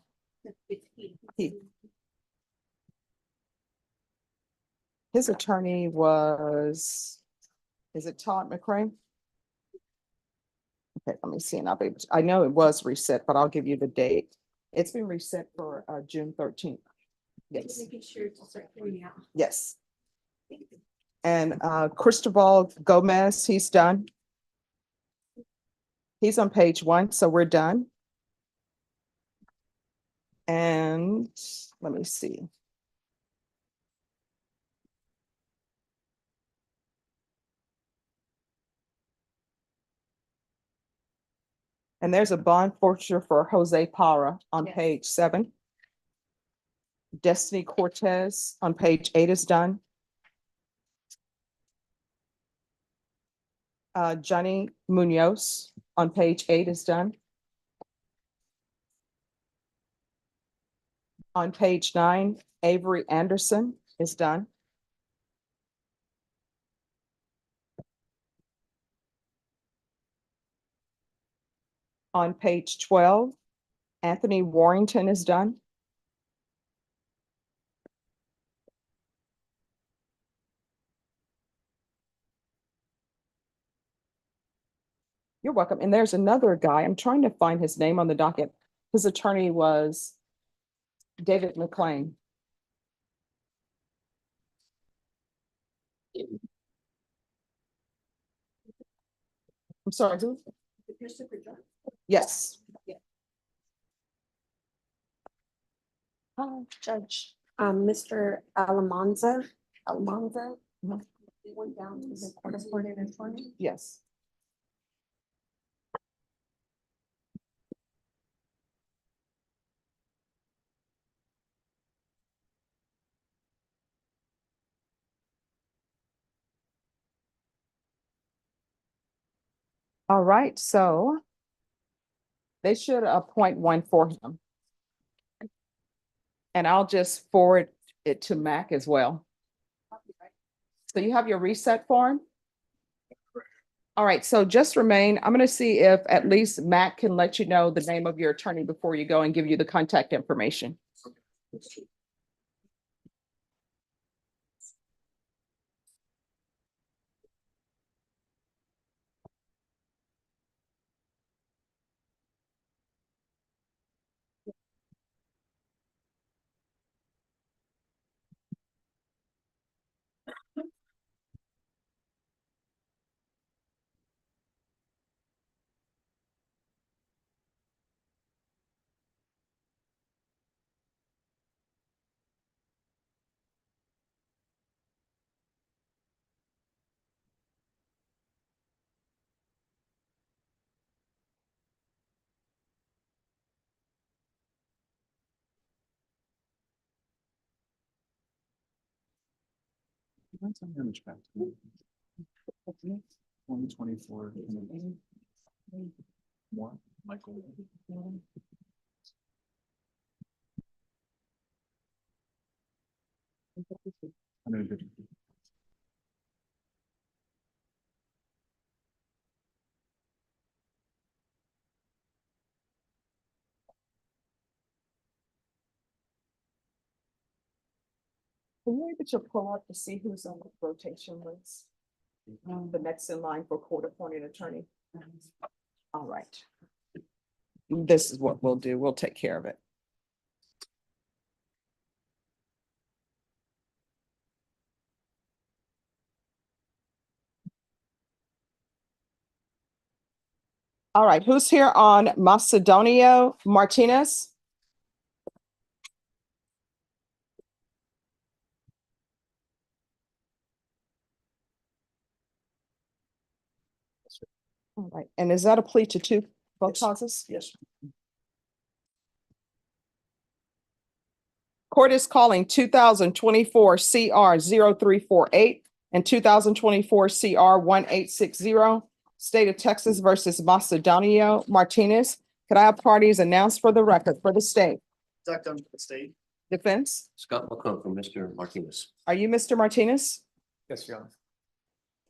S6: His attorney was, is it Todd McCray? Okay, let me see, and I know it was reset, but I'll give you the date. It's been reset for June 13th. Yes.
S10: Making sure to start clearing out.
S6: Yes. And Cristobal Gomez, he's done. He's on page 1, so we're done. And let me see. And there's a bond forfeiture for Jose Parra on page 7. Destiny Cortez on page 8 is done. Johnny Munoz on page 8 is done. On page 9, Avery Anderson is done. On page 12, Anthony Warrington is done. You're welcome. And there's another guy, I'm trying to find his name on the docket. His attorney was David McLean. I'm sorry, who? Yes.
S3: Hi, Judge. Mr. Almanza. He went down to the court appointed attorney.
S6: Yes. All right, so they should appoint one for him. And I'll just forward it to Mac as well. So you have your reset form? All right, so just remain. I'm going to see if at least Mac can let you know the name of your attorney before you go and give you the contact information.
S12: When's our image back? 2024. More, Michael.
S6: Are you able to pull up to see who's on the rotation list? The next in line for court appointed attorney. All right. This is what we'll do. We'll take care of it. All right, who's here on Macedonio Martinez? All right, and is that a plea to two both causes?
S11: Yes.
S6: Court is calling 2024 CR 0348 and 2024 CR 1860, State of Texas versus Macedonio Martinez. Could I have parties announced for the record for the state?
S7: Zach Dunn for the state.
S6: Defense,
S9: Scott McComb from Mr. Martinez.
S6: are you Mr. Martinez?
S5: Yes, Your Honor.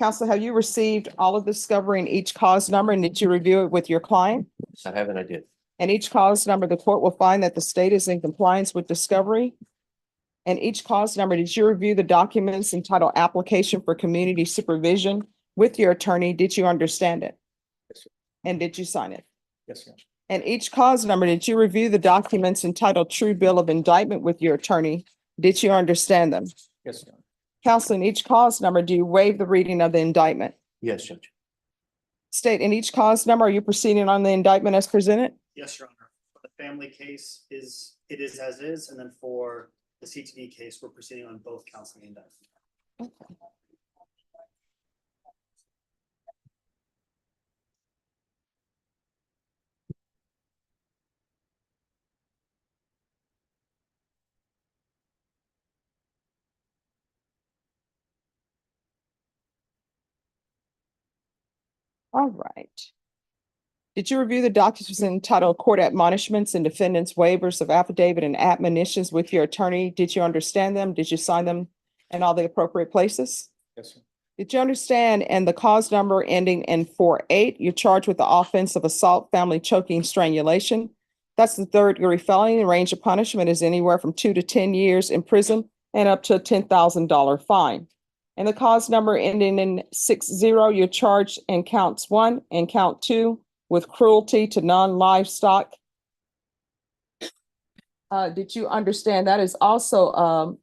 S6: Counsel, have you received all of the discovery in each cause number and did you review it with your client?
S9: Yes, I have and I did.
S6: And each cause number, the court will find that the state is in compliance with discovery. And each cause number, did you review the documents entitled application for community supervision with your attorney? Did you understand it?
S5: Yes, sir.
S6: And did you sign it?
S5: Yes, Your Honor.
S6: And each cause number, did you review the documents entitled true bill of indictment with your attorney? Did you understand them?
S5: Yes, Your Honor.
S6: Counsel, in each cause number, do you waive the reading of the indictment?
S9: Yes, Judge.
S6: State, in each cause number, are you proceeding on the indictment as presented?
S7: Yes, Your Honor. For the family case it is as is, and then for the CTD case, we're proceeding on both counts of the indictment.
S6: All right. Did you review the documents entitled court admonishments and defendants waivers of affidavit and admonitions with your attorney? Did you understand them? Did you sign them in all the appropriate places?
S5: Yes, sir.
S6: Did you understand? And the cause number ending in 48, you're charged with the offense of assault, family choking, strangulation. That's the third-degree felony. The range of punishment is anywhere from 2 to 10 years in prison and up to a $10,000 fine. And the cause number ending in 60, you're charged in counts 1 and count 2 with cruelty to non-livestock. Did you understand that is also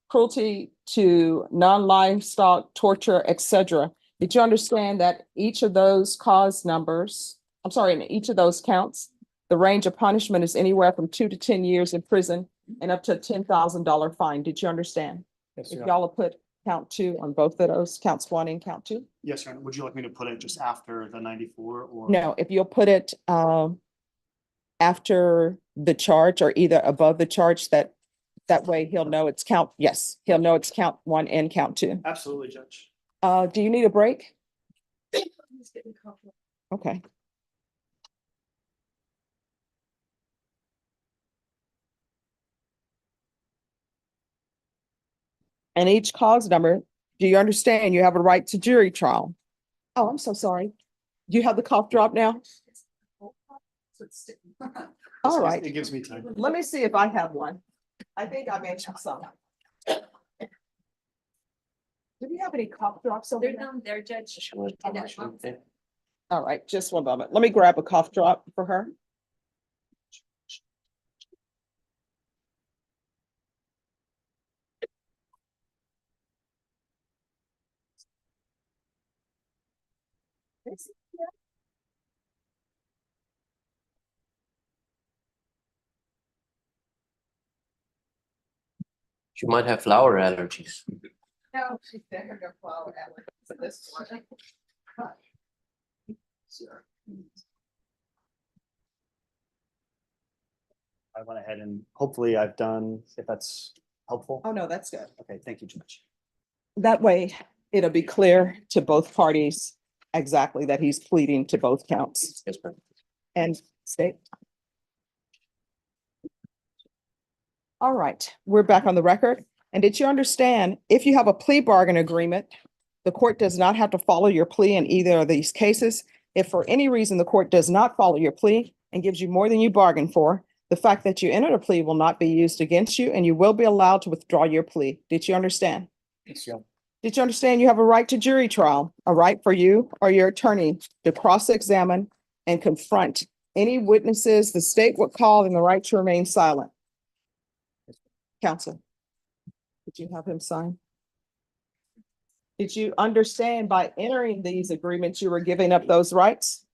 S6: cruelty to non-livestock, torture, etc. Did you understand that each of those cause numbers, I'm sorry, in each of those counts, the range of punishment is anywhere from 2 to 10 years in prison and up to a $10,000 fine? Did you understand?
S7: Yes,
S6: If
S7: Your
S6: y'all will put count 2 on both of those, counts 1 and count 2?
S7: Yes, Your Honor. Would you like me to put it just after the 94 or?
S6: No, if you'll put it after the charge or either above the charge, that way he'll know it's count, yes, he'll know it's count 1 and count 2.
S7: Absolutely, Judge.
S6: Do you need a break? Okay. And each cause number, do you understand you have a right to jury trial? Oh, I'm so sorry. Do you have the cough drop now? All right.
S7: It gives me time.
S6: Let me see if I have one. I think I mentioned some. Do you have any cough drops over there?
S10: They're judged.
S6: All right, just one moment. Let me grab a cough drop for her.
S9: You might have flower allergies.
S2: No, she's never gonna follow Ellen for this one.
S7: I went ahead and hopefully I've done, if that's helpful.
S6: Oh, no, that's good.
S7: Okay, thank you, Judge.
S6: That way, it'll be clear to both parties exactly that he's pleading to both counts.
S9: Yes, ma'am.
S6: And state. All right, we're back on the record. And did you understand, if you have a plea bargain agreement, the court does not have to follow your plea in either of these cases. If for any reason the court does not follow your plea and gives you more than you bargained for, the fact that you entered a plea will not be used against you and you will be allowed to withdraw your plea. Did you understand?
S7: Yes, Your Honor.
S6: Did you understand you have a right to jury trial, a right for you or your attorney to cross-examine and confront any witnesses the state would call, and the right to remain silent? Counsel, did you have him sign? Did you understand by entering these agreements, you were giving up those rights?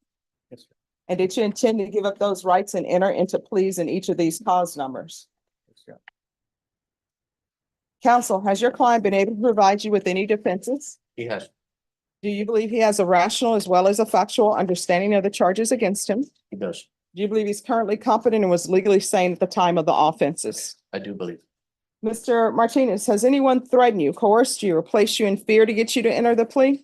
S7: Yes, sir.
S6: And did you intend to give up those rights and enter into pleas in each of these cause numbers?
S7: Yes, sir.
S6: Counsel, has your client been able to provide you with any defenses?
S9: He has.
S6: Do you believe he has a rational as well as a factual understanding of the charges against him?
S9: He does.
S6: Do you believe he's currently competent and was legally sane at the time of the offenses?
S9: I do believe.
S6: Mr. Martinez, has anyone threatened you, coerced you, or placed you in fear to get you to enter the plea?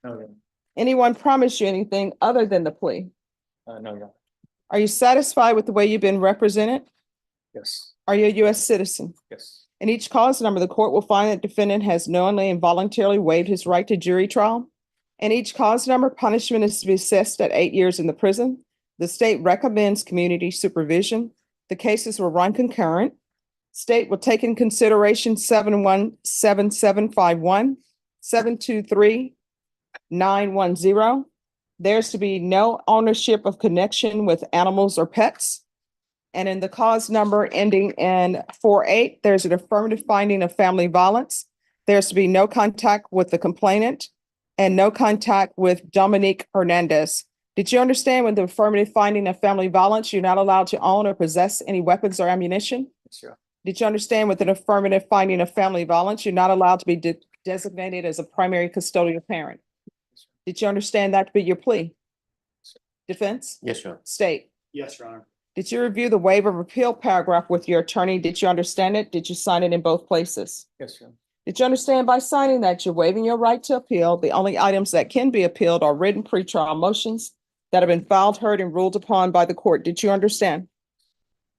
S7: No, Your Honor.
S6: Anyone promised you anything other than the plea?
S7: No, Your Honor.
S6: Are you satisfied with the way you've been represented?
S7: Yes.
S6: Are you a U.S. citizen?
S7: Yes.
S6: In each cause number, the court will find that defendant has knowingly and voluntarily waived his right to jury trial. In each cause number, punishment is to be assessed at 8 years in the prison. The state recommends community supervision. The cases will run concurrent. State will take in consideration 717751, 723910. There's to be no ownership of connection with animals or pets. And in the cause number ending in 48, there's an affirmative finding of family violence. There's to be no contact with the complainant and no contact with Dominique Hernandez. Did you understand with the affirmative finding of family violence, you're not allowed to own or possess any weapons or ammunition?
S7: Yes, Your Honor.
S6: Did you understand with an affirmative finding of family violence, you're not allowed to be designated as a primary custodial parent? Did you understand that to be your plea? Defense?
S9: Yes, sir.
S6: State?
S7: Yes, Your Honor.
S6: Did you review the waiver of appeal paragraph with your attorney? Did you understand it? Did you sign it in both places?
S7: Yes, Your Honor.
S6: Did you understand by signing that you're waiving your right to appeal? The only items that can be appealed are written pretrial motions that have been filed, heard, and ruled upon by the court. Did you understand?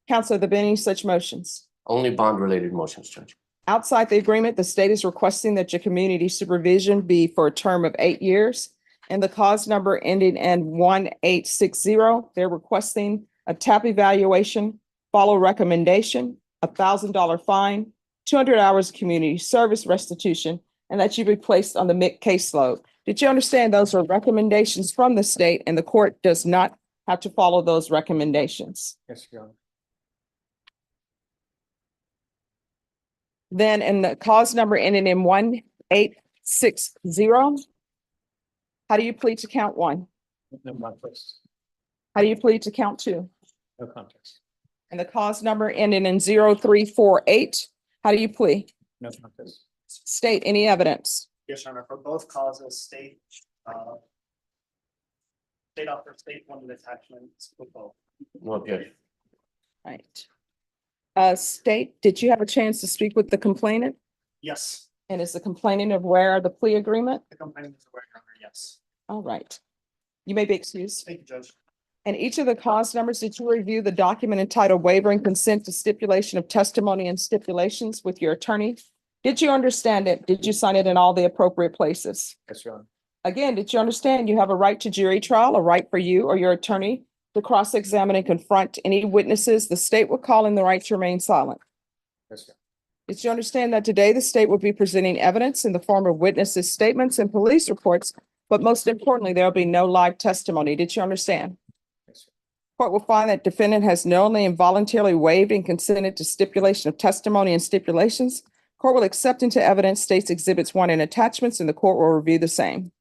S6: Counsel, have there been any such motions?
S9: Only bond-related motions, Judge.
S6: Outside the agreement, the state is requesting that your community supervision be for a term of 8 years. And the cause number ending in 1860, they're requesting a TAP evaluation, follow recommendation, $1,000 fine, 200 hours of community service restitution, and that you be placed on the MIC caseload. Did you understand those are recommendations from the state and the court does not have to follow those recommendations?
S5: Yes, Your Honor.
S6: Then in the cause number ending in 1860, how do you plead to count one?
S5: No contest.
S6: How do you plead to count two?
S5: No contest.
S6: And the cause number ending in 0348, how do you plead?
S5: No contest.
S6: State any evidence.
S7: Yes, Your Honor, for both causes, state offer state wanted attachments with both.
S9: Okay.
S6: Right. State, did you have a chance to speak with the complainant?
S7: Yes,
S6: And is the complainant aware of the plea agreement?
S7: the complainant is aware, Your Honor, yes.
S6: All right. You may be excused.
S7: Thank you, Judge.
S6: And each of the cause numbers, did you review the document entitled waiver and consent to stipulation of testimony and stipulations with your attorney? Did you understand it? Did you sign it in all the appropriate places?
S5: Yes, Your Honor.
S6: Again, did you understand you have a right to jury trial, a right for you or your attorney to cross-examine and confront any witnesses the state will call in the right to remain silent?
S5: Yes, Your Honor.
S6: Did you understand that today the state will be presenting evidence in the form of witnesses' statements and police reports, but most importantly, there will be no live testimony? Did you understand?
S5: Yes, Your
S6: Court will find that defendant has knowingly and voluntarily waived and consented to stipulation of testimony and stipulations. Court will accept into evidence states exhibits 1 and attachments, and the court will review the same.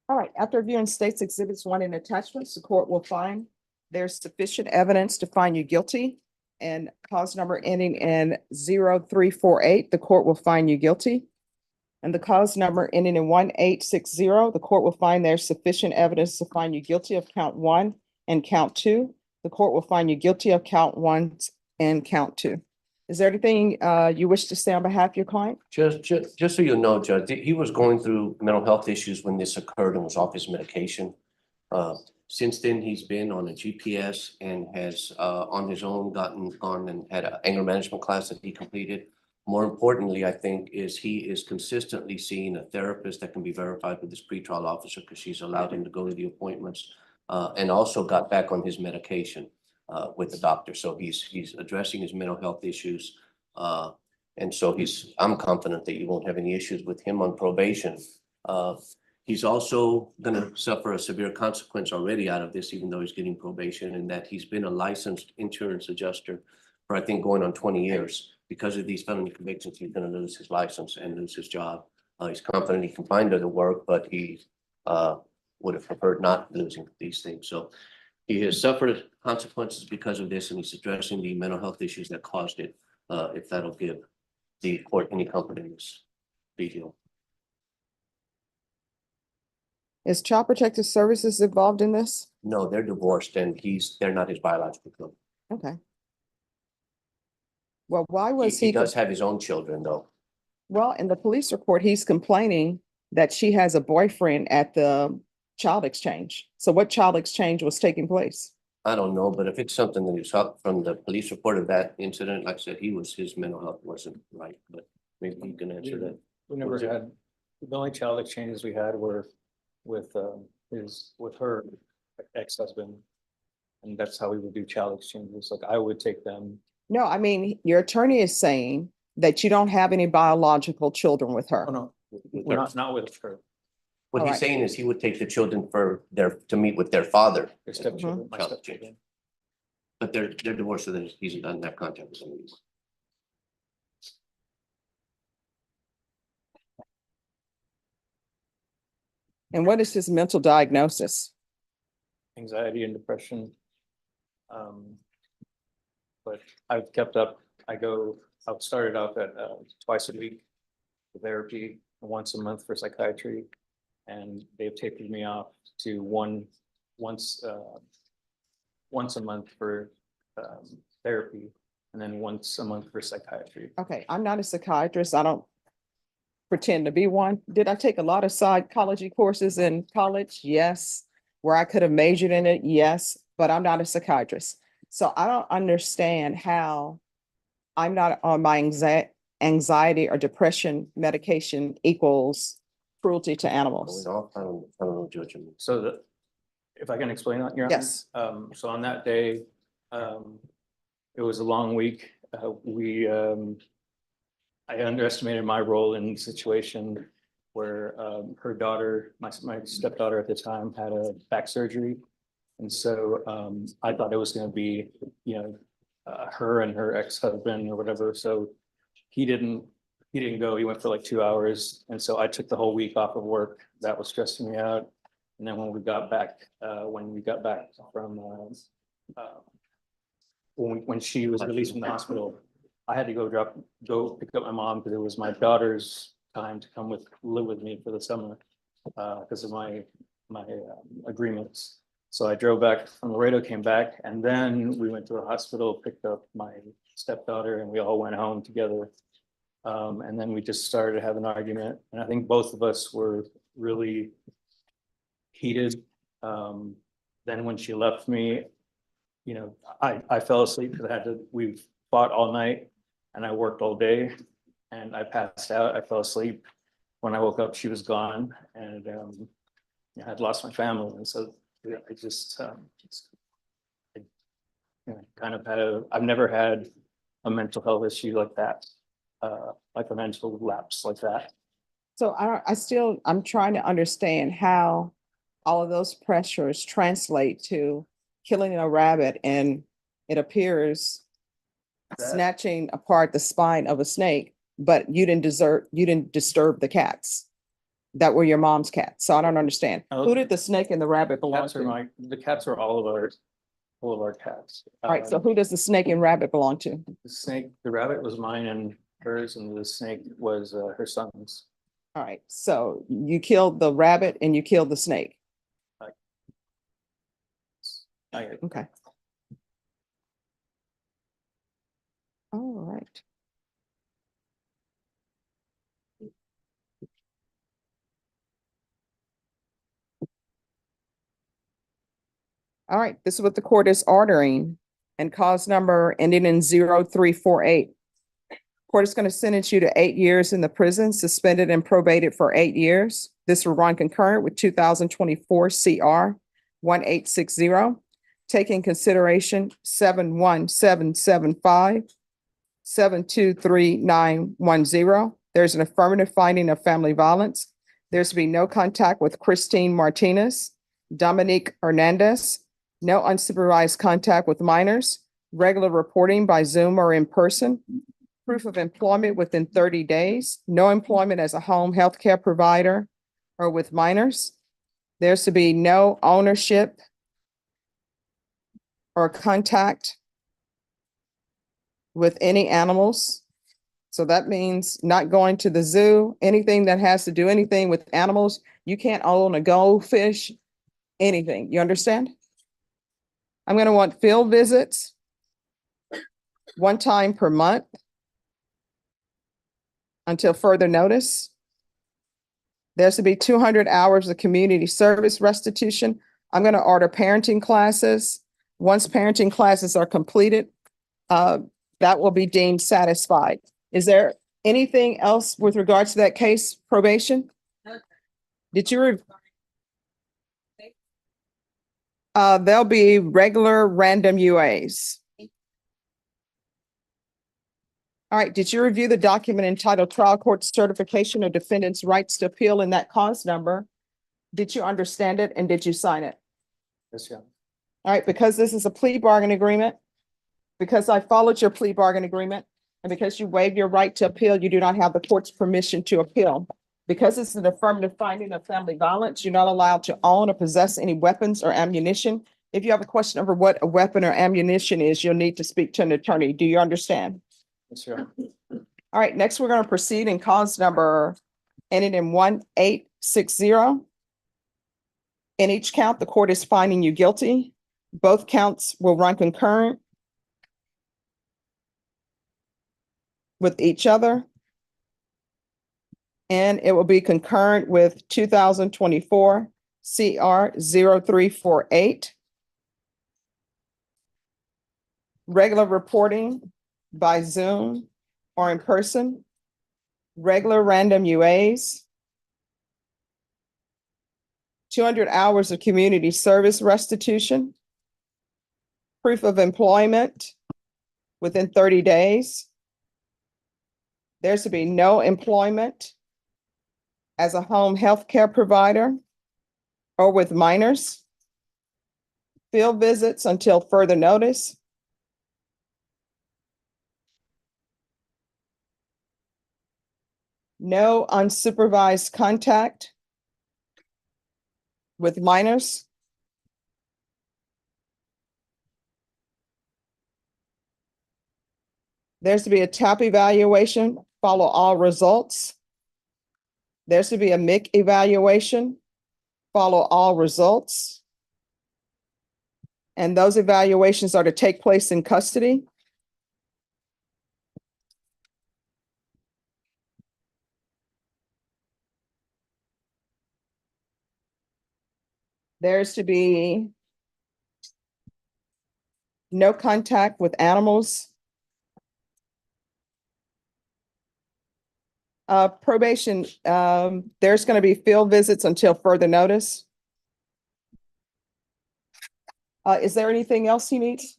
S6: All right, after reviewing state's exhibits 1 and attachments, the court will find there's sufficient evidence to find you guilty. And cause number ending in 0348, the court will find you guilty. And the cause number ending in 1860, the court will find there's sufficient evidence to find you guilty of count 1 and count 2. The court will find you guilty of count 1 and count 2. Is there anything you wish to say on behalf of your client?
S9: Just so you know, Judge, he was going through mental health issues when this occurred and was off his medication. Since then, he's been on a GPS and has on his own gone and had an anger management class that he completed. More importantly, I think, is he is consistently seeing a therapist that can be verified with his pretrial officer because she's allowed him to go to the appointments, and also got back on his medication with the doctor. So he's addressing his mental health issues. And so I'm confident that you won't have any issues with him on probation. He's also gonna suffer a severe consequence already out of this, even though he's getting probation, and that he's been a licensed insurance adjuster for, I think, going on 20 years. Because of these felony convictions, he's gonna lose his license and lose his job. He's confident he can find other work, but he would have preferred not losing these things. So he has suffered consequences because of this, and he's addressing the mental health issues that caused it, if that'll give the court any comfort in this video.
S6: Is Child Protective Services involved in this?
S9: No, they're divorced and they're not his biological children.
S6: Okay. Well, why was
S9: He does have his own children though.
S6: Well, in the police report, he's complaining that she has a boyfriend at the child exchange. So what child exchange was taking place?
S9: I don't know, but if it's something that is up from the police report of that incident, like I said, his mental health wasn't right, but maybe you can answer that.
S11: We never had, the only child exchanges we had were with her ex-husband. And that's how we would do child exchanges. Like I would take them.
S6: No, I mean, your attorney is saying that you don't have any biological children with her.
S11: Oh, no, not with her.
S9: What he's saying is he would take the children to meet with their father.
S11: Their stepchildren, my
S9: Child
S11: stepchildren.
S9: But they're divorced, so he's doesn't have contact with them anymore.
S6: And what is his mental diagnosis?
S11: Anxiety and depression. But I've kept up, I've started off at twice a week for therapy, once a month for psychiatry. And they've tapered me off to once a month for therapy, and then once a month for psychiatry.
S6: Okay, I'm not a psychiatrist. I don't pretend to be one. Did I take a lot of psychology courses in college? Yes. Where I could have majored in it? Yes, but I'm not a psychiatrist. So I don't understand how I'm not on my anxiety or depression medication equals cruelty to animals.
S9: I don't know, Judge.
S11: So if I can explain that, Your Honor?
S6: Yes.
S11: So on that day, it was a long week. I underestimated my role in the situation where her daughter, my stepdaughter at the time, had a back surgery. And so I thought it was going to be, her and her ex-husband or whatever. So he didn't go. He went for like 2 hours. And so I took the whole week off of work. That was stressing me out. And then when we got back from when she was released from the hospital, I had to go pick up my mom because it was my daughter's time to come live with me for the summer because of my agreements. So I drove back from Laredo, came back, and then we went to the hospital, picked up my stepdaughter, and we all went home together. And then we just started to have an argument, and I think both of us were really heated. Then when she left me, I fell asleep because we fought all night and I worked all day and I passed out. I fell asleep. When I woke up, she was gone, and I had lost my family. And so I just kind of I've never had a mental health issue like that, like a mental lapse like that.
S6: So I'm trying to understand how all of those pressures translate to killing a rabbit, and it appears snatching apart the spine of a snake, but you didn't disturb the cats. that were your mom's cats. So I don't understand.
S11: Oh.
S6: Who did the snake and the rabbit belong
S11: Cats are
S6: to?
S11: the cats are all of our cats.
S6: All right, so who does the snake and rabbit belong to?
S11: The snake, the rabbit was mine and hers, and the snake was her son's.
S6: All right, so you killed the rabbit and you killed the snake. Okay. All right. All right, this is what the court is ordering, and cause number ending in 0348. Court is going to sentence you to 8 years in the prison, suspended and probated for 8 years. This will run concurrent with 2024 CR 1860. Take in consideration 71775, 723910. There's an affirmative finding of family violence. There's to be no contact with Christine Martinez, Dominique Hernandez, no unsupervised contact with minors, regular reporting by Zoom or in person, proof of employment within 30 days, no employment as a home healthcare provider or with minors. There's to be no ownership or contact with any animals. So that means not going to the zoo, anything that has to do anything with animals. You can't own a goldfish, anything. You understand? I'm going to want field visits 1 time per month until further notice. There's to be 200 hours of community service restitution. I'm going to order parenting classes. Once parenting classes are completed, that will be deemed satisfied. Is there anything else with regards to that case, probation? Did you? There'll be regular random UAs. All right, did you review the document entitled Trial Court Certification of Defendant's Rights to Appeal in that cause number? Did you understand it and did you sign it?
S11: Yes, yeah.
S6: All right, because this is a plea bargain agreement, because I followed your plea bargain agreement, and because you waived your right to appeal, you do not have the court's permission to appeal. Because it's an affirmative finding of family violence, you're not allowed to own or possess any weapons or ammunition. If you have a question over what a weapon or ammunition is, you'll need to speak to an attorney. Do you understand?
S11: Yes, yeah.
S6: All right, next we're going to proceed in cause number ending in 1860. In each count, the court is finding you guilty. Both counts will run concurrent with each other. And it will be concurrent with 2024 CR 0348. Regular reporting by Zoom or in person. Regular random UAs. 200 hours of community service restitution. Proof of employment within 30 days. There's to be no employment as a home healthcare provider or with minors. Field visits until further notice. No unsupervised contact with minors. There's to be a TAP evaluation, follow all results. There's to be a MIC evaluation, follow all results. And those evaluations are to take place in custody. There's to be no contact with animals. Probation, there's going to be field visits until further notice. Is there anything else he needs?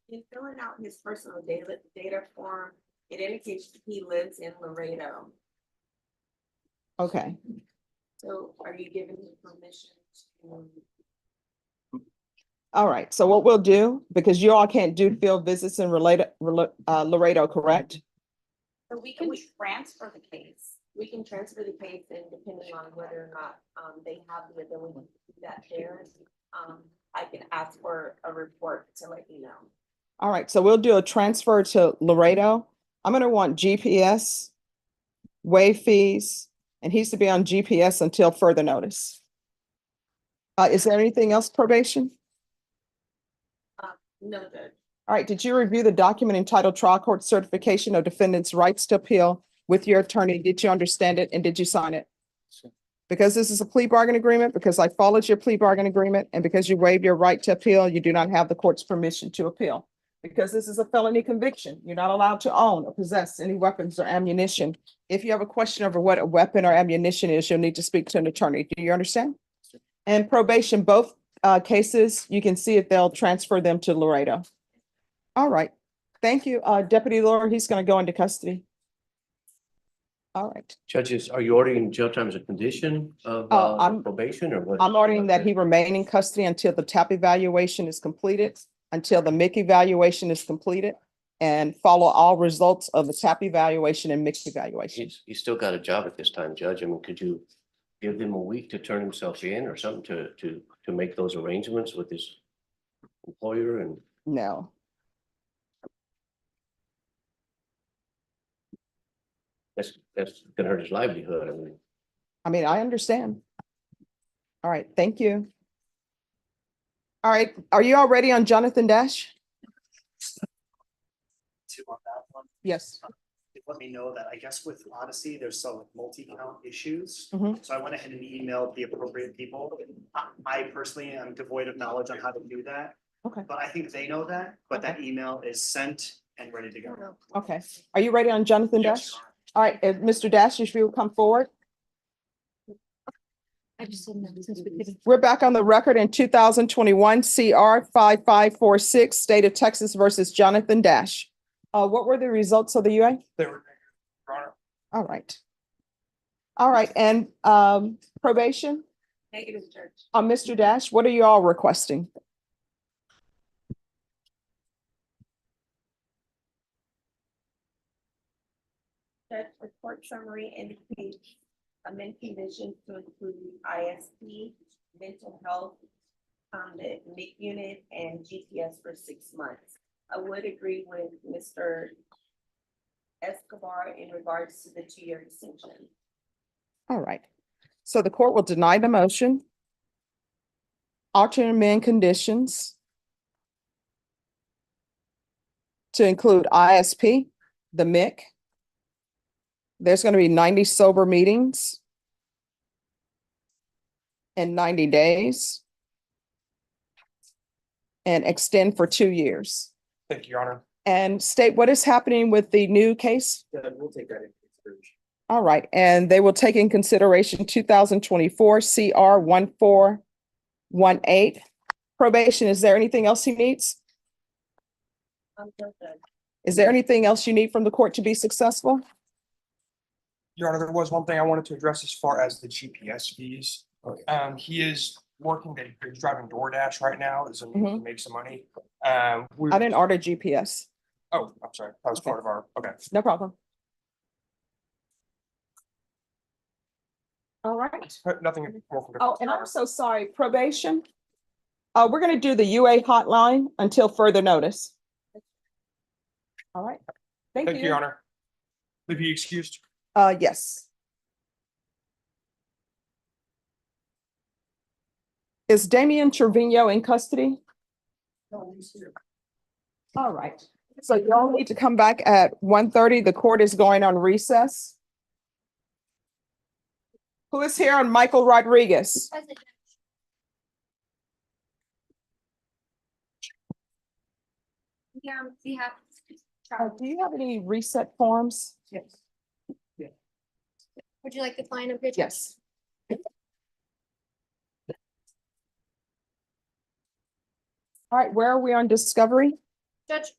S10: In filling out his personal data form, it indicates that he lives in Laredo.
S6: Okay.
S10: So are you giving him permission to?
S6: All right. So what we'll do, because you all can't do field visits in Laredo, correct?
S10: So we can transfer the case. We can transfer the case and depending on whether or not, they have the ability to do that there. I can ask for a report to let you know.
S6: All right, so we'll do a transfer to Laredo. I'm gonna want GPS, waive fees, and he's to be on GPS until further notice. Is there anything else, probation?
S10: No, Judge.
S6: All right, did you review the document entitled Trial Court Certification of Defendant's Rights to Appeal with your attorney? Did you understand it and did you sign it? Because this is a plea bargain agreement, because I followed your plea bargain agreement, and because you waived your right to appeal, you do not have the court's permission to appeal. Because this is a felony conviction, you're not allowed to own or possess any weapons or ammunition. If you have a question over what a weapon or ammunition is, you'll need to speak to an attorney. Do you understand? And probation, both cases, you can see if they'll transfer them to Laredo. All right, thank you. Deputy Laura, he's gonna go into custody. All right.
S9: Judges, are you ordering jail time as a condition of
S6: I'm-
S9: probation or what?
S6: I'm ordering that he remain in custody until the TAP evaluation is completed, until the MIC evaluation is completed, and follow all results of the TAP evaluation and MIC evaluation.
S9: He's still got a job at this time, Judge. I mean, could you give him a week to turn himself in or something to make those arrangements with his employer and?
S6: No.
S9: That's gonna hurt his livelihood.
S6: I mean, I understand. All right, thank you. All right, are you all ready on Jonathan Dash?
S7: Two on that one.
S6: Yes.
S7: Let me know that I guess with Odyssey, there's some multi-count issues.
S6: Mhm.
S7: So I went ahead and emailed the appropriate people. I personally am devoid of knowledge on how to do that.
S6: Okay.
S7: But I think they know that, but that email is sent and ready to go.
S6: Okay, are you ready on Jonathan Dash?
S7: Yes.
S6: All right, if Mr. Dash, if you will come forward.
S3: I just didn't know since we couldn't.
S6: We're back on the record in 2021 CR 5546, State of Texas versus Jonathan Dash. What were the results of the UA?
S5: They were, Your Honor.
S6: All right. All right, and probation?
S10: Negative, Judge.
S6: Mr. Dash, what are you all requesting?
S10: Judge, the court summary indicates amend conditions to include ISP, mental health, the MIC unit and GPS for 6 months. I would agree with Mr. Escobar in regards to the 2-year extension.
S6: All right, so the court will deny the motion. Alter and amend conditions to include ISP, the MIC. There's going to be 90 sober meetings in 90 days and extend for 2 years.
S5: Thank you, Your Honor.
S6: And state what is happening with the new case.
S7: Yeah, we'll take that into consideration.
S6: All right, and they will take in consideration 2024 CR 1418. Probation, is there anything else he needs?
S10: I'm so good.
S6: Is there anything else you need from the court to be successful?
S5: Your Honor, there was one thing I wanted to address as far as the GPS fees. He is working, he's driving DoorDash right now, is to make some money.
S6: I didn't order GPS.
S5: Oh, I'm sorry, that was part of our, okay.
S6: No problem. All right.
S5: Nothing more from.
S6: Oh, and I'm so sorry, probation. We're gonna do the UA hotline until further notice. All right. Thank
S5: Thank you,
S6: you.
S5: Your Honor. Will you be excused?
S6: Yes. Is Damian Trevino in custody? All right, so y'all need to come back at 1:30. The court is going on recess. Who is here on Michael Rodriguez?
S3: Yeah, we have.
S6: Do you have any reset forms?
S5: Yes.
S3: Would you like the fine of picture?
S6: Yes. All right, where are we on discovery?
S3: Judge,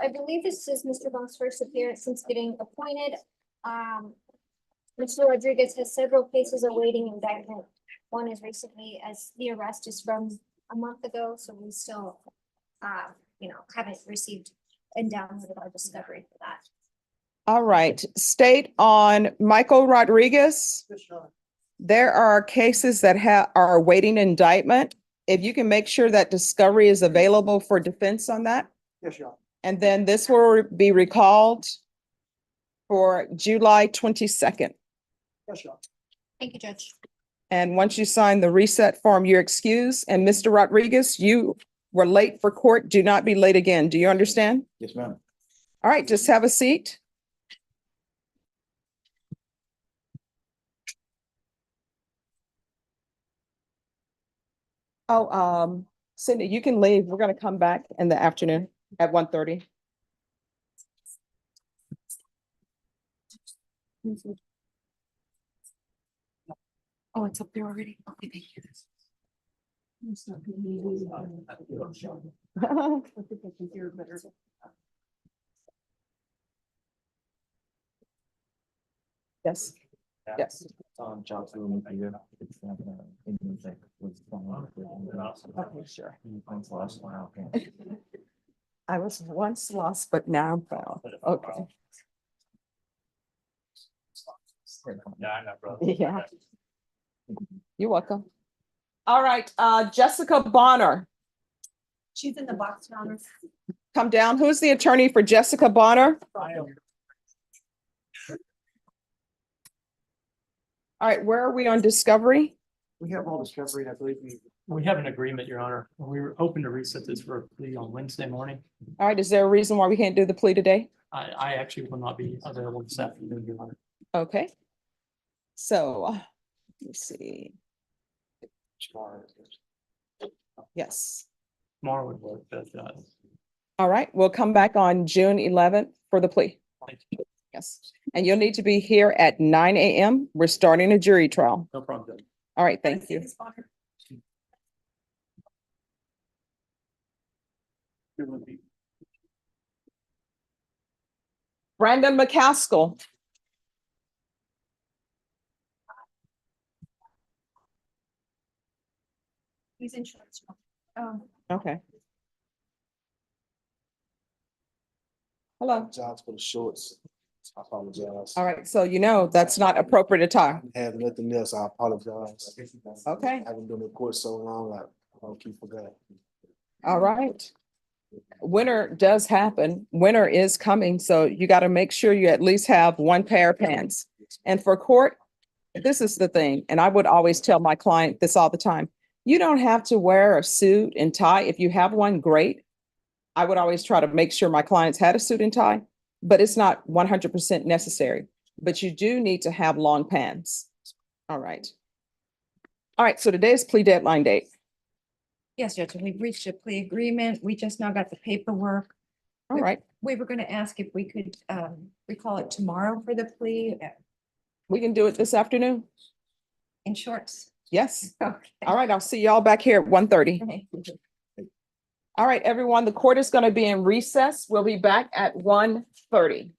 S3: I believe this is Mr. Bong's first appearance since getting appointed. Mr. Rodriguez has several cases awaiting indictment. One is recently, as the arrest is from a month ago, so we still, haven't received and downloaded our discovery for that.
S6: All right, state on Michael Rodriguez. There are cases that are awaiting indictment. If you can make sure that discovery is available for defense on that.
S5: Yes, Your Honor.
S6: And then this will be recalled for July 22nd.
S5: Yes, Your Honor.
S3: Thank you, Judge.
S6: And once you sign the reset form, you're excused. And Mr. Rodriguez, you were late for court. Do not be late again. Do you understand?
S12: Yes, ma'am.
S6: All right, just have a seat. Oh, Cindy, you can leave. We're gonna come back in the afternoon at 1:30.
S3: Oh, it's up there already? Okay, thank you.
S6: I think I can hear better. Yes, yes. Okay, sure. I was once lost, but now I'm found. Okay. Yeah. You're welcome. All right, Jessica Bonner,
S3: She's in the box, Your Honor.
S6: come down. Who's the attorney for Jessica Bonner? All right, where are we on discovery?
S5: We have all discovery, and I believe
S11: We have an agreement, Your Honor. We were hoping to reset this for a plea on Wednesday morning.
S6: All right, is there a reason why we can't do the plea today?
S11: I actually will not be available this afternoon, Your Honor.
S6: Okay. So, let's see. Yes.
S11: Tomorrow would work, but,
S6: All right, we'll come back on June 11th for the plea. Yes, and you'll need to be here at 9 a.m. We're starting a jury trial.
S11: no problem.
S6: All right, thank you. Brandon McCaskill.
S3: He's insurance.
S6: Okay. Hello.
S20: Jobs for the shorts. I apologize.
S6: All right, so you know that's not appropriate attire.
S20: I have nothing else. I apologize.
S6: Okay.
S20: I haven't been in court so long, I'll keep forgetting.
S6: All right. Winter does happen. Winter is coming, so you got to make sure you at least have one pair of pants. And for court, this is the thing, and I would always tell my client this all the time. You don't have to wear a suit and tie. If you have one, great. I would always try to make sure my clients had a suit and tie, but it's not 100% necessary. But you do need to have long pants. All right. All right, so today's plea deadline date.
S4: Yes, Judge, and we've reached a plea agreement. We just now got the paperwork.
S6: All right.
S4: We were going to ask if we could recall it tomorrow for the plea
S6: We can do it this afternoon.
S4: in shorts.
S6: Yes.
S4: Okay.
S6: All right, I'll see y'all back here at 1:30.
S4: Thank you.
S6: All right, everyone, the court is going to be in recess. We'll be back at 1:30.